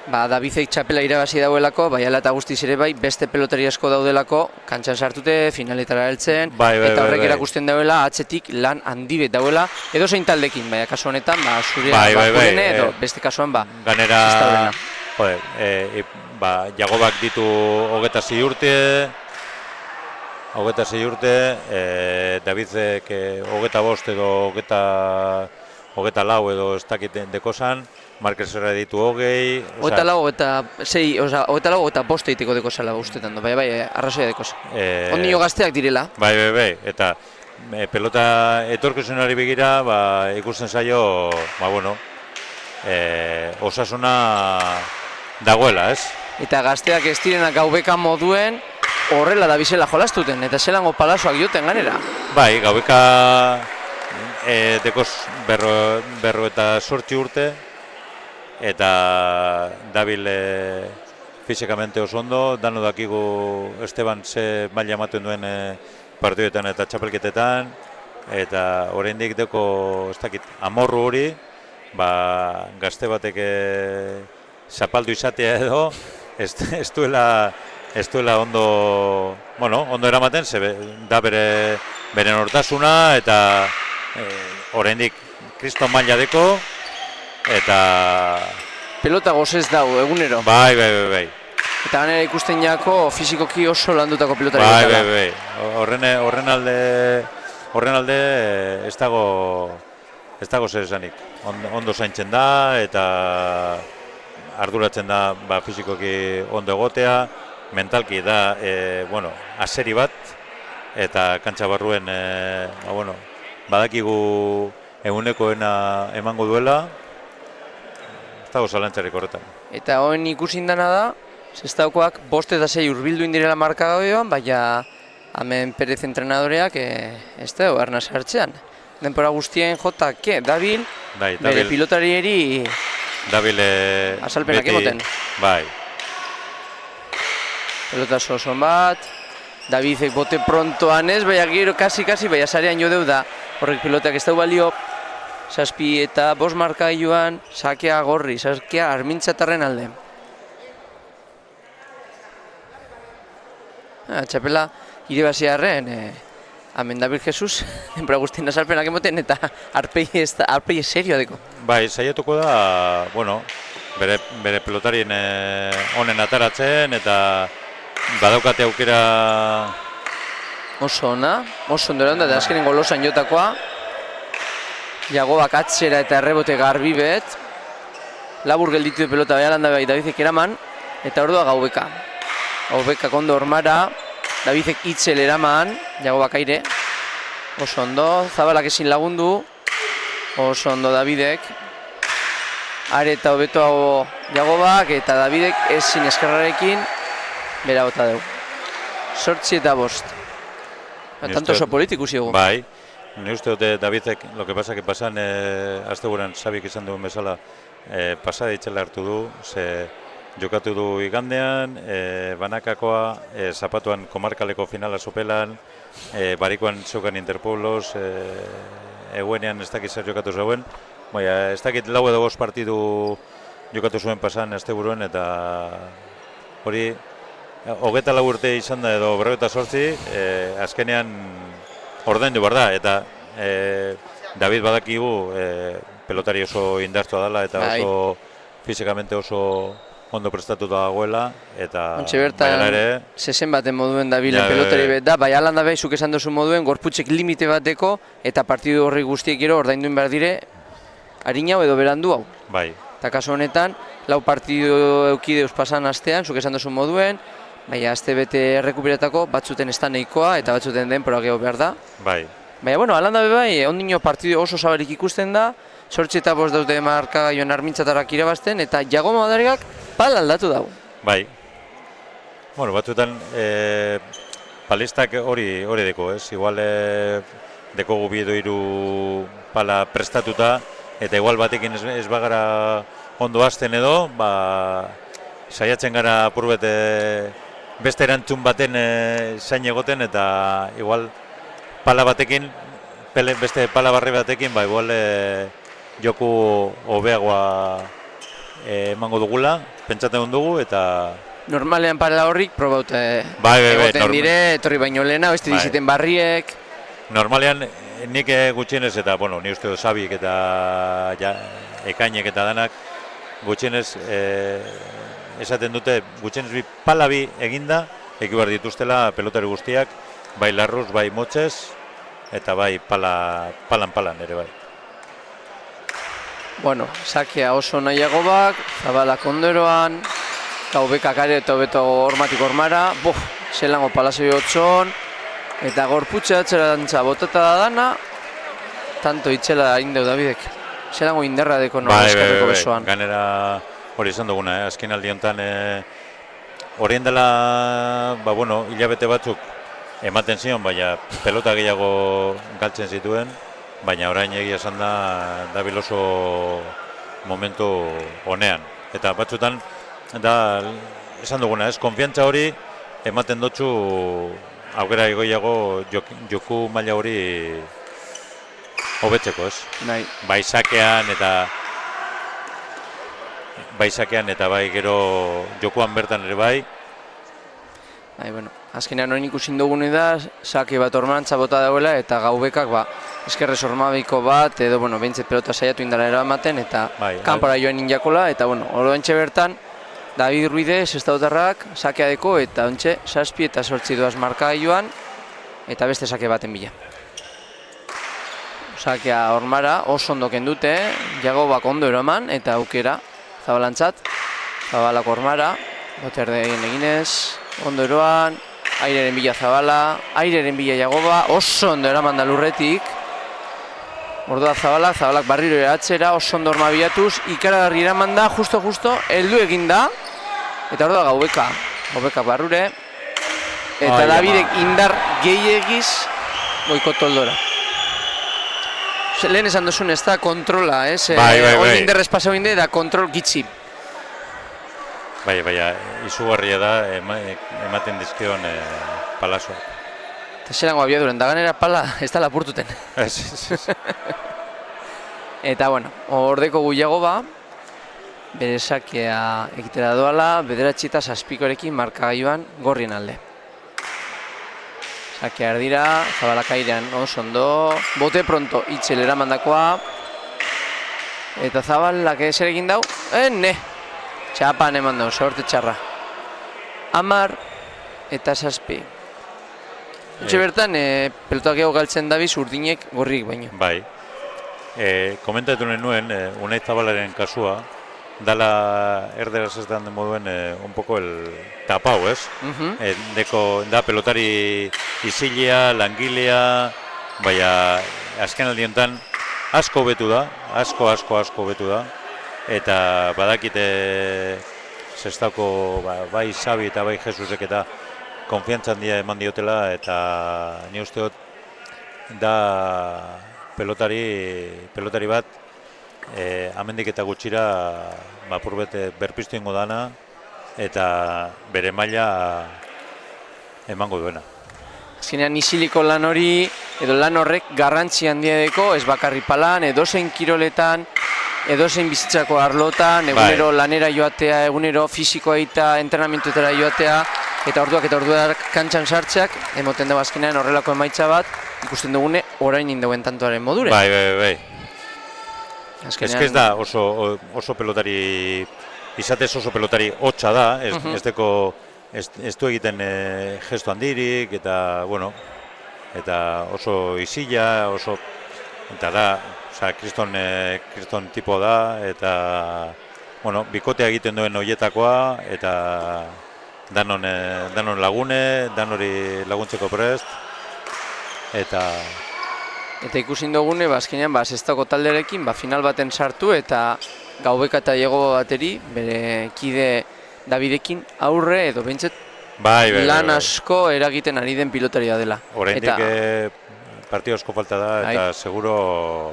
Davidek txapela irabazi dauelako, bai ala eta guztiz ere bai, beste pelotari asko daudelako, kantxan sartute, finaletara heltzen, eta horrek erakusten dauela, atzetik lan handi bet dauela, edo zein taldekin, baina kasu honetan, zurea edo beste kasuan, ganera, Jagobak ditu 26 urte, Davidek 25 edo 24 edo ez dakit dekozan, Markel Sierra ditu 20... 24 egiteko dekozala ustetan du, bai, arrazoia dekoz. Ondino gazteak direla. Bai, eta pelota etorkizunari begira, ikusten zaio, osasuna dagoela, ez? Eta gazteak ez direnak gaubeka moduen horrela da bizela jolastuten, eta zelango palazoak joten ganera. Bai, gaubeka dekoz berro eta 8 urte, eta dabil fizikamente oso ondo, dano dakigu Esteban ze maila ematen duen partiduetan eta txapelketetan, eta oraindik deko, ez dakit, amorru hori, gazte batek zapaldu izatea edo, ez duela ondo eramaten, da bere nortasuna, eta oraindik kriston maila deko, eta... Pelota gozez dau, egunero. Bai. Eta ganera ikusten jako fizikoki oso landutako pelotari. Bai. Horren alde ez dago zer esanik. Ondo zaintzen da, eta arduratzen da fizikoki ondo egotea, mentalki da, aseri bat, eta kantxa barruen, badakigu egunekoena emango duela, ez dago zalantzarik horretan. Eta hoen ikusin dana da, zestaukoak 5 eta 6 urbildu indirela markagabioan, baina hemen Perez entrenadoreak ez da erna sartzean. Denpora guztien jota, Dabil, bere pilotarieri asalpenak emoten. Bai. Pelota oson bat, Davidek bote prontoan ez, baina gero kasi, baina sarean jo deu da. Horrek pilotak ez dau balio, 7 eta 5 markagailuan, sakea gorri, sakea Armintzatarren alde. Txapela irabaziarren, hemen David Jesus, denbora guztien asalpenak emoten, eta arpei serioa deko. Bai, saiatuko da, bere pelotarien honen ataratzen, eta badaukate aukera... Oso ona, oso ondo eran da, azkenen golosan jotakoa. Jagobak atzera eta errebote garbi bet. Labur gelditu de pelota beha landa bai Davidek eraman, eta ordua Gaubeka. Gaubeka kondo ormara, Davidek itzel eraman, Jagobak aire. Oso ondo, Zabalak ezin lagundu, oso ondo Davidek. Are eta hobetoago Jagobak, eta Davidek ezin eskerrarekin, bera bota deu. 8 eta 5. Tanto oso politiku zigu. Bai, ni uste dute Davidek, lo que pasa que pasan, asteguran Sabik izan duen bezala, pasada itxela hartu du, ze jokatu du igandean, banakakoa, zapatuan komarkaleko finala sopelan, barikoan zeukan Interpolos, eguenean ez dakiz zer jokatu zeuen, baina ez dakit 4 edo 5 partidu jokatu zuen pasan asteburuen eta hori 24 urte izan da edo 48, azkenean ordaindu behar da, eta David badakigu pelotari oso indartsua dela eta oso fizikamente oso ondo prestatuta dagoela, eta Ontxe bertan, zezen baten moduen dabilen pelotari bet da, bai alan da bai, zuk esan duzu moduen, gorputzek limite bateko, eta partidu horri guztiek gero ordainduin behar dire, harina hau edo berandu hau. Bai. Eta kasu honetan, 4 partidu eukideuz pasan astean, zuk esan duzu moduen, baina aste bete errekuperetako batzuten ez da nahikoa, eta batzuten denpora geho behar da. Bai. Baina, bueno, alan da bai, ondino partidu oso zabarik ikusten da, 8 eta 5 daute markagaioan Armintzatarrak irabazten, eta Jago Madarikak pala aldatu dago. Bai. Bueno, batzuetan palistak hori deko, ez? Igual dekogu 2 edo 3 pala prestatuta, eta igual batekin ez bagara ondo hasten edo, saiatzen gara apurbet beste erantzun baten zain egoten, eta igual pala batekin, beste pala barri batekin, igual joku hobeagoa emango dugula, pentsatzen dugu, eta... Normalean pala horrik probaute egoten dire, etorri baino lehena, beste diziten barriek... Normalean, nik gutxienez, eta, bueno, ni uste dut Sabik eta Ekainek eta danak, gutxienez esaten dute, gutxienez pala bi eginda, ekibar dituztela pelotari guztiak, bai larruz, bai motxez, eta bai palan ere bai. Bueno, sakea oso nahiago bak, Zabalak ondoeroan, Gaubekak are eta hobeto hormatik hormara, zelango palazio otxon, eta gorputxe atzerantza botata da dana, tanto itxela indeu Davidek. Zelango indarra deko nola eskarreko besoan. Ganera hori izan duguna, azken aldi honetan, horien dela, hilabete batzuk ematen zion, baina pelota gehiago galtzen zituen, baina orain egia esan da dabil oso momentu honean. Eta batzutan, da esan duguna, konfiantza hori ematen dutxu aukera egoiago joku maila hori hobetzeko, ez? Bai sakean eta bai gero jokuan bertan ere bai. Azkenean hori ikusin dugune da, sake bat ormantza bota dagoela eta Gaubekak eskerrez ormabiko bat, edo, behintzet pelota saiatu indara eramaten, eta kanpora joan injakola, eta, oroentxe bertan, David Ruidez, estautarrak, sakea deko, eta ontxe, 7 eta 8 doaz markagailuan, eta beste sake baten bila. Sakea ormara, oso ondo kendute, Jagobak ondo eroman, eta aukera, Zabalantzat, Zabalak ormara, boterdegin eginez, ondo eroan, aireren bila Zabala, aireren bila Jagoba, oso ondo eraman da lurretik, Orduan Zabalak barriro eratzera, oso ondo orma bilatuz, ikaragarri eraman da, justo, heldu egin da, eta orduan Gaubeka barrure, eta Davidek indar gehiagiz goiko toldora. Lehen esan duzun ez da kontrola, ez? Hori inderrez pasau inde, da kontrol gitzi. Baina, izugarria da, ematen dizkion palazoak. Eta zelango abiaduren, da ganera pala, ez da lapurtuten. Eta, ordeko Jagoba, bere sakea egitera doala, 9 eta 7 markagailuan gorrien alde. Sakea erdira, Zabalak airean oso ondo, bote pronto, itxel eramandakoa, eta Zabalak zer egin dau, txapan eman dau, sorte txarra. 10 eta 7. Utxe bertan, pelotak gehiago galtzen dabiz urdinek gorrik baino. Bai. Komentatu nuen, Unai Zabalaren kasua, dala erderaz ez den moduen un poco el tapau, ez? Da pelotari izilea, langilea, baina azken aldi honetan asko hobetu da, asko hobetu da, eta badakite zestako bai Xabi eta bai Jesusek eta konfiantza handia eman diotela, eta ni uste dut da pelotari bat amendik eta gutxira apurbet berpiztu ingo dana eta bere maila emango duena. Azkenean isiliko lan hori, edo lan horrek garrantzi handia deko, ez bakarri palan, edozein kiroletan, edozein bizitzako arlotan, egunero lanera joatea, egunero fisikoa eta entrenamentuetara joatea, eta orduak kantxan sartzeak, emoten dugu azkenean horrelako emaitza bat, ikusten dugune orain indauen tantoaren modure. Bai. Ez da oso pelotari, izatez oso pelotari hotxa da, ez du egiten gesto handirik, eta, bueno, eta oso isila, eta da, kriston tipo da, eta, bueno, bikotea egiten duen horietakoa, eta danon lagune, danori laguntzeko prest, eta ikusin dugune, azkenean, zestako talderekin, final baten sartu, eta Gaubeka eta Diego bateri, bere kide Davidekin aurre, edo behintzet, lan asko eragiten ari den pilotaria dela. Oraindik partio asko falta da, eta seguro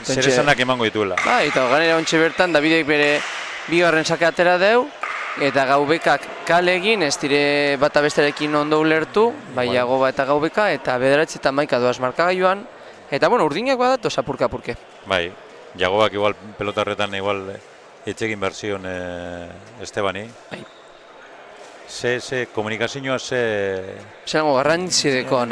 zer esanak emango dituela. Eta ganera ontxe bertan, Davidek bere bigarren sake atera deu, eta Gaubekak kale egin, ez dire bata besterekin ondo ulertu, bai Jagoba eta Gaubeka, eta 9 eta 11 doaz markagailuan, eta bueno, urdinak badatoz apurka-apurke. Bai, Jagobak igual pelotarretan igual etxegin berzion Estebani. Bai. Ze komunikazioa Zerango garrantzi dekon,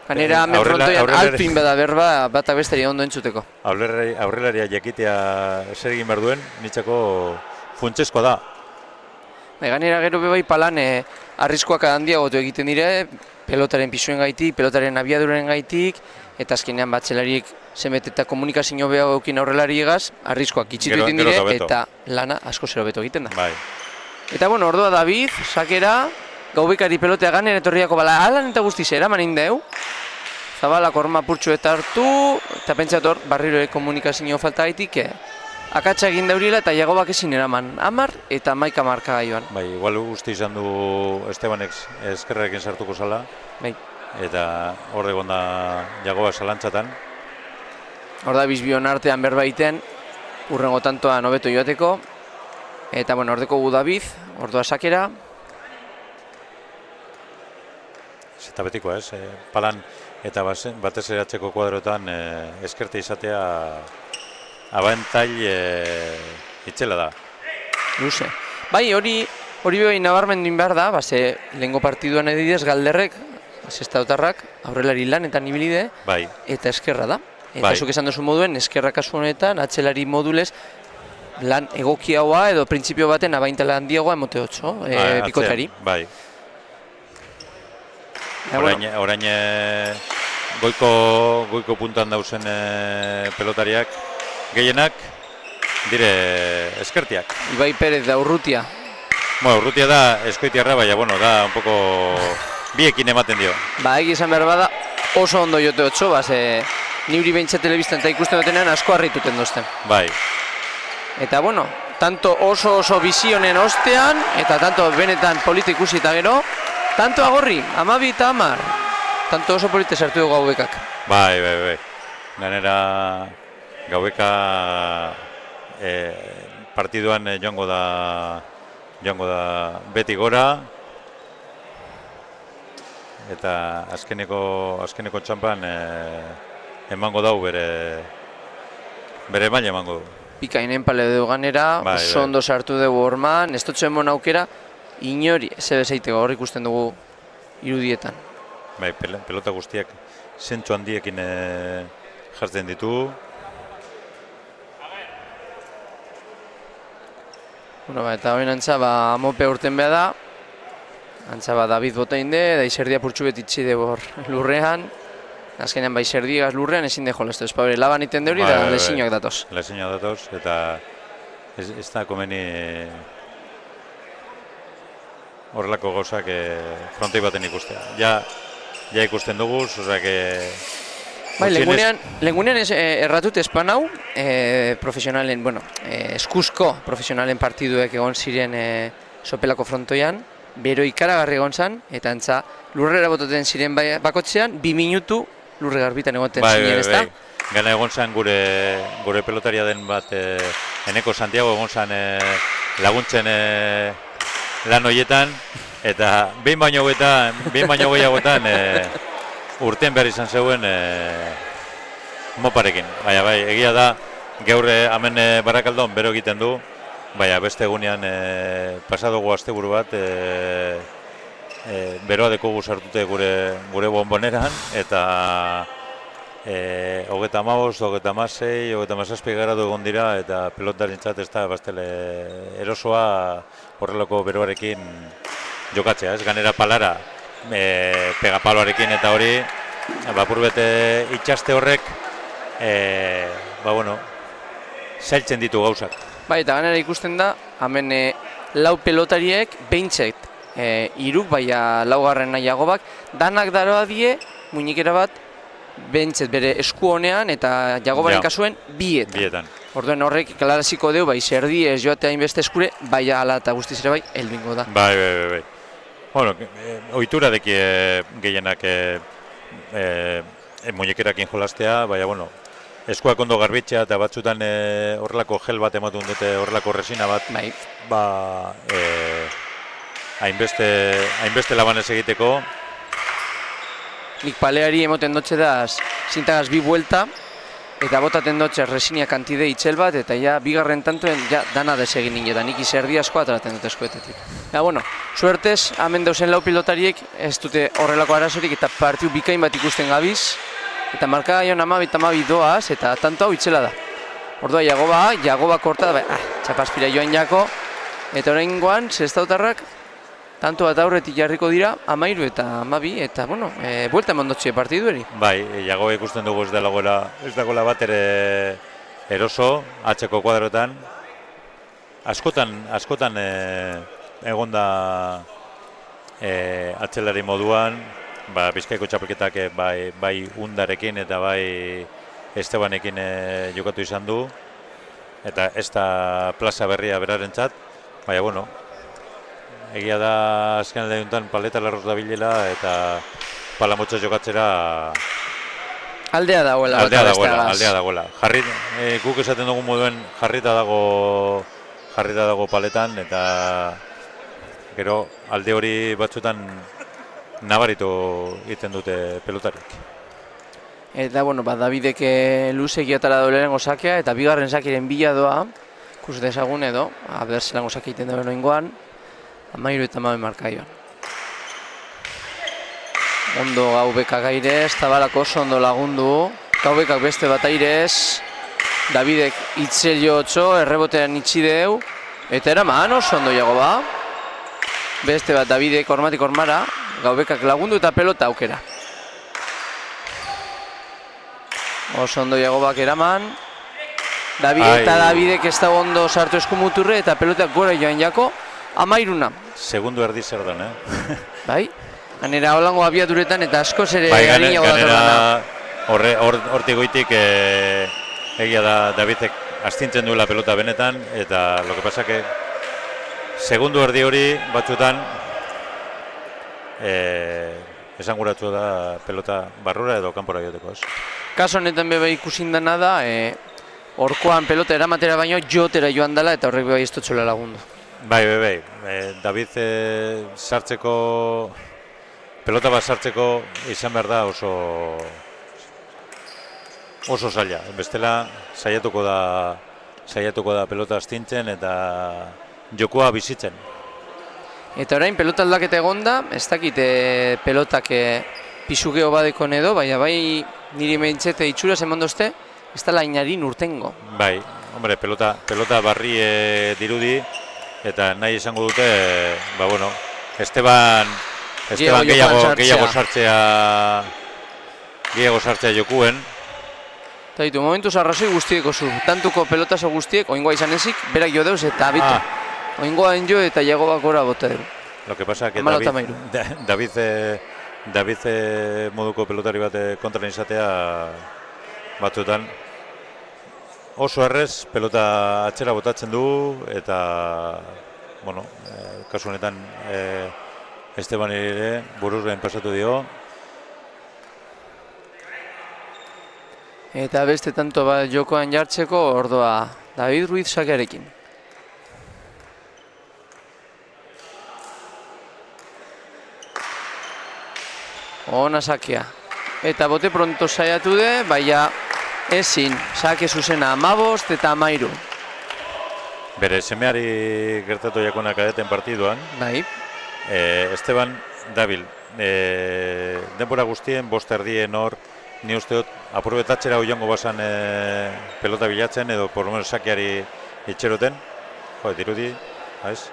Ganera, hemen frontoian altuin bada berba bata besteri ondo entzuteko. Aurrelaria jakitea zer egin behar duen, nitzako funtsezkoa da. Ganera gero bebai palan arriskoak handiagotu egiten dire, pelotaren pisuen gaitik, pelotaren abiaduren gaitik, eta azkenean batzelariek zenbet eta komunikazio beha eukin aurrelari egaz, arriskoak itxitu egiten dire, eta lana asko zero beto egiten da. Bai. Eta bueno, ordua David, sakera, Gaubekari pelotea ganen etorriako bala, alan eta guztiz eraman indeu, Zabalak horma purtsu eta hartu, eta pentsator barriro komunikazio falta gaitik, akatsa egin dauriela eta Jagobak ezin eraman 10 eta 11 markagailuan. Bai, igual uste izan du Estebanek eskerrekin sartuko zala. Bai. Eta hor egon da Jagoba zalantzatan. Hor da bizbion artean berbaiten, urrengo tantoan hobeto joateko. Eta bueno, ordeko gu David, ordua sakera. Eta betiko ez, palan eta batez eratzeko kuadroetan eskerte izatea abantail itxela da. Luze. Bai, hori behin nabarmenduin behar da, lehengo partiduan edidez galderrek, zestautarrak, aurrelari lan eta nibilide, eta eskerra da. Eta zuk esan duzu moduen, eskerra kasu honetan, atzelari modulez, lan egokiagoa edo printzipio baten abaintala handiagoa emote hotxo, bikotari. Bai. Orain goiko puntan dauzen pelotariak gehienak dire eskertiak. Ibai Perez da Urrutia. Urrutia da eskoitiarra, baina da un poco biekin ematen dio. Egi esan behar bada oso ondo jote hotxo, nibri behintzat telebizten eta ikusten dutenean asko harrituten dozten. Bai. Eta bueno, tanto oso bizionen ostean, eta tanto benetan polita ikusi eta gero, tanto agorri, 12 eta 10. Tanto oso polite sartu dugu Gaubekak. Bai. Ganera Gaubeka partiduan joango da beti gora. Eta azkeneko txampan emango dau bere maila emango du. Pikainen pale dugu ganera, oso ondo sartu dugu horman, ez dutxen bon aukera, inori zebezeiteko hor ikusten dugu irudietan. Bai, pelota guztiak zentsu handiekin jartzen ditu. Eta hori antza, amope urten beha da. Antza, David botain de, da izerdia purtsu betitzi dugu lurrean. Azkenean bai izerdiagaz lurrean ezin de jolaztu. Ez pabere laban iten deuri da lezinoak datoz. Lezinoak datoz, eta ez da komeni horrelako gauzak frontei baten ikustea. Ja ikusten dugu, osak... Bai, lengunean erratut espan hau, profesionalen, eskuzko profesionalen partiduek egon ziren sopelako frontoian, bero ikaragarri egon zan, eta antza lurrera botaten ziren bakotzean, 2 minutu lurre garbitan egoten ziren, ez da? Gana egon zan gure pelotaria den bat, Eneko Santiago egon zan laguntzen lan horietan, eta behin baino gehiagoetan urten behar izan zeuen moparekin. Baina bai, egia da, gaur hemen Barakaldon bero egiten du, baina beste egunean pasadugu asteburu bat, beroa dekogu sartute gure bonboneran, eta 35, 36, 37 gradu egon dira, eta pelotarentzat ez da bastele erosoa horrelako beroarekin jokatzea, ez? Ganera palara, pegapaloarekin eta hori, bapurbete itxaste horrek, zailtzen ditu gauzak. Bai, eta ganera ikusten da, hemen lau pelotariek behintzet, iruk, baina laugarren nahiagobak, danak daroa die, muñikera bat, behintzet bere esku honean eta Jagobaren kasuen bietan. Orduen horrek klaraziko deu, bai, zerdi ez joatea hainbeste eskure, bai ala eta guztiz ere bai, helbingo da. Bai. Bueno, ohitura deki gehienak muñekerakin jolastea, baina, bueno, eskuak ondo garbitzea eta batzutan horrelako gel bat ematun dute, horrelako resina bat, hainbeste labanez egiteko. Nik paleari emoten dotxe da zintagaz bi buelta, eta botaten dotxe resinia kantide itxel bat, eta ja bigarren tantoen ja dana desegin ninetan, nik izerdi asko atraten dut eskuetetik. Ja, bueno, suertez, hemen dauzen lau pilotariek ez dute horrelako arazorik eta partiu bikain bat ikusten gabiz, eta markagaion 12 doaz, eta tanto hau itxela da. Ordua Jagoba korta da, txapaspira joan jako, eta oraingoan zestautarrak tanto bat aurretik jarriko dira, 13 eta 12, eta, bueno, buelta emondotxe partidueri. Bai, Jagoba ikusten dugu ez dagoela bat ere eroso, atzeko kuadrotan. Askotan egon da atzelari moduan, Bizkaiko txapelketak bai Undarekin eta bai Estebanekin jokatu izan du, eta ez da plaza berria berarentzat, baina, bueno, egia da azken aldeuntan paleta larroz da bilela eta palamotxo jokatzera aldea dagoela. Aldea dagoela. Guk esaten dugu moduen jarrita dago paletan, eta gero alde hori batzutan nabaritu egiten dute pelotarik. Eta, bueno, Davidek luzegiatara dolerengo sakea, eta bigarren sakiren bila doa, ikus dezagun edo, berzelango sake egiten dago noingoan, 13 eta 12 markaioan. Ondo Gaubeka gairez, Zabalako oso ondo lagundu, Gaubekak beste bat airez, Davidek itzelio otso, errebotean itxideu, eta eraman oso ondo Jagoba. Beste bat Davidek ormatik ormara, Gaubekak lagundu eta pelota aukera. Oso ondo Jagobak eraman, eta Davidek ez da ondo sartu eskumuturre eta pelotak gora joan jako, 13. Segundu erdi zer den, Bai, ganera holango abiaturetan eta askoz ere harinago datorrena. Hortik goitik egia da Davidek astintzen duela pelota benetan, eta lo que pasa que segundu erdi hori batzutan esanguratzu da pelota barrura edo kanpora joteko, ez? Kaso honetan beba ikusin dena da, horkoan pelota eramatera baino jotera joan dela eta horrek bai ez dutxola lagundu. Bai, David pelota bat sartzeko izan behar da oso zaila. Bestela saiatuko da pelota astintzen eta jokoa bizitzen. Eta orain pelota aldaketa egonda, ez dakit pelotak pisugeo badekon edo, baina bai niri meintzete itxura zemondozte, ez da lainarin urtengo. Bai, hombre, pelota barri dirudi, eta nahi izango dute, Esteban gehiago sartzea jokuen. Eta ditu, momentuz arrazoi guztieko zu, tantuko pelotazo guztiek, oingoa izan ezik, berak jo deuz eta abitu. Oingoa enjo eta Jagobak gora bota dugu. Lo que pasa que David moduko pelotari bat kontra izatea batzuetan oso errez pelota atxera botatzen du, eta, kasu honetan Esteban ere buruzren pasatu dio. Eta beste tanto bat jokoan jartzeko, ordoa David Ruiz sakearekin. Ona sakea. Eta bote pronto saiatu de, baina ezin, sake zuzena 15 eta 13. Bere semeari gertatu jakona kadeten partiduan, Bai, Esteban dabil, denbora guztien, bost erdien hor, ni usteot, aprobetatxera joango basan pelota bilatzen, edo por lo menos sakeari itxeroten, dirudi, ez?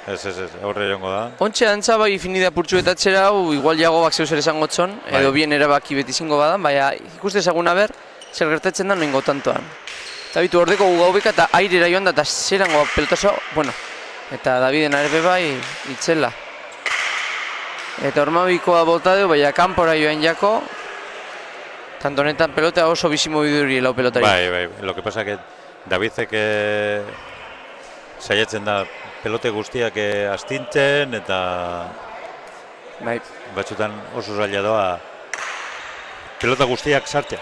Ez, aurre joango da. ontxe antza bai finida purtsuetatzera hau, igual jago bak zeu zer esango txon, edo bien erabaki beti zingo badan, baina ikuste ezaguna ber, zer gertatzen da noingo tantoan. Eta bitu ordeko gaubeka eta airera joan da, eta zerango pelotazo, bueno, eta Daviden arebe bai itzela. Eta Ormabikoa bota du, baina kanpora joan jako, tanto honetan pelota oso bizimo biduri lau pelotari. Bai, lo que pasa que Davidek saiatzen da pelote guztiak astintzen, eta Bai. batzutan oso zaila doa pelota guztiak sartzea.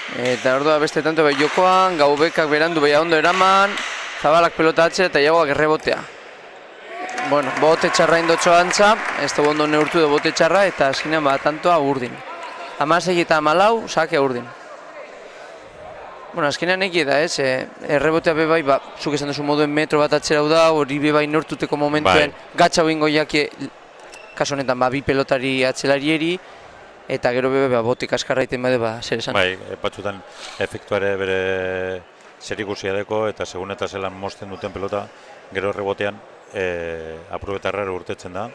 Eta ordua beste tanto bai jokoan, gaubekak berandu bai ondo eraman, Zabalak pelota atzera eta jagoak errebotea. Bueno, bote txarra indotxo antza, ez da ondo neurtu du bote txarra, eta azkenean tantoa urdin. 16 eta 14, sake urdin. Bueno, azkenean eki da ez, errebotea bebai, zuk esan duzu moduen metro bat atzera da, hori bebai neurtuteko momentuen, gatsa bingo jake, kaso honetan, bi pelotari atzelarieri, eta gero bebe bote kaskarra iten bade, zer esan. Bai, batzutan efektuare bere zer ikusia deko, eta segun eta zelan mosten duten pelota, gero errebotean aprobetarra urtetzen da,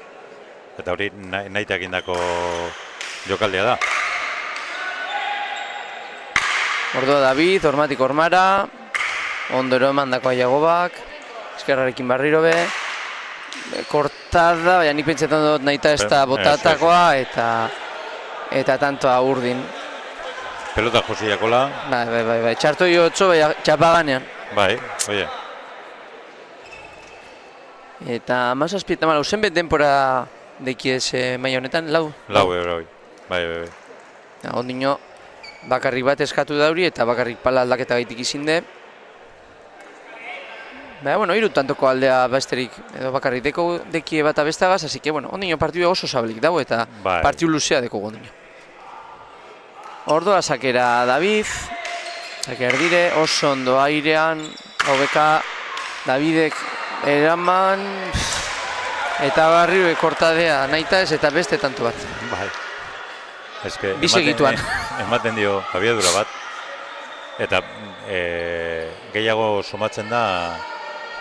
eta hori nahitak indako jokaldea da. Ordua David, Ormatik Ormara, ondoro emandakoa Jagobak, eskerrarekin barriro be, kortada, baina nik pentsetan dut nahita ez da botatakoa, eta tantoa urdin. Pelota josiakola. Bai, txarto jotzo, bai, txapaganean. Bai, oie. Eta 17 eta 14, zenbet denpora dekiez maila honetan, lau? Lau, bai. Ondino, bakarrik bat eskatu dauri eta bakarrik pala aldaketa gaitik izinde. Baina, bueno, hiru tantoko aldea besterik edo bakarrik dekie bat abestagaz, así que, bueno, ondino partidu oso zabalik dago eta partidu luzea deko ondino. Ordoa sakera David, saker dire, oso ondo airean, hobeka Davidek eraman, eta barrio kortadea nahita ez eta beste tanto bat. Bai. Eske bisegituan ematen dio abiadura bat, eta gehiago somatzen da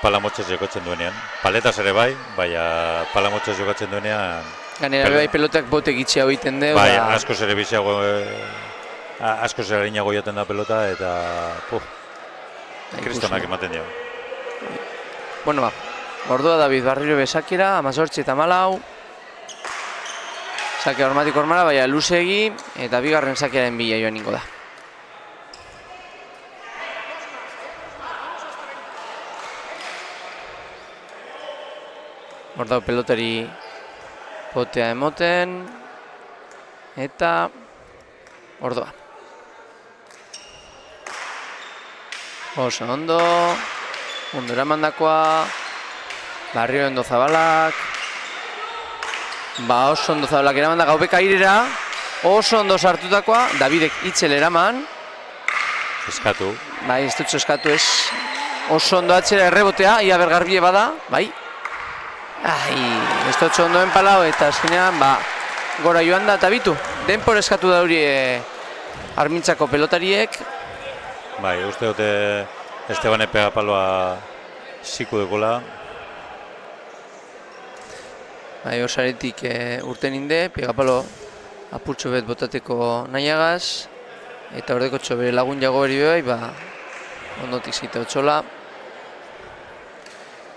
palamotxez jokatzen duenean. Paletaz ere bai, baina palamotxez jokatzen duenean... Ganera bai pelotak botek itxea egiten du. Bai, askoz ere biziago, askoz ere harinago joaten da pelota, eta kristonak ematen dio. Bueno, ordua David barriro besakera, 18 eta 14. Sake Ormatik Ormara, baina luzegi, eta bigarren sakearen bila joan ningo da. Ordau pelotari potea emoten, eta ordua. Oso ondo eramandakoa, barrio ondo Zabalak, oso ondo Zabalak eramanda gaubeka airera, oso ondo sartutakoa, Davidek itzel eraman. Eskatu. Bai, ez dutxo eskatu ez. Oso ondo atzera errebotea, ia bergarbie bada, bai. Ez dutxo ondoen palau eta azkenean, gora joan da eta bitu. Denpor eskatu da hori Armintzako pelotariek. Bai, uste dute Estebane pegapaloa ziku dekola. Bai, osaretik urten inde, pegapalo apurtxo bet botateko nahiagaz. Eta ordeko txo bere lagun jago beri bai, ondotik zita otxola.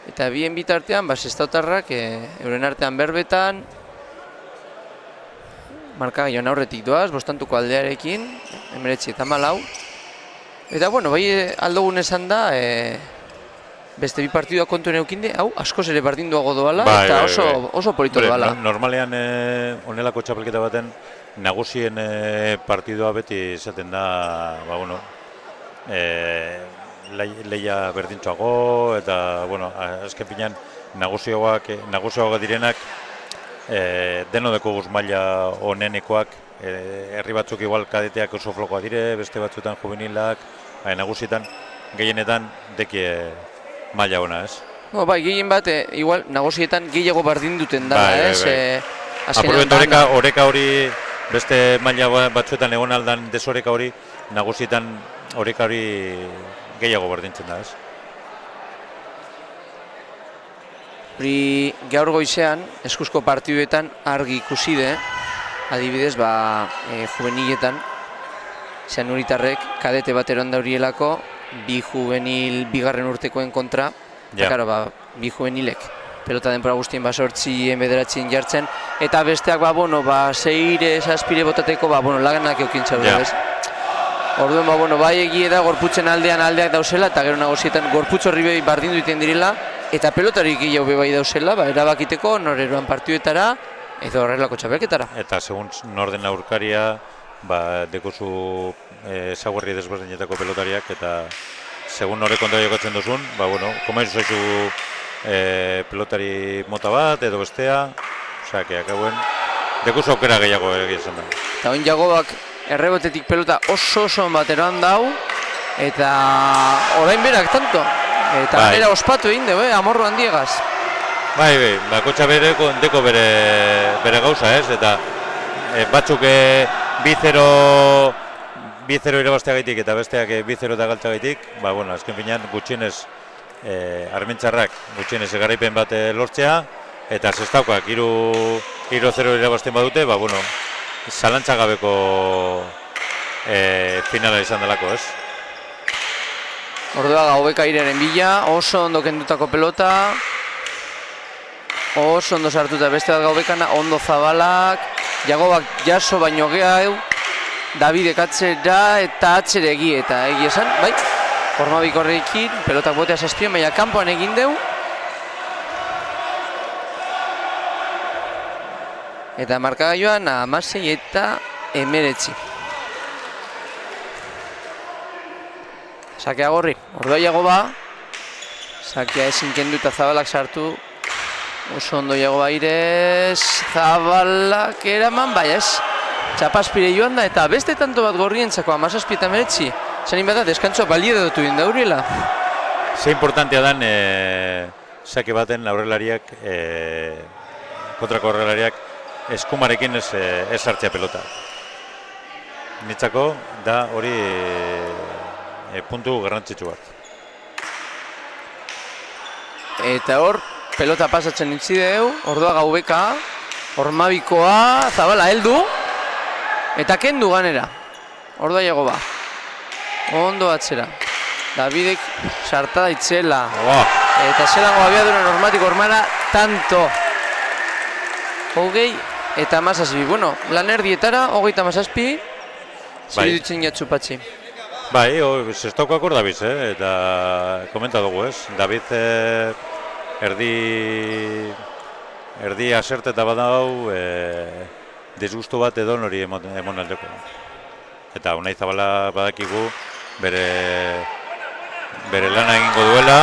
Eta bien bitartean, Sestautarrak euren artean berbetan. Marka joan aurretik doaz, bostantuko aldearekin, 19 eta 14. Eta, bueno, bai aldogun esan da, beste bi partidua kontuen eukinde, hau, askoz ere bardinduago doala, eta oso polito doala. Normalean, onelako txapelketa baten, nagusien partidua beti izaten da, leia berdintxoago, eta, azken pinean, nagusioagoak direnak, deno deko guz maila onenekoak, herri batzuk igual kadeteak oso flokoa dire, beste batzuetan juvenilak, nagusietan, gehienetan dekie maila ona, ez? Bai, gehien bat, igual, nagusietan gehiago bardin duten da, ez? Apurbentu oreka hori, beste maila batzuetan egon aldan desoreka hori, nagusietan oreka hori gehiago bardintzen da, ez? Hori gaur goizean, eskuzko partiduetan argi ikusi de, adibidez, juveniletan, zean uritarrek kadete bat eron daurielako, bi juvenil bigarren urtekoen kontra, eta karo, bi juvenilek pelota denpora guztien sortzien, bederatzien jartzen, eta besteak, seire, saspire botateko, laganak eukintza dut, ez? Orduan, bai egie da, gorputzen aldeak dauzela, eta gero nagosietan gorputz horri behi bardindu iten direla, eta pelotarik gehiago bai dauzela, erabakiteko noreroan partiduetara, edo horrelako txapelketara. Eta segun norden aurkaria, dekozu ezaguarri desberdinetako pelotariak, eta segun nore kontra jokatzen duzun, komaizu zaizu pelotari mota bat, edo bestea, osakeak hauen, dekozu aukera gehiago egizan da. Eta oin Jagobak errebotetik pelota oso bat eroan dau, eta orain berak tanto. Eta era ospatu egin dugu, amorro handiegaz. Bai, bakotxa deko bere gauza, ez? Eta batzuk 2-0 irabazteagaitik eta besteak 2-0 eta galtzeagaitik, azken finean gutxienez Armintzarrak gutxienez garaipen bat lortzea, eta Sestaukak 3-0 irabazten badute, zalantzagabeko finala izan delako, ez? Orduaga hobeka ireren bila, oso ondo kendutako pelota, oso ondo sartuta beste bat gaubekana, ondo Zabalak, Jagobak jaso baino gehiago, Davidek atzera eta atzere egi esan, bai? Hormabik horrekin, pelotak botea saspion, baina kanpoan egin deu. Eta markagailuan 16 eta 19. Sakea gorri, ordua Jagoba, sakea ezin kendu eta Zabalak sartu, oso ondo Jagoba irez, Zabalak eraman, bai ez, txapaspire joan da, eta beste tanto bat gorrientzako 17 eta 19, zanin bada, deskantzua balio dut egin dauriela. Ze importantea dan, sake baten aurrelariak, kontrako aurrelariak, eskumarekin ez hartzea pelota. Nitzako da hori puntu garrantzitsu bat. Eta hor, pelota pasatzen nintzi deu, ordua gaubeka, Hormabikoa, Zabala heldu, eta kendu ganera. Ordua Jagoba. Ondo atzera. Davidek sartada itzela. Eta zelango abiadura normatiko hormara, tanto. Hogei eta 17. Lan erdietara, 37, ziridutzen jatzupatzi. Bai, Sestaukak hor David, eta komenta dugu, ez? David erdi aserteta badau, disgustu bat edo hori emon aldeko. Eta Unai Zabala badakigu bere lana egingo duela.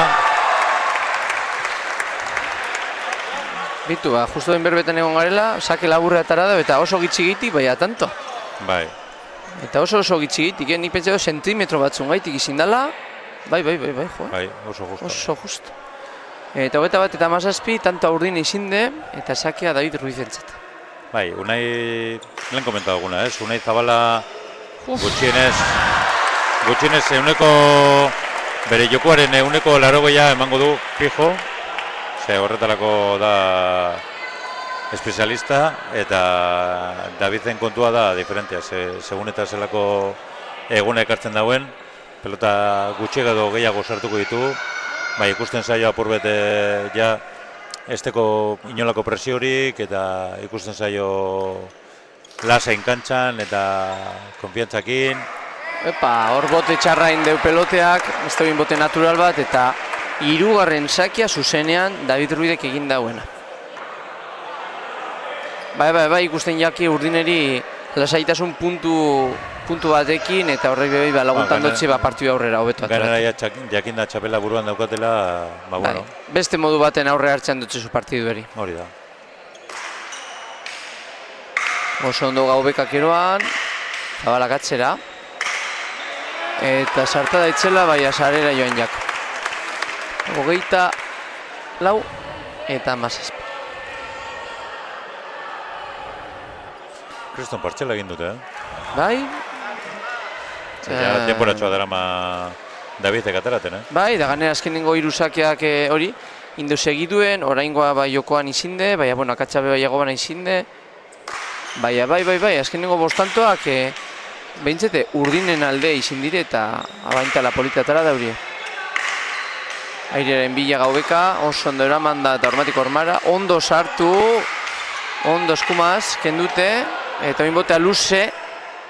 Bitu, justo den berbetan egon garela, sake laburra atara da, eta oso gitxigitik, baina tanto. Bai. Eta oso gitxigitik, nik pentsa sentimetro batzun gaitik izin dela. Bai, jo. Bai, oso justo. Oso justo. Eta 21 eta 17, tanto aurdin izin de, eta sakea David Ruizentzat. Bai, Unai, lehen komenta duguna, ez? Unai Zabala gutxienez bere jokuaren 80 emango du fijo, ze horretarako da espezialista, eta Davizen kontua da diferentea, segun eta zelako eguna ekartzen dauen, pelota gutxiago edo gehiago sartuko ditu, bai ikusten zaio apurbet ja esteko inolako presiorik, eta ikusten zaio lasain kantxan eta konfiantzakin. Hor bote txarrain deu peloteak, ez da bote natural bat, eta 3. sakia zuzenean David Ruidek egin dauena. Bai, ikusten jaki urdineri lasaitasun puntu batekin, eta horrek laguntan dutxe partida aurrera hobetu atu. Gainera jakin da txapela buruan daukatela, bueno. Beste modu baten aurre hartzen dutxe zu partidueri. Hori da. Oso ondo Gaubekak eroan, Zabalak atzera. Eta sarta da itzela, baina sarera joan jak. 24 eta 17. Kriston partxela egin dute, Bai? Denboratxoa darama Davidek ateraten, Bai, da ganera azkenengo irusakeak hori, indu segiduen, oraingoa bai jokoan izinde, baina, bueno, akatsabe bai egoban izinde. Baina, bai, azkenengo bostantoak, behintzete, urdinen alde izin dire eta abaintala politatara daurie. Airearen bila Gaubeka, oso ondo eraman da eta hormatik ormara, ondo sartu, ondo eskumaz, kendute, eta bain botea luze,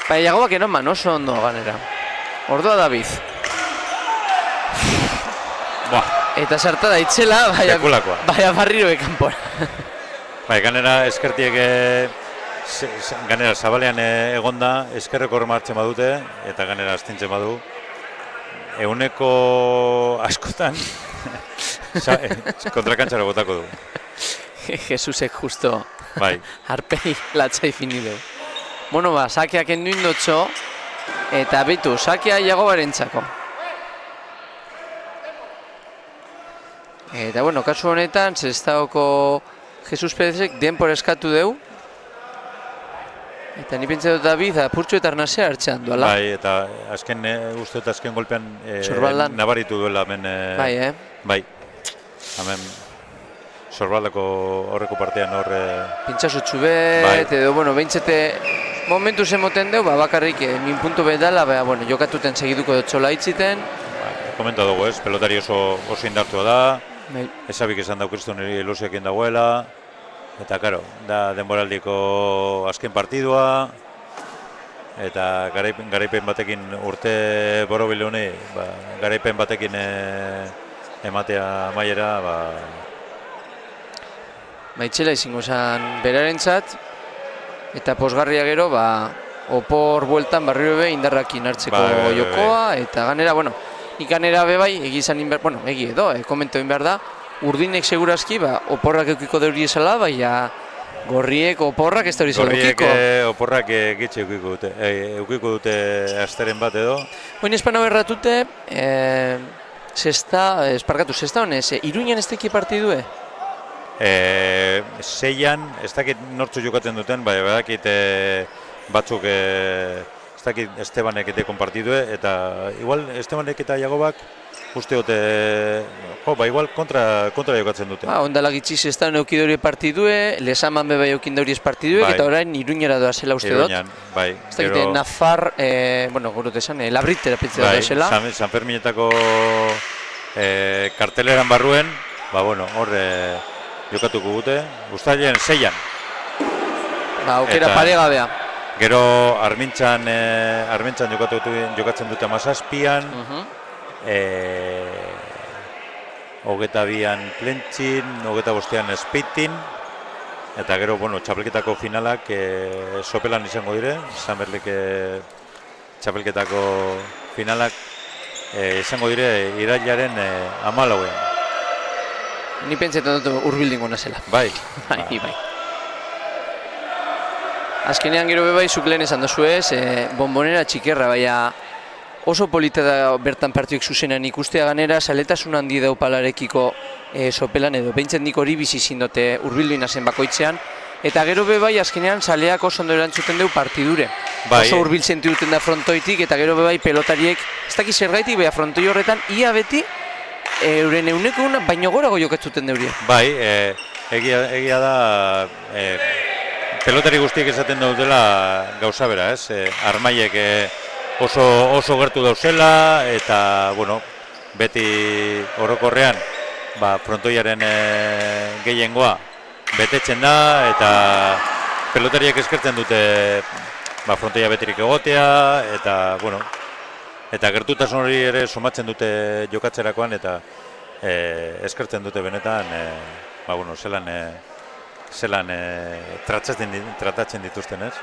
baina Gaubak eraman oso ondo ganera. Ordua David. Eta sarta da itzela, baina barriro ekanpora. Bai, ganera eskertiek ganera zabalean egonda, eskerreko horma hartzen badute, eta ganera astintzen badu. Eguneko askotan kontrakantxara botako du. Jesusek justo arpei latzai finideu. Bueno, sakeak enduin dotxo, eta betu, sakea Jagobarentzako. Eta, bueno, kasu honetan, Sestaoko Jesus Perezek denpor eskatu deu. Eta ni pentsa dut David, apurtxo eta arnazea hartzean duela. Bai, eta azken, uste dut azken golpean nabaritu duela hemen. Bai, hemen Sorbaldako horreko partean hor... Pintxasutxu bet, edo, bueno, behintzete momentu zemoten deu, bakarrik min puntu bet dela, bueno, jokatuten segiduko dut txola hitziten. Komenta dugu ez, pelotari oso indartua da, ezabik esan dau Kriston ilusiakien dagoela, eta, karo, da denboraldiko azken partidua, eta garaipen batekin urte borobile honi, garaipen batekin ematea maiera, Itxela izango zen berarentzat, eta posgarria gero, opor bueltan barrio be indarrakin hartzeko jokoa, eta ganera, bueno, ikanera be bai, egizan inber, bueno, egi edo, komento inber da, urdinek segurazki, oporrak eukiko deuri esala, baina gorriek oporrak ez da hori zela eukiko. Gorriek oporrak egitxe eukiko dute asteren bat edo. Oin espana berratute, zesta honez, Iruñan ez teki partidue? Seian, ez dakit nortzu jokatzen duten, badakit batzuk ez dakit Estebanek eta konpartidue, eta igual Estebanek eta Jagobak uste dute, igual kontra jokatzen dute. Ondala gitziz ez da neukidori partidue, lesaman beba eukindori ez partidue, eta orain Iruñera doa zela uste dut. Iruñan, bai. Ez dakit Nafar, bueno, gorot esan, Labritera pitzera doa zela. San Ferminetako karteleran barruen, bueno, hor jokatuko gute, ustailen 6an. Aukera paregabea. Gero Armintzan jokatzen dute 17an, 22an Plentxin, 25an Speitin, eta gero, bueno, txapelketako finalak Sopelan izango dire, Sanberleke txapelketako finalak izango dire irailaren 14ean. Ni pentsetan dut urbildingo nazela. Bai. Azkenean gero bebai, zuk lehen esan dozu ez, bombonera txikerra, baina oso polita da bertan partioek zuzenan ikustea ganera, saletasun handi daupalarekiko Sopelan edo, behintzen nik hori bizi zindote urbilduina zen bakoitzean, eta gero bebai, azkenean saleak oso ondo erantzuten deu partidure. Oso urbiltzen duten da frontoitik, eta gero bebai pelotariek, ez dakiz zergaitik, baina frontoi horretan, ia beti, euren euneko una baino gorago jokatzuten deurie. Bai, egia da pelotari guztiek esaten dutela gauza bera, ez? Armaiek oso gertu dauzela eta, bueno, beti orokorrean frontoiaren gehiengoa betetzen da eta pelotariek eskertzen dute frontoia betirik egotea eta, bueno, eta gertutasun hori ere somatzen dute jokatzerakoan eta eskertzen dute benetan, bueno, zelan tratatzen dituzten, ez?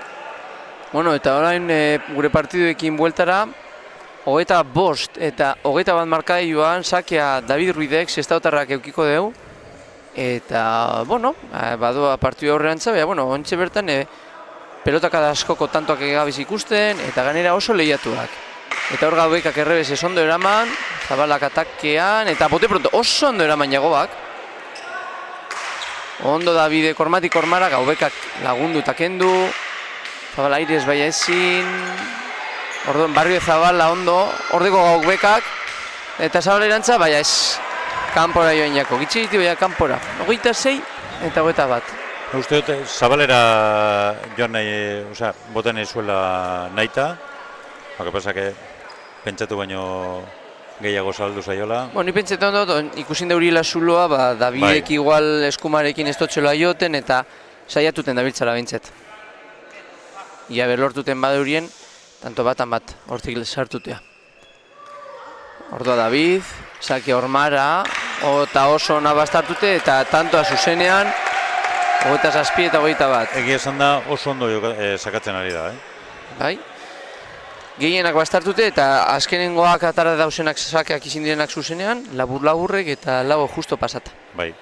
Bueno, eta orain gure partiduekin bueltara, 25 eta 21 markai joan, sakea David Ruidek, Sestaotarrak eukiko deu, eta, bueno, badoa partidu aurrerantza, baina, bueno, ontxe bertan, pelotaka askoko tantoak egabiz ikusten, eta ganera oso lehiatuak. Eta hor Gaubekak errebez ez ondo eraman, Zabalak atakean, eta bote pronto oso ondo eraman Jagobak. Ondo Davide Kormatik Kormara, Gaubekak lagundu eta kendu. Zabala airez baina ezin. Orduan Barrio Zabala ondo, ordeko Gaubekak. Eta Zabala erantza, baina ez. Kanpora joan jako, gitxe ditu baina kanpora. 26 eta 21. Uste dut, Zabalera joan nahi, boten nahi zuela nahita. Lo que pasa que pentsatu baino gehiago saldu zaiola. Ni pentsetan dut, ikusin dauriela zuloa, Davidek igual eskumarekin ez dutxela joten eta saiatuten dabiltzara bintzet. Ia berlortuten badeurien, tanto batan bat, hortik sartutea. Ordua David, Saki Ormara, eta oso nabastartute eta tantoa zuzenean, 27 eta 21. Egia esan da oso ondo sakatzen ari da, Bai? Gehienak bastartute eta azkenengoak atara dausenak sakeak izin direnak zuzenean, labur-laburrek eta lau justo pasata. Bai.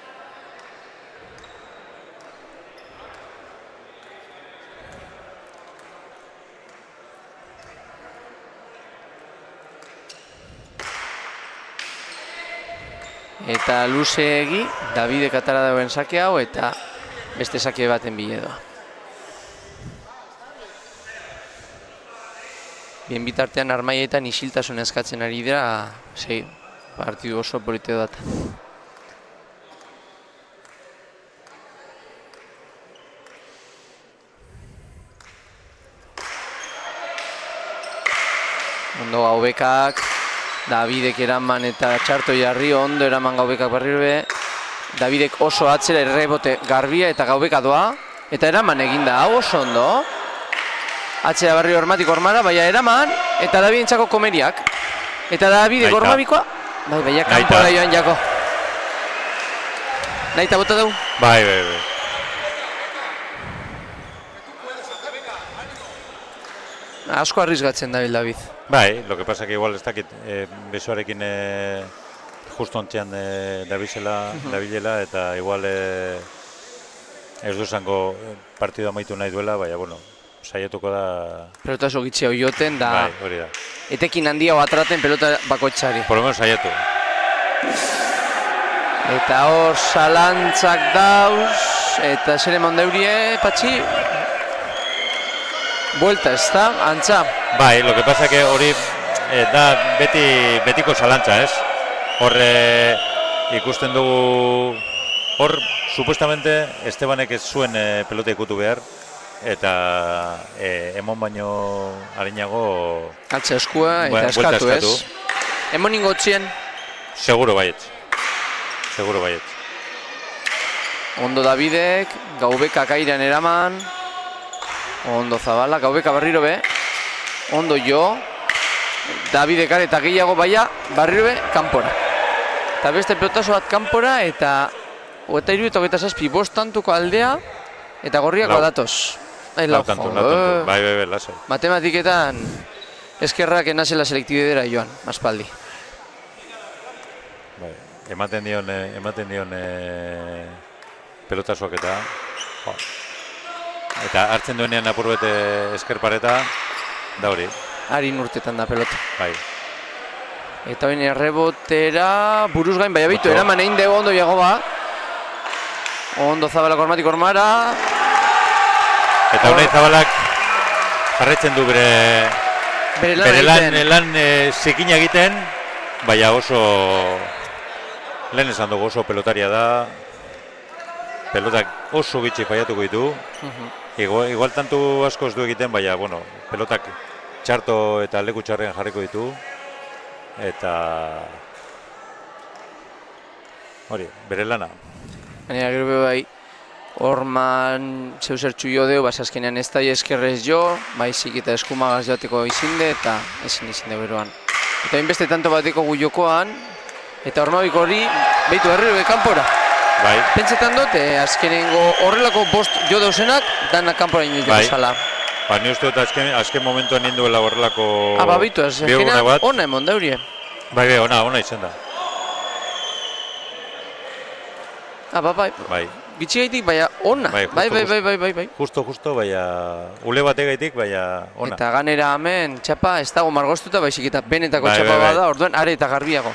Eta luzeegi, Davidek atara dauen sake hau eta beste sake baten biledoa. Bien bitartean armaietan isiltasun eskatzen ari dira, partidu oso polite dut. Ondo Gaubekak, Davidek eraman eta txarto jarri, ondo eraman Gaubekak berriro be. Davidek oso atzera errebote garbia eta Gaubeka doa, eta eraman eginda, hau oso ondo. Atzera Barrio Kormatik Kormara, baina eraman, eta David entzako komeriak. Eta David Kormabikoa, baina kanpora joan jako. Naita bota dugu? Bai. Asko arrizgatzen David. Bai, lo que pasa que igual ez dakit besoarekin justo ontzean dabilela eta igual ez duzango partidu amaitu nahi duela, baina, bueno, saietuko da... Pelota oso gitxe joten da... Bai, hori da. Etekin handia atraten pelota bakoitzari. Por lo menos saietu. Eta hor salantzak dauz, eta zer eman daurie, Patxi? Buelta, ez da? Antza? Bai, lo que pasa que hori da betiko salantza, ez? Hor ikusten dugu... Hor, supuestamente, Estebanek ez zuen pelota ikutu behar, eta emon baino harinago... Altza eskua eta eskatu, ez? Emon ingotzien? Seguro baietz. Ondo Davidek, Gaubekak airean eraman. Ondo Zabala, Gaubeka berriro be. Ondo jo. Davidek eta gehiago baia, berriro be, kanpora. Eta beste pelotazo bat kanpora eta... Eta 27 bost tantuko aldea eta gorriako datoz. Lau tantu, bai, lasai. Matematiketan eskerrak enazela selektibidera joan, aspaldi. Bai, ematen dion pelotazoak eta hartzen duenean apur bete eskerpareta, da hori. Harin urtetan da pelota. Bai. Eta hori errebotera buruz gain, baina bitu, eraman egin dugu ondo Jagoba. Ondo Zabala Kormatik Kormara. Eta Unai Zabalak jarraitzen du bere lan zikina egiten, baina oso, lehen esan dugu oso pelotaria da, pelotak oso gitxi faiatuko ditu, igual tantu asko ez du egiten, baina, bueno, pelotak txarto eta leku txarrean jarriko ditu, eta hori, bere lana. Baina gero bai, Orman zeuzertxu jo deu, azkenean ez da eskerrez jo, baizik eta eskumagaz joateko izinde eta ezin izinde beroan. Eta inbeste tanto bateko gu jokoan, eta Ormabik hori behitu herriro kanpora. Bai. Pentsetan dut, azkenengo horrelako bost jo dausenak, danak kanpora ino jo zala. Ba, ni uste dut azken momentuan ninduela horrelako... Behitu, azkenean ona emon daurie. Bai, ona izan da. Bai. Bai. Gitxigaitik, baina ona. Bai. Justo, baina ule bategaitik, baina ona. Eta ganera hemen txapa ez dago margoztuta, baizik eta benetako txapa bada, orduan are eta garbiago.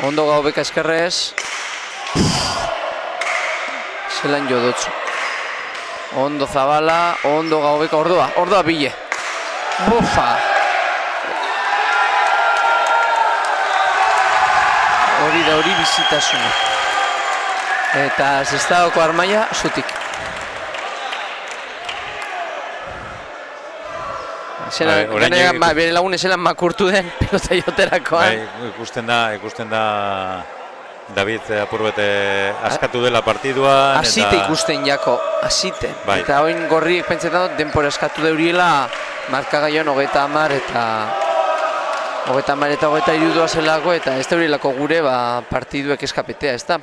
Ondo Gaubeka eskerrez. Zelan jodotzu. Ondo Zabala, ondo Gaubeka, ordoa bile. Bufa! Hori bizitasuna. Eta Sestaoko Armaia, zutik. Bere lagun ezelan makurtu den pelota joterakoan. Ikusten da David apurbete askatu dela partiduan. Azite ikusten jako, azite. Eta oin gorriek pentsetan dut denpora askatu deuriela markagaion 30 eta 23 zelako eta ez deurielako gure partiduek eskapetea, ez da?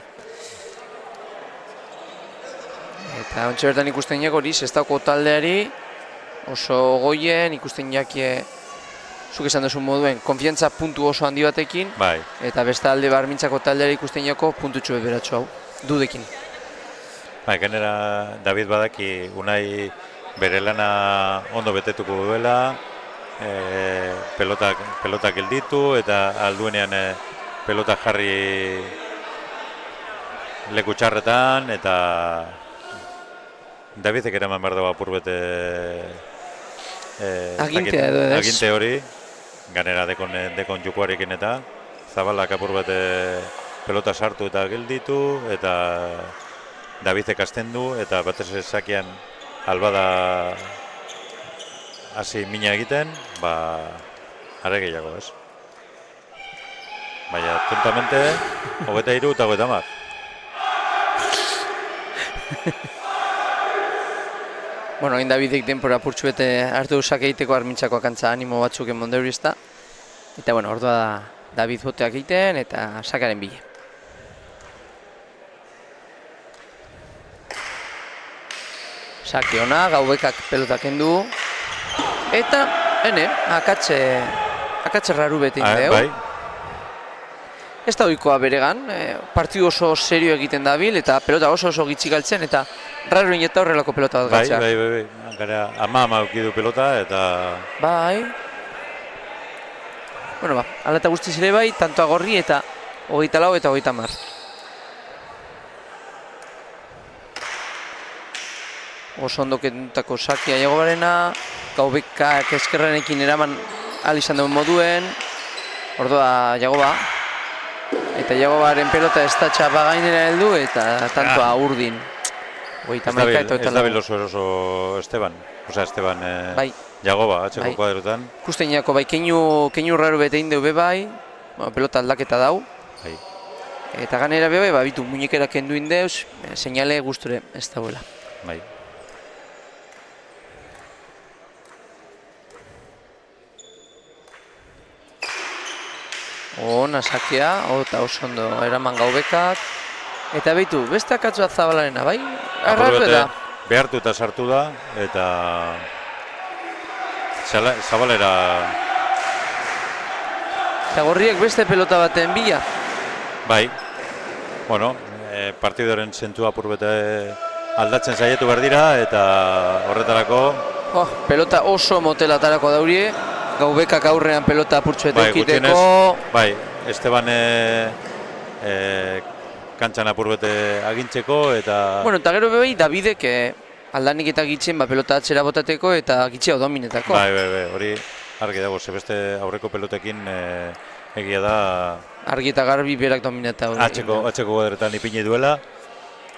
Eta ontsa bertan ikusten jako hori, Sestaoko taldeari oso goien, ikusten jakie zuk esan duzun moduen, konfiantza puntu oso handi batekin, eta beste alde Armintzako taldeari ikusten jako puntutxo beberatxo hau, dudekin. Gainera David badaki Unai bere lana ondo betetuko duela, pelotak gelditu eta alduenean pelotak jarri leku txarretan, eta Davidek eraman behar dago apurbete aginte hori, ganera dekon jukuarekin eta Zabalak apurbete pelota sartu eta gelditu, eta Davidek astendu, eta batez ezakian albada hasi mina egiten, are gehiago, ez? Baina, tontamente, 23 eta 30. Bueno, hain Davidek denpora apurtxu bete hartu usak egiteko Armintzako akantza animo batzuk emonde hori ez da. Eta, bueno, ordua da David boteak egiten eta sakaren bile. Sake ona, Gaubekak pelotak endu. Eta, akatze raru bete indeu. Ez da oikoa beregan, partidu oso serio egiten dabil eta pelota oso gitxik galtzen eta raro ineta horrelako pelota bat galtzea. Bai, gara ama aukidu pelota eta... Bai. Bueno, ala eta guztiz ere bai, tanto agorri eta 24 eta 30. Oso ondoketutako sakia Jagobarena, Gaubekak eskerrenekin eraman izan duen moduen, ordua Jagoba. Eta Jagobaren pelota ez da txapa gainera heldu eta tantoa urdin. Ez da biloso eroso Esteban, Jagoba, atxeko kuadrotan. Kusten jako, keinu raro bete indeu bebai, pelota aldaketa dau. Eta ganera bebai, bitu muñekera kendu indeuz, seinale gusture ez dauela. Ona sakea, eta oso ondo eraman Gaubekak. Eta behitu, beste akatzua Zabalarena, bai? Arratu da. Behartu eta sartu da, eta Zabalera... Eta gorriek beste pelota baten bila? Bai. Bueno, partidoren zentua apurbete aldatzen saietu behar dira, eta horretarako... Pelota oso motelatarako daurie. Gaubekak aurrean pelota apurtxo eta eukiteko... Bai, Esteban kantxan apurbete agintzeko eta... Bueno, eta gero bebai Davidek aldanik eta gitzen pelota atzera botateko eta gitzea dominetako. Bai, hori argi dago, beste aurreko pelotekin egia da... Argi eta garbi berak domineta. Atxeko goderetan ipini duela.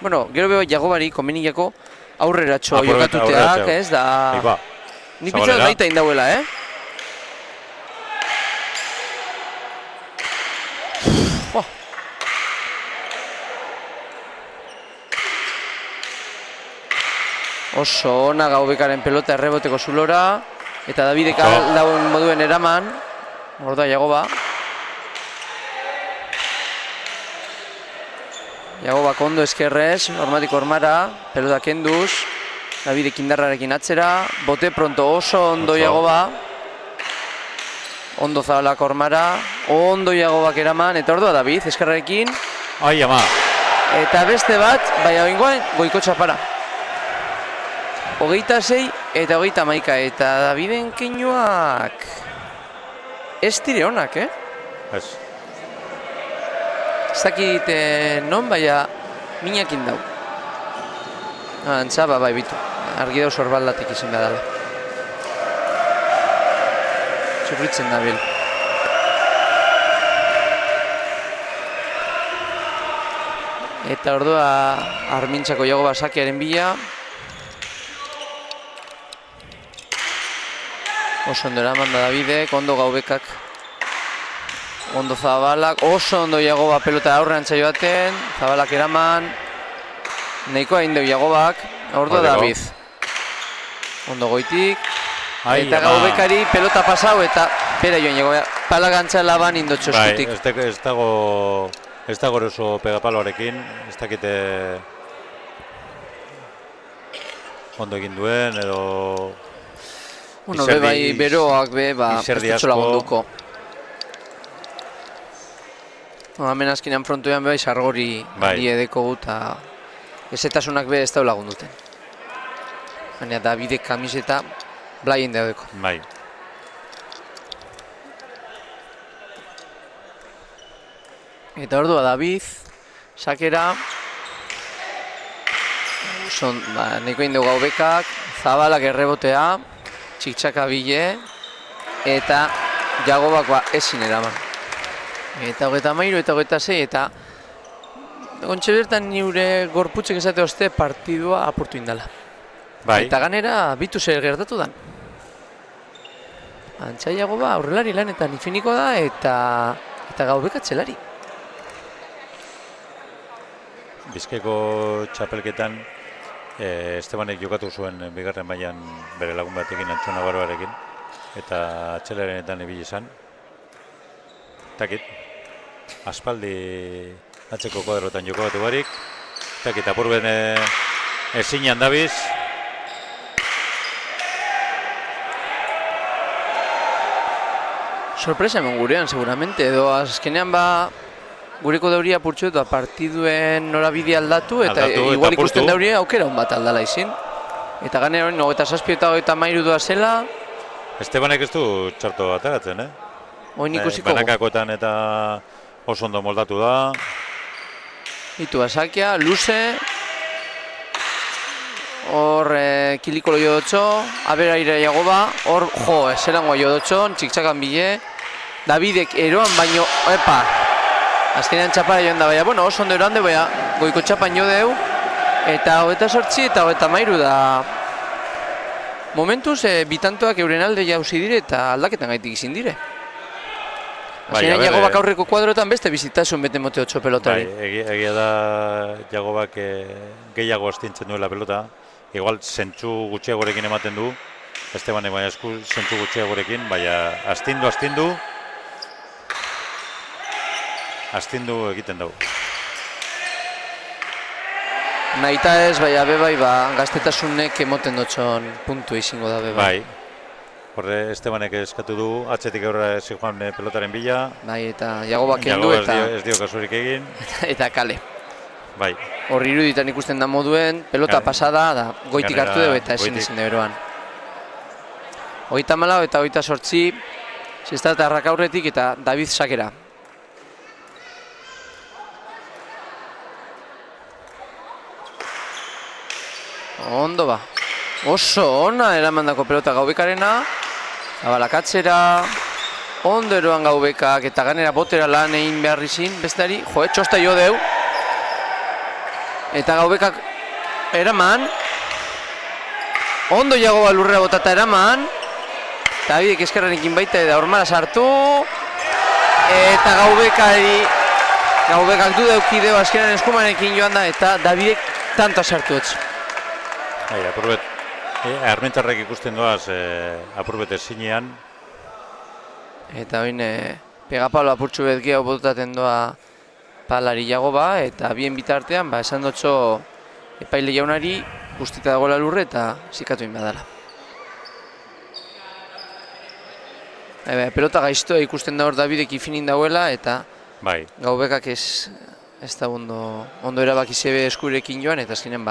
Bueno, gero bebai Jagobari, konbenilako aurreratxo jokatuteak, ez da... Nik bitzat baita indauela, Oso ona Gaubekaren pelota erreboteko zulora. Eta Davidek dauen moduen eraman. Ordua Jagoba. Jagobak ondo eskerrez, hormatik hormara. Pelota kenduz. Davidek indarrarekin atzera. Bote pronto oso ondo Jagoba. Ondo Zabalak hormara. Ondo Jagobak eraman. Eta ordua David eskerrarekin. Ai ama. Eta beste bat, baina oingoan Goiko Txapara. 26 eta 31, eta Daviden keinuak ez dire honak, Ez. Ez dakit non, baina minakin dau. Antza, bai bitu. Argi dauz horbaldatik izin badala. Txurritzen dabil. Eta ordua Armintzako Jagoba sakearen bila. Oso ondo eraman da Davidek, ondo Gaubekak. Ondo Zabalak, oso ondo Jagoba pelota aurreantza joaten. Zabalak eraman. Nahikoa indeu Jagobak, ordua David. Ondo Goitik. Eta Gaubekari pelota pasau eta bera joan Jagoba. Palagantza laban indotxo eskutik. Ez dago eroso pegapaloarekin, ez dakite ondo egin duen, edo... Bueno, bai, beroak ez dutxo lagunduko. Hemen azkenean frontoean bai, sargori diedeko guta ezetasunak ez dau lagunduten. Baina Davidek kamiseta blaien daudeko. Bai. Eta ordua David, sakera, nahiko indeu Gaubekak, Zabalak errebotea, txiktsaka bile, eta Jagobak ezin eraman. Eta 23 eta 26, eta gontxe bertan nire gorputzek esate oste partidua apurtu indala. Eta ganera, bitu zer gertatu dan. Antza Jagoba aurrelari lanetan infiniko da, eta Gaubek atzelari. Bizkaiko txapelketan Estebanek jokatu zuen bigarren mailan bere lagun batekin, Antxon Navarroarekin, eta atxelerenetan ibili izan. Takit, aspaldi atzeko kuadrotan jokatu barik. Takit, apurben ezinan dabiz. Sorpresa eman gurean, seguramente, edo azkenean gureko dauria apurtxo eta partiduen norabide aldatu, eta igual ikusten dauria aukera hon bat aldala izin. Eta ganera hori 27 eta 33 doa zela. Estebanek ez du txarto ateratzen, Oin ikusiko. Banakakoetan eta oso ondo moldatu da. Itu Asakia, luze. Hor kilikolo jodotxo, abera ira Jagoba. Hor, zelangoa jodotxo, txiktsakan bile. Davidek eroan baino, azkenean txapara joan da, baina, oso ondo eroan de, baina, Goiko Txapan jo deu, eta 28 eta 33 da. Momentuz, bitantoak euren alde jauzi dire eta aldaketan gaitik izin dire. Azkenean Jagobak aurreko kuadrotan beste bizitasun bete mote 8 pelotari. Egia da Jagobak gehiago astintzen duela pelota. Igual, zentsu gutxiagorekin ematen du, Estebanek baina zentsu gutxiagorekin, baina astindu egiten dugu. Naita ez, baina bebai, gaztetasunek emoten dutxon puntu izango da bebai. Bai, horre Estebanek eskatu du, atzetik aurra ezi joan pelotaren bila. Bai, eta Jagobak kendu eta... ez dio kasurik egin. Eta kale. Bai. Hor iruditan ikusten da moduen, pelota pasada, da Goitik hartu dugu eta ezin izin da beroan. 34 eta 28, zesta eta Arrakaurretik eta David sakera. Ondo oso ona eramandako pelota Gaubekarena, Zabalak atzera, ondo eroan Gaubekak eta ganera botera lan egin behar izin, bestari, txosta jo deu. Eta Gaubekak eraman, ondo Jagoba lurrera botata eraman, eta Davidek eskerranekin baita eta hormara sartu, eta Gaubekak du deukideo azkenan eskumanekin joan da, eta Davidek tanta sartu hotz. Apurbet, Armintzarrek ikusten doaz apurbet ezinean. Eta oin pegapalo apurtxu bet gehiago botaten doa palari Jagoba, eta bien bitartean, esan dutxo epaile jaunari guztita dagoela lurre eta zikatu inbadala. Pelota gaiztoa ikusten da hor Davidek ifinin dagoela, eta Gaubekak ez ez da ondo erabaki zebe eskurekin joan, eta azkenen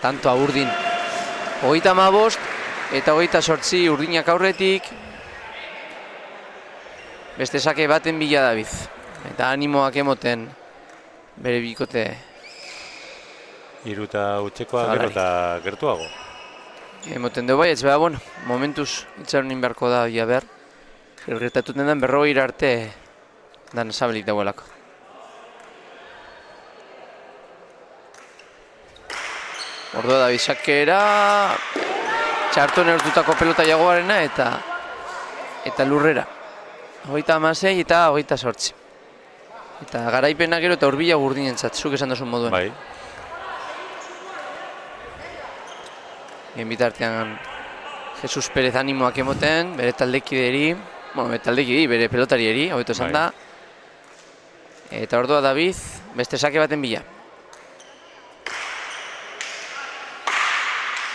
tantoa urdin. 35 eta 28 urdinak aurretik, beste sake baten bila David. Eta animoak emoten bere bikote. Iruta utxekoa gero eta gertuago. Emoten dugu bai, ez beha, momentuz itxaronin beharko da, ia behar. Gertatuten den 40 arte dan esabilik dagoelako. Ordua David sakera, txartu neortutako pelota jagoarena eta lurrera. 36 eta 28. Eta garaipena gero eta urbila urdinentzat, zuk esan duzun moduen. Bai. Bien bitartean Jesus Perez animoak emoten, bere taldekideri, bere pelotarieri, hobeto esan da. Eta ordua David, beste sake baten bila.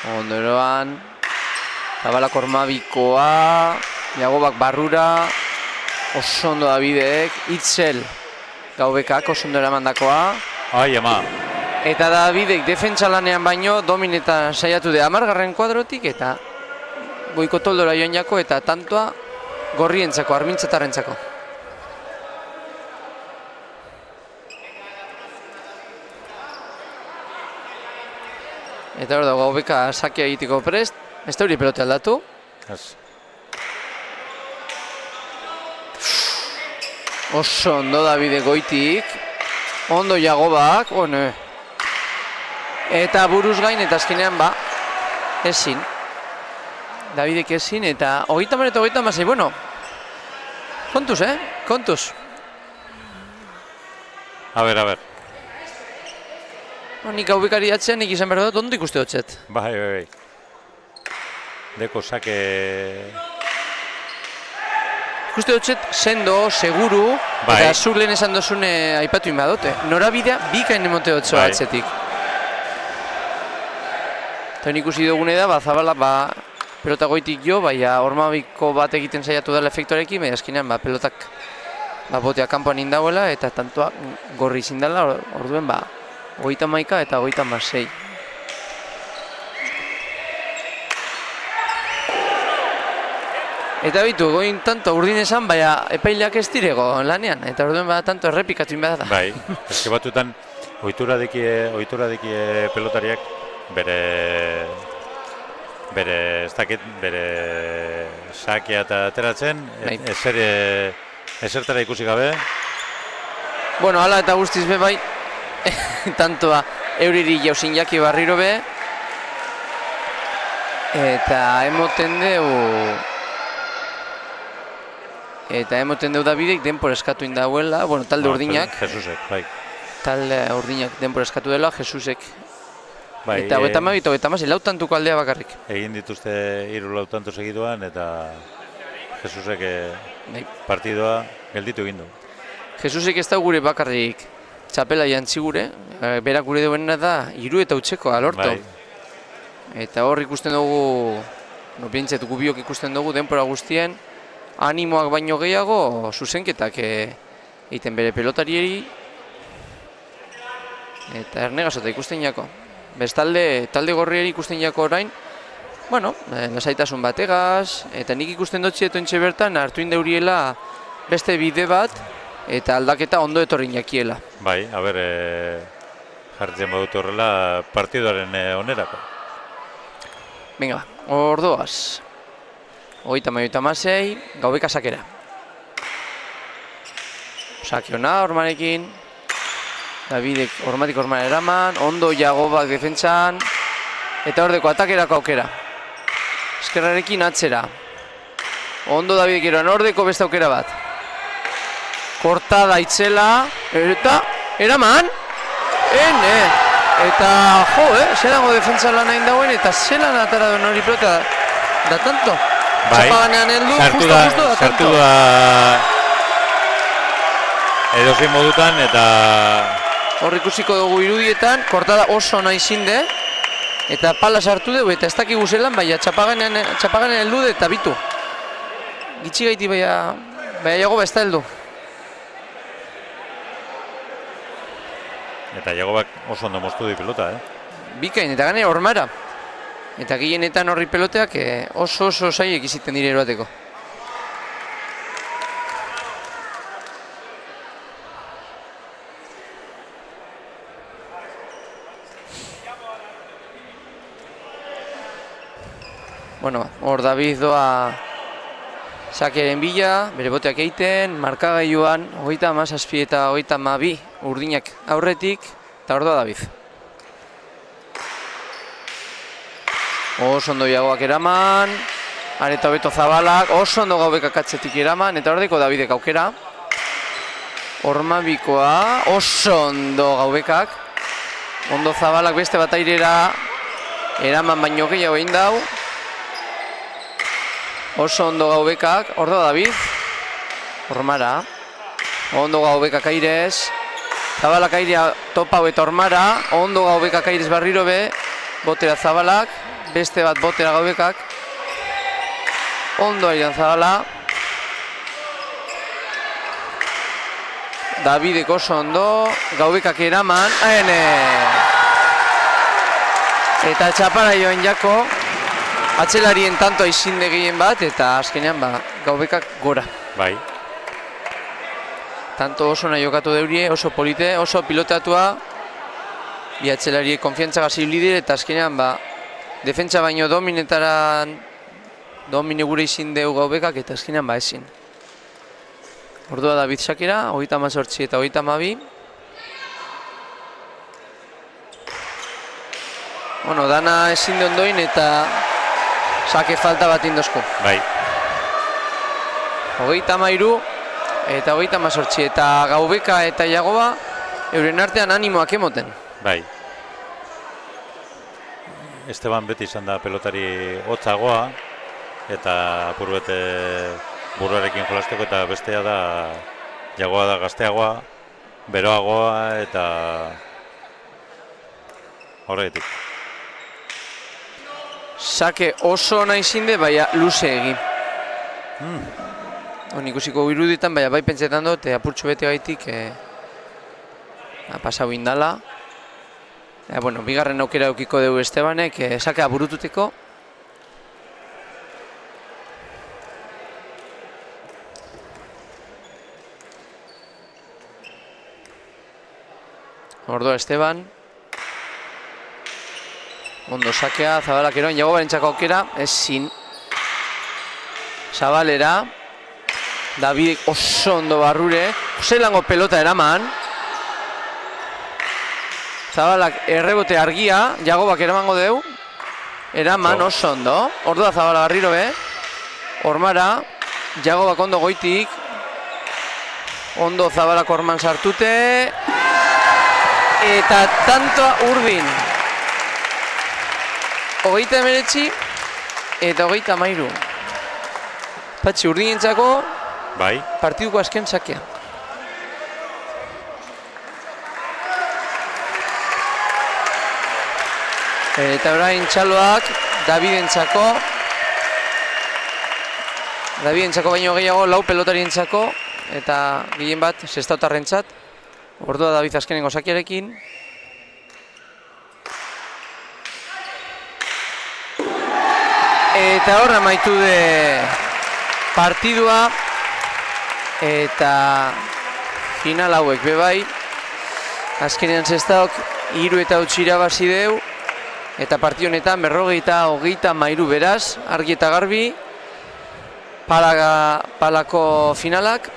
Ondoran, Zabalak Ormabikoa, Jagobak barrura, oso ondo Davidek, Itzel Gaubekak oso ondo eramandakoa. Ai, ama. Eta Davidek defentsa lanean baino dominetan saiatu de 10. kuadrotik eta goiko toldora joan jako eta tantoa gorrientzako, armintzatarrentzako. Eta hor da, Gaubeka sakia egiteko prest, ez da hori pelote aldatu. Oso ondo Davide goitik, ondo Jagobak, eta buruz gain eta azkenean ezin. Davidek ezin eta 30 eta 36, kontuz, kontuz. A ber. Nik Gaubekari atzean, nik izan behar dut, ondo ikuste hotzet. Bai. Deko sake... Ikuste hotzet, sendo, seguru, eta zuk lehen esan dozune aipatu inbadote. Norabidea bikain emote hotzoa atzetik. Eta ikusi dugune da, Zabala, pelota goitik jo, Ormabiko bat egiten saiatu dela efektorekin, baina azkenean pelotak botea kanpoan indauela, eta tantoa gorri zindala, orduen 31 eta 36. Eta bitu, goin tanto urdin esan, epaileak ez dirego lanean, eta orduen tanto errepikatu inbada da. Bai, eske batutan ohitura dikie pelotariak bere sakea eta ateratzen, ezertara ikusi gabe. Hala eta guztiz be bai, tantoa euriri jauzin jaki barriro be, eta emoten deu Davidek denpor eskatu indauela, talde urdinak. Jesusek, bai. Talde urdinak denpor eskatu dela, Jesusek. Bai, eta 36, lautantuko aldea bakarrik. Egin dituzte 3 lautantu segiduan, eta Jesusek partidua gelditu egin du. Jesusek ez da gure bakarrik txapela jantzi gure, berak gure duena da 3 eta utxeko alorto. Eta hor ikusten dugu, pintzet gubiok ikusten dugu denpora guztien, animoak baino gehiago zuzenketak egiten bere pelotarieri eta ernegasota ikusten jako. Bestalde, talde gorrieri ikusten jako orain, lasaitasun bategaz, eta nik ikusten dut zietontxe bertan hartu indeuriela beste bide bat eta aldaketa ondo etorrin jakiela. Bai, jartzen badut horrela partiduaren onerako. Venga, ordoaz. 36, Gaubeka sakera. Sake hona Ormarekin, Davidek Ormatik Ormara eraman, ondo Jagobak defentsan, eta ordeko atakerako aukera. Eskerrarekin atzera. Ondo Davidek eroan ordeko beste aukera bat. Kortada Itzela, eta eraman! Eta zelango defentsa lan hain dauen, eta zelan atara duen hori pelota da tanto. Txapaganean heldu, justo da sartu da edozein modutan, eta hor ikusiko dugu irudietan, kortada oso nahi zinde, eta pala sartu dugu, eta ez dakigu zelan, txapaganean heldu eta bitu. Gitsi gaiti baina jago ez da heldu. Eta Jagobak oso ondo moztu di pelota, Bikain, eta gane hormara. Eta gehienetan horri peloteak oso zaiek iziten dire eroateko. Bueno, hor David doa sakearen bila, bere boteak egiten, markagailuan 37 eta 32 urdinak aurretik, eta hor doa David. Oso ondo Jagoak eraman, Areta hobeto Zabalak, oso ondo Gaubekak atzetik eraman, eta hor deko Davidek aukera. Ormabikoa, oso ondo Gaubekak, ondo Zabalak beste batairera eraman baino gehiago egin dau. Oso ondo Gaubekak, hor da David, Ormara, ondo Gaubekak airez, Zabalak airea topau eta Ormara, ondo Gaubekak airez barriro be, botera Zabalak, beste bat botera Gaubekak, ondo airean Zabala, Davidek oso ondo, Gaubekak eraman, eta txapara joan jako, atzelarien tanto aizinde gehien bat, eta azkenean Gaubekak gora. Bai. Tanto oso nahi jokatu deurie, oso polite, oso pilotatua, bi atzelariek konfiantza gazibli dire, eta azkenean defentsa baino domine gure izin deu Gaubekak, eta azkenean ezin. Ordua David sakera, 38 eta 32. Bueno, dana ezin de ondoin eta sake falta bat indozko. Bai. 33 eta 38 eta Gaubeka eta Jagoba euren artean animoak emoten. Bai. Esteban beti izan da pelotari hotzagoa eta apurbete buruarekin jolasteko, eta bestea da Jagoa da gazteagoa, beroagoa eta horretik. Sake oso nahi zinde, baina luze egin. Ikusiko iruditan, baina bai pentsetan dut, apurtxo bete gaitik pasau indala. Bueno, bigarren aukera eukiko dugu Estebanek, sakea burututeko. Ordoa Esteban. Ondo sakea, Zabalak eroan, Jagobarentzako aukera, ezin. Zabalera. Davidek oso ondo barrure. Zelango pelota eraman. Zabalak errebote argia, Jagobak eramango deu. Eraman oso ondo. Ordoa Zabala barriro be. Ormara. Jagobak ondo goitik. Ondo Zabalak orman sartute. Eta tantoa urdin. 29 eta 33. Patxi urdinentzako bai. Partiduko azken sakea. Eta orain txaloak Davidentzako baino gehiago lau pelotarientzako eta gehien bat Sestautarrentzat. Ordua David azkenengo sakiarekin. Eta hor amaitu de partidua eta final hauek bebai. Azkenean Sestaok 3 eta 8 irabazi deu eta partio honetan 53 beraz, argi eta garbi. Palako finalak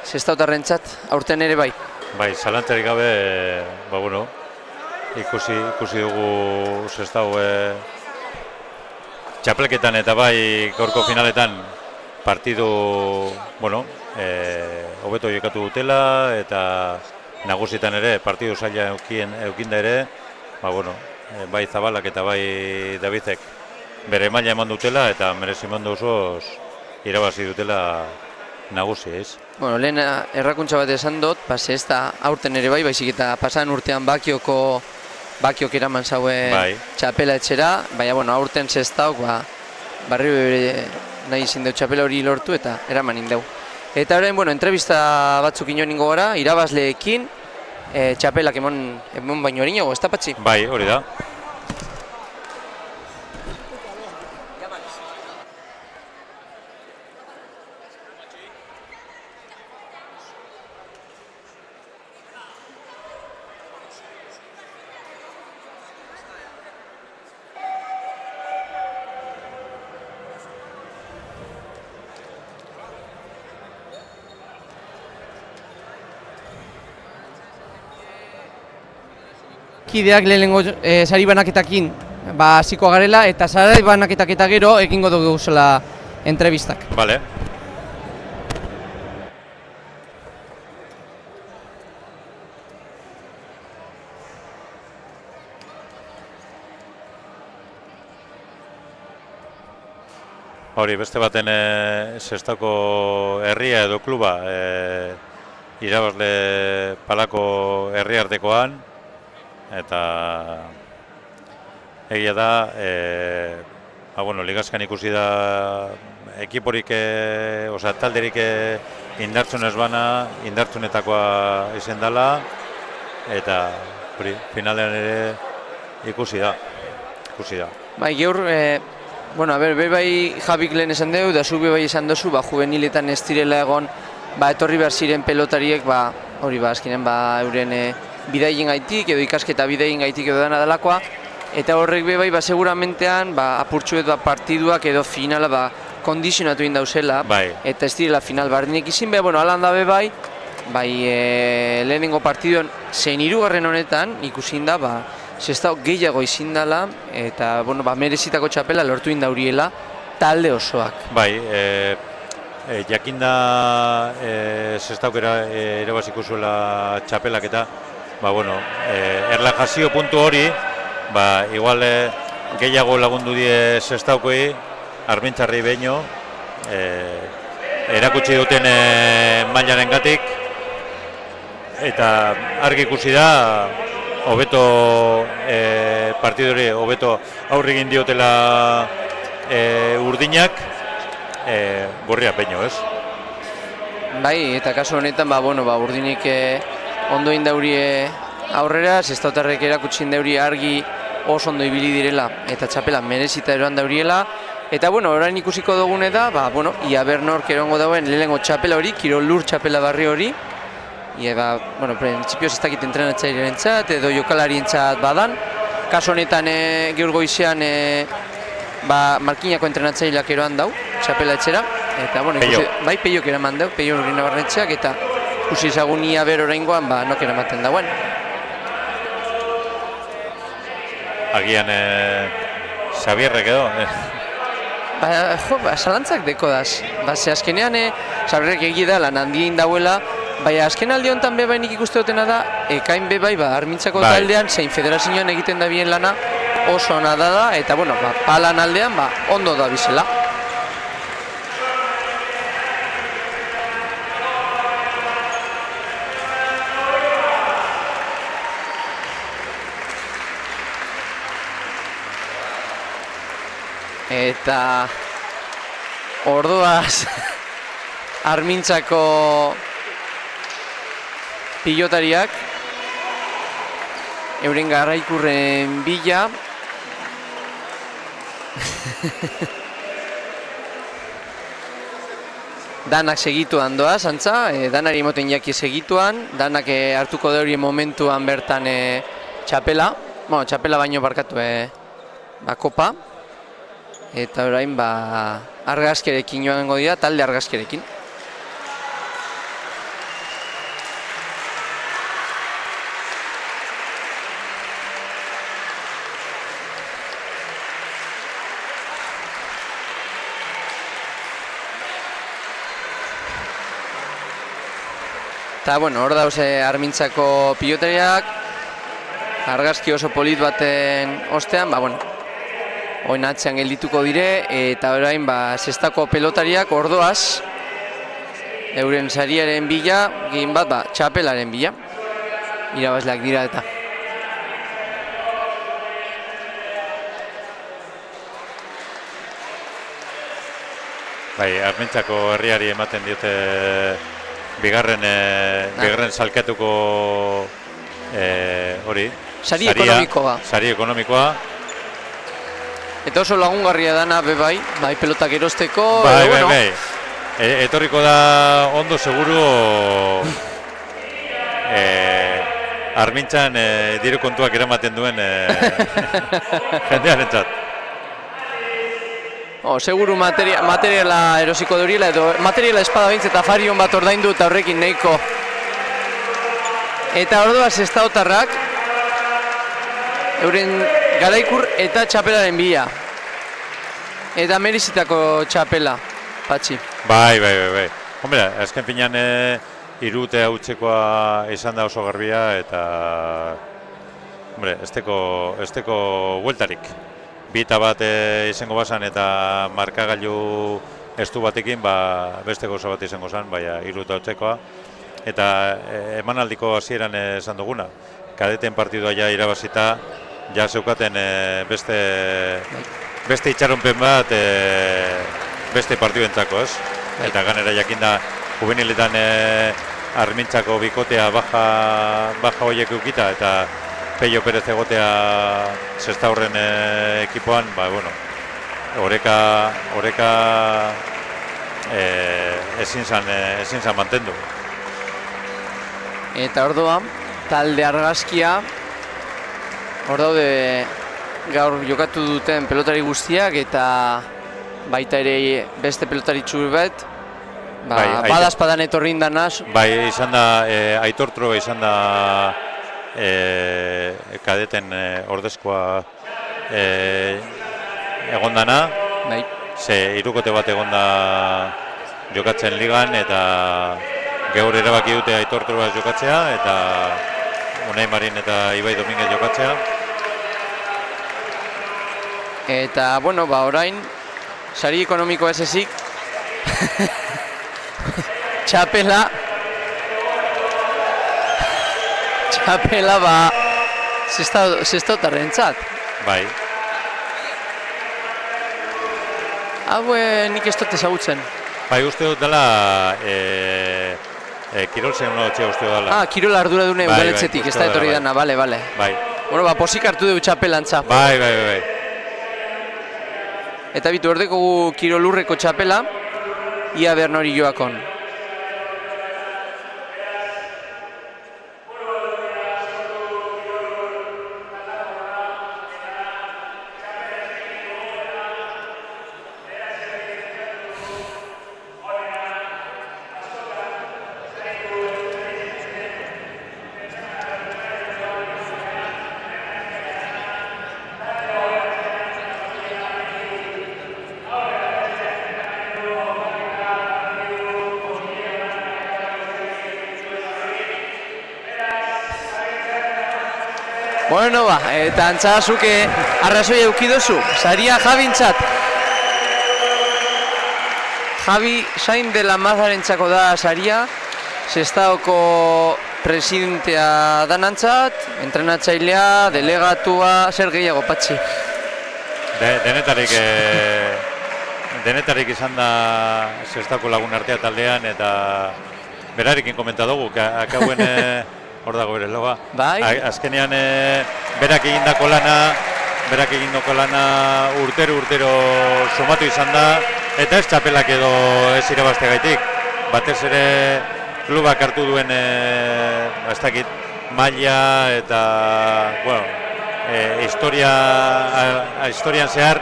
Sestautarrentzat aurten ere bai. Bai, zalantzarik gabe, bueno, ikusi dugu Sestao txapelketan eta bai gaurko finaletan partidu, bueno, hobeto jokatu dutela eta nagusietan ere partidu zaila eukinda ere, bueno, bai Zabalak eta bai Davidek bere maila eman dutela eta merezimendu osoz irabazi dutela nagusi, ez? Bueno, lehen errakuntza bat esan dut, ez da aurten ere bai, baizik eta pasan urtean Bakiok eraman zaue txapela etxera, baina bueno, aurten Sestaok barri bere nahi izin deu txapela hori lortu eta eraman indeu. Eta orain, bueno, entrevista batzuk inoen ingo gara, irabazleekin, txapelak emon baino horinago, ez da Patxi? Bai, hori da. Kideak lehenengo sari banaketakin hasiko garela eta sari banaketak eta gero egingo dugu zela entrevistak. Vale. Hori, beste baten Sestako herria edo kluba irabazle Palako herriartekoan, eta egia da, ligazkan ikusi da ekiporik, talderik indartzun ez bana, indartzunetakoa izen dela, eta finalean ere ikusi da. Bai, gaur, bai Jabik lehen esan dugu, da zu bai esan duzu, juveniletan ez direla egon, etorri behar ziren pelotariek, azkenen euren bidaien gaitik, edo ikasketa bidaien gaitik edo dena delakoa, eta horrek bai, seguramentean, apurtxuet partiduak edo finala kondizionatu indauzela, eta ez direla final bardinek izin behar, alan da bai, lehenengo partiduan, zein hirugarren honetan, ikusin da, Sestao gehiago izin dela, eta merezitako txapela lortu indauriela talde osoak. Bai, jakinda Sestauk erabaziko zuela txapelak eta erlajazio puntu hori, igual gehiago lagundu die Sestaukoi, Armintzarri beino, erakutsi duten mailaren gatik, eta argi ikusi da, hobeto partidori, hobeto aurre egin diotela urdinak, gorria peño, ez? Bai, eta kasu honetan, urdinik ondo indaurie aurrera, Sestautarrek erakutsi indauri argi oso ondo ibili direla, eta txapela merezita eroan dauriela, eta orain ikusiko dugune da, ia bernork erongo dauen lehenengo txapela hori, Kirol Lur txapela barri hori, printzipioz ez dakit entrenatzailearentzat edo jokalarientzat badan. Kaso honetan gaur goizean Markinako entrenatzaileak eroan dau, txapela etxera. Eta, bai, Peiok eraman dau, Peio Urgina Barnetxeak, eta ikusi ezagun ia ber oraingoan, nok eramaten dauen. Agian Xabierrek edo? Zalantzak deko daz. Azkenean, Xabierrek egida lan handien dauela, azken alde honetan bebainik ikuste dutena da, ekain bebai Armintzako taldean, zein federazioan egiten da bien lana oso ona da, eta palan aldean ondo da bizela. Eta orduaz Armintzako pilotariak euren garraikurren bila danak segituan doaz, antza, danari emoten jaki segituan, danak hartuko da hori momentuan bertan txapela, txapela baino barkatu kopa, eta orain argazkerekin joango dira, talde argazkerekin. Eta, hor dauz Armintzako pilotariak, argazki oso polit baten ostean, oin atzean geldituko dire, eta orain Sestako pelotariak ordoaz, euren sariaren bila, gehien bat, txapelaren bila, irabazleak dira eta. Armintzako herriari ematen diote bigarren salkatuko hori. Sari ekonomikoa. Sari ekonomikoa. Eta oso lagungarria dana bai pelotak erosteko. Bai. Etorriko da ondo seguru Armintzan diru kontuak eramaten duen jendearentzat. Seguru materiala erosiko duriela, edo materiala espada bintz eta farion bat ordaindu eta horrekin nahiko. Eta orduaz Sestaotarrak euren garaikur eta txapelaren bila. Eta merizitako txapela, Patxi. Bai. Hombre, azken finean irute hautzekoa izan da oso garbia eta hombre, esteko bueltarik. Bita bat izango bazan eta markagailu estu batekin, beste gauza bat izango zan, baina irute hautzekoa. Eta emanaldiko hasieran esan duguna. Kadeten partidua ja irabazita, ja zeukaten beste itxaronpen bat beste partiduentzako, ez? Eta ganera jakinda juveniletan Armintzako bikotea baja horiek eukita eta Peio Perez egotea Sestaurren ekipoan, oreka ezin zan mantendu. Eta orduan, talde argazkia, hor daude gaur jokatu duten pelotari guztiak eta baita ere beste pelotari txur bat, badazpadan etorri indanaz. Bai, izan da, Aitor Trueba izan da kadeten ordezkoa egondana, ze hirukote bat egonda jokatzen ligan eta gaur erabaki dute Aitor Trueba jokatzea eta Unai Marin eta Ibai Dominguez jokatzea. Eta, orain, sari ekonomikoa ez ezik, txapela, Sestaotarrentzat. Bai. Hau nik ez dut ezagutzen. Bai, uste dut dela, Kirol Zeunotxea uste dut dela. Kirol arduradune udaletxetik, ez da etorri dana, bale. Bai. Posik hartu dugu txapelantza. Bai. Eta bitu ordeko gu Kirol Lurreko txapela, ia behar nori joakon. Eta antzazuke arrazoia eukidozu, saria Javintzat. Javi Sain de la Mazarentzako da saria, Sestaoko presidentea danantzat, entrenatzailea, delegatua, zer gehiago, Patxi? Denetarik izan da Sestaoko lagun artea taldean eta berarekin komenta dugu, akauen hor dago bere loga. Azkenean berak egindako lana urtero sumatu izan da eta ez txapelak edo ez irabazteagaitik. Batez ere klubak hartu duen maila eta historian zehar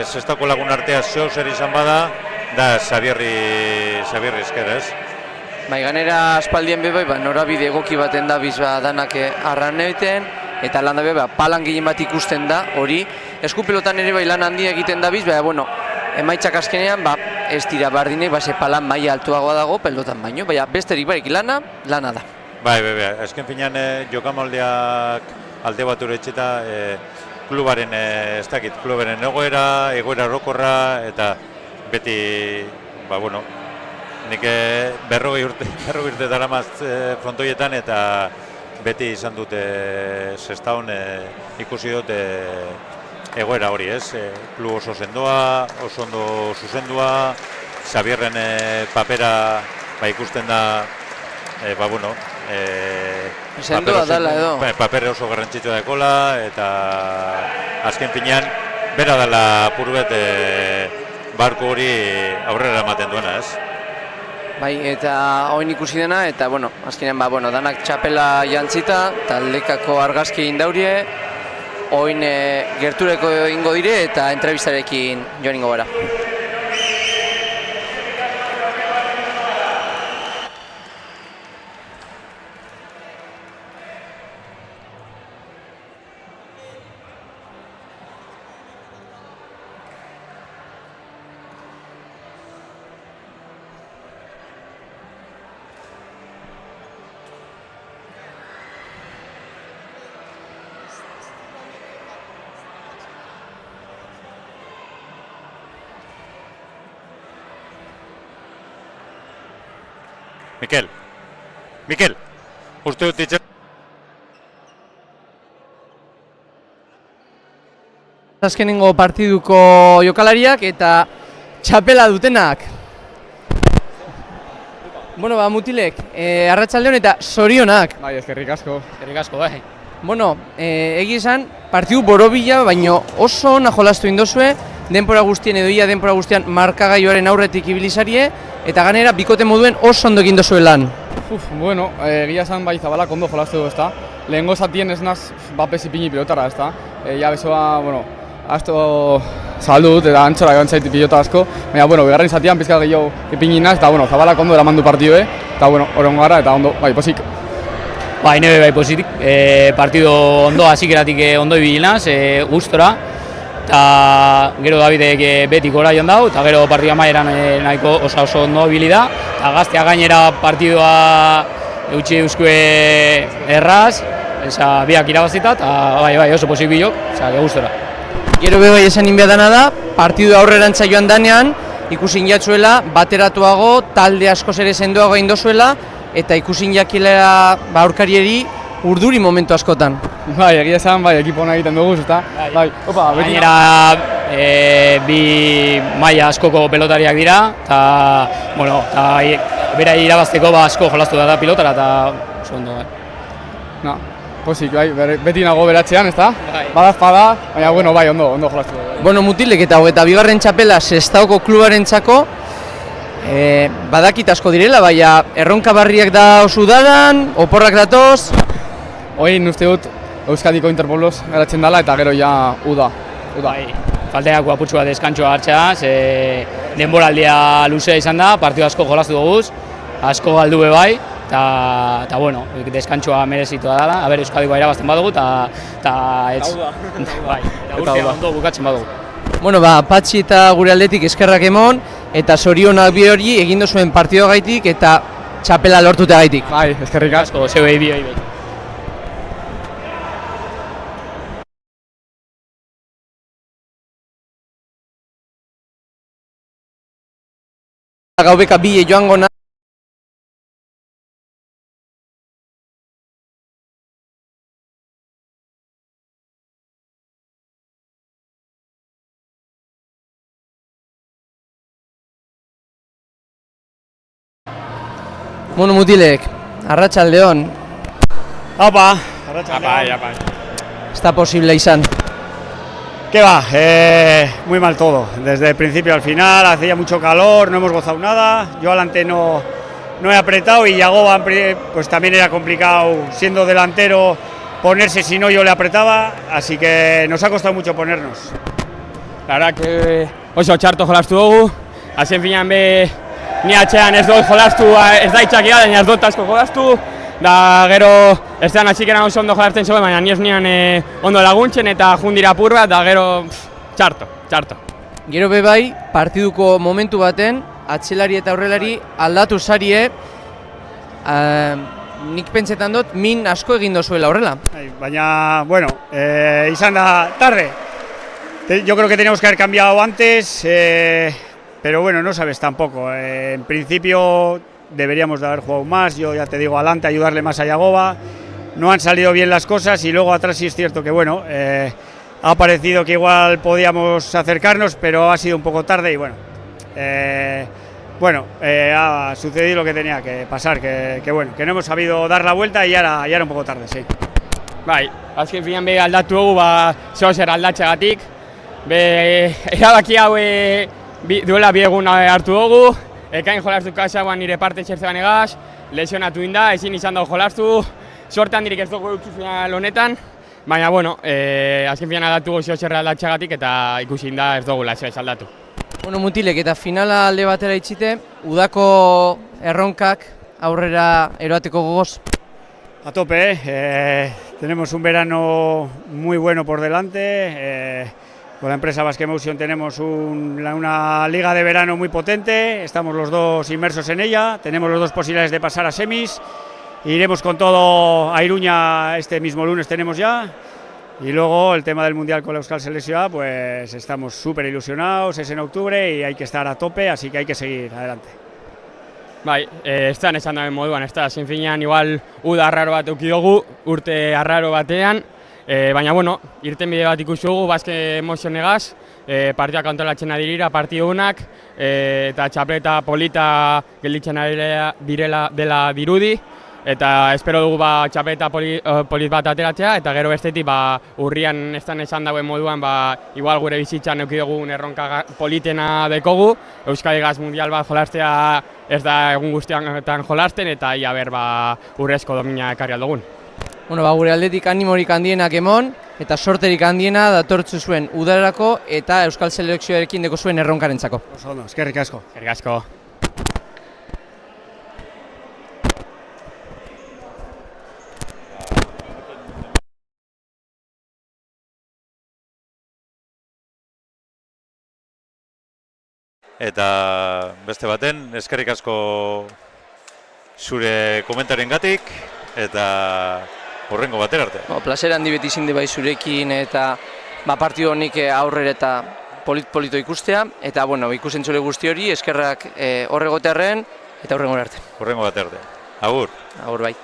Sestaoko lagun artea zeo zer izan bada da Xabierri esker, ez? Ganera aspaldien bebe, norabide egoki baten da bizba danak arran egiten, eta lan da palan gehien bat ikusten da, hori. Eskupelotan ere lan handia egiten da bizba, emaitzak azkenean, ez dira bardinek, ze palan maila altuagoa dago, pelotan baino, besterik barik lana da. Bai, azken finean jokamoldeak alde bat uretxeta, klubaren, klubaren egoera orokorra, eta beti, nik 40 urte daramaz frontoietan eta beti izan dute Sestaon ikusi dute egoera hori, ez? Klub oso sendoa, oso ondo zuzendua, Xabierren papera ikusten da Sendoa dela edo. Paper oso garrantzitsua dekola, eta azken finean, bera dela purbet barko hori aurrera ematen duena, ez? Bai, eta oin ikusi dena, eta, bueno, azkenean, danak txapela jantzita, taldekako argazki indaurie, oin gertureko ingo dire, eta entrevistarekin joan ingo gara. Mikel, uste dut ditzer. Azkenengo partiduko jokalariak eta txapela dutenak. Bueno, mutilek, arratsaldeon eta zorionak. Bai, eskerrik asko. Eskerrik asko, bai. Bueno, egia esan, partidu borobila, baino oso ona jolastu indozue, denpora guztien edo ia denpora guztian markagaioaren aurretik ibilizarie, eta ganera bikote moduen oso ondo egin dozue lan. Bueno, egia esan bai Zabalak ondo jolastu du, ezta. Lehengo zatien ez naz bapes ipini pilotara, ezta. Ja besoa, bueno, asto zabaldu dut eta antzora joan zait pilota asko, baina, bueno, bigarren zatian pizka gehiago ipini naz, eta, bueno, Zabalak ondo eramandu partidue, eta, bueno, oron gara, eta ondo, bai, posik. Bai, nebe bai positik, partido ondo hasieratik ondo ibilinaz, gustora, eta gero Davidek beti gora joan dau, eta gero partida maieran nahiko oso ondo ibili da, eta gaztea gainera partidua eutxi euskue erraz, biak irabazita, eta bai, oso posik bilok, gustora. Gero bai esan inbea dana da, partidu aurrerantza joan danean, ikusin jatzuela, bateratuago, talde askoz ere sendoago egin dozuela, eta ikusin jakilera aurkarieri urduri momentu askotan. Bai, egia esan, bai, ekipo hona egiten dugu, eta bai, opa, beti... Gainera, bi maila askoko pelotariak dira, eta, bueno, bera irabazteko asko jolastu da pilotara, eta oso ondo, bai. Posik, bai, beti nago beratzean, ezta? Badazpada, baina, bueno, bai, ondo jolastu da. Bueno, mutilek eta bigarren txapela Sestaoko klubaren txako, badakit asko direla, baina erronka barriak da oso udaran, oporrak datoz? Oin uste dut Euskadiko Interpolos garatzen dela eta gero ja uda. Bai, falteako apurtxua deskantxoa hartzea, denboraldia luzea izan da, partidu asko jolastu duguz, asko galdu bai, eta bueno, deskantxoa merezitu dela, Euskadikoa irabazten badugu, eta urtea ondo bukatzen badugu. Bueno, Patxi eta gure aldetik eskerrak emon, eta zorionak bi hori egin dozuen partido gaitik eta txapela lortuta gaitik. Bai, eskerrik asko, zeu egin bi. Gaubeka bile joango na. Bueno, mutilek, arratsaldeon. Apa, arratsaldeon. Apa. Está posible izan. ¿Qué va? Muy mal todo, desde el principio al final, hacía mucho calor, no hemos gozado nada, yo adelante no he apretado y Yagoba pues también era complicado siendo delantero ponerse, si no yo le apretaba, así que nos ha costado mucho ponernos. La verdad que oso txarto jolastu dugu, azken finean ni atxean ez dut jolastu, ez da itxakia, baina ez dut asko jolastu, da gero ez zean atxikeran oso ondo jolasten zegoen, baina ni ez nian ondo laguntzen eta jundira apur bat, da gero txarto. Gero bai, partiduko momentu baten, atzelari eta aurrelari aldatu zarie, nik pentsetan dut min asko egin dozuela horrela. Baina, bueno, izan da tarde. Yo creo que teníamos que haber cambiado antes, pero bueno, no sabes tampoco. En principio deberíamos de haber jugado más, yo ya te digo, adelante, ayudarle más a Yagoba. No han salido bien las cosas y luego atrás sí es cierto que bueno, ha parecido que igual podíamos acercarnos, pero ha sido un poco tarde y bueno, bueno, ha sucedido lo que tenía que pasar, que bueno, que no hemos sabido dar la vuelta y ya era un poco tarde, sí. Bai, azken finean be aldatu dugu, zer aldatxegatik. Erabaki hau duela bi egun hartu dugu, ekain jolastu kasagoan nire parte txertzean egaz, lesionatu inda, ezin izan dago jolastu, sorte handirik ez dugu euki final honetan, baina, bueno, azken finean aldatu dugu zer aldatxegatik eta ikusi inda ez dugu ez aldatu. Bueno, mutilek eta finala alde batera itxite, udako erronkak aurrera eroateko gogoz? A tope, tenemos un verano muy bueno por delante, con la empresa Basque Motion tenemos una liga de verano muy potente, estamos los dos inmersos en ella, tenemos los dos posibilidades de pasar a semis, iremos con todo a Iruña este mismo lunes tenemos ya, y luego el tema del Mundial con la Euskal Selekzioa, pues estamos súper ilusionados, es en octubre y hay que estar a tope, así que hay que seguir adelante. Bai, ez da esan daben moduan, ez da, zen finean igual uda arraro bat euki dugu, urte arraro batean, baina, bueno, irtenbide bat ikusi dugu, Basque Motion egaz, partidak antolatzen dirira, partidunak, eta txapleta polita gelditzen direla dela dirudi, eta espero dugu txapleta polit bat ateratzea, eta gero bestetik urrian ez da esan dauen moduan, igual gure bizitzan euki dugun erronka politena dekogu, Euskadi Gaz Mundial bat jolastea ez da egun guztianetan jolasten, eta ia ber urrezko domina ekarri aldugun. Bueno, gure aldetik animorik handienak emon, eta sorterik handiena datortzu zuen udarako eta Euskal Selekzioarekin deko zuen erronkarentzako. Oso ondo, eskerrik asko. Eskerrik asko. Eta beste baten, eskerrik asko zure komentariengatik eta hurrengo batera arte. Plazer handi beti izin bai zurekin eta partidu honik aurrera eta polit-polito ikustea. Eta ikusentzule guzti hori eskerrak horregotearren eta hurrengo arte. Hurrengo batera arte. Agur. Agur bai.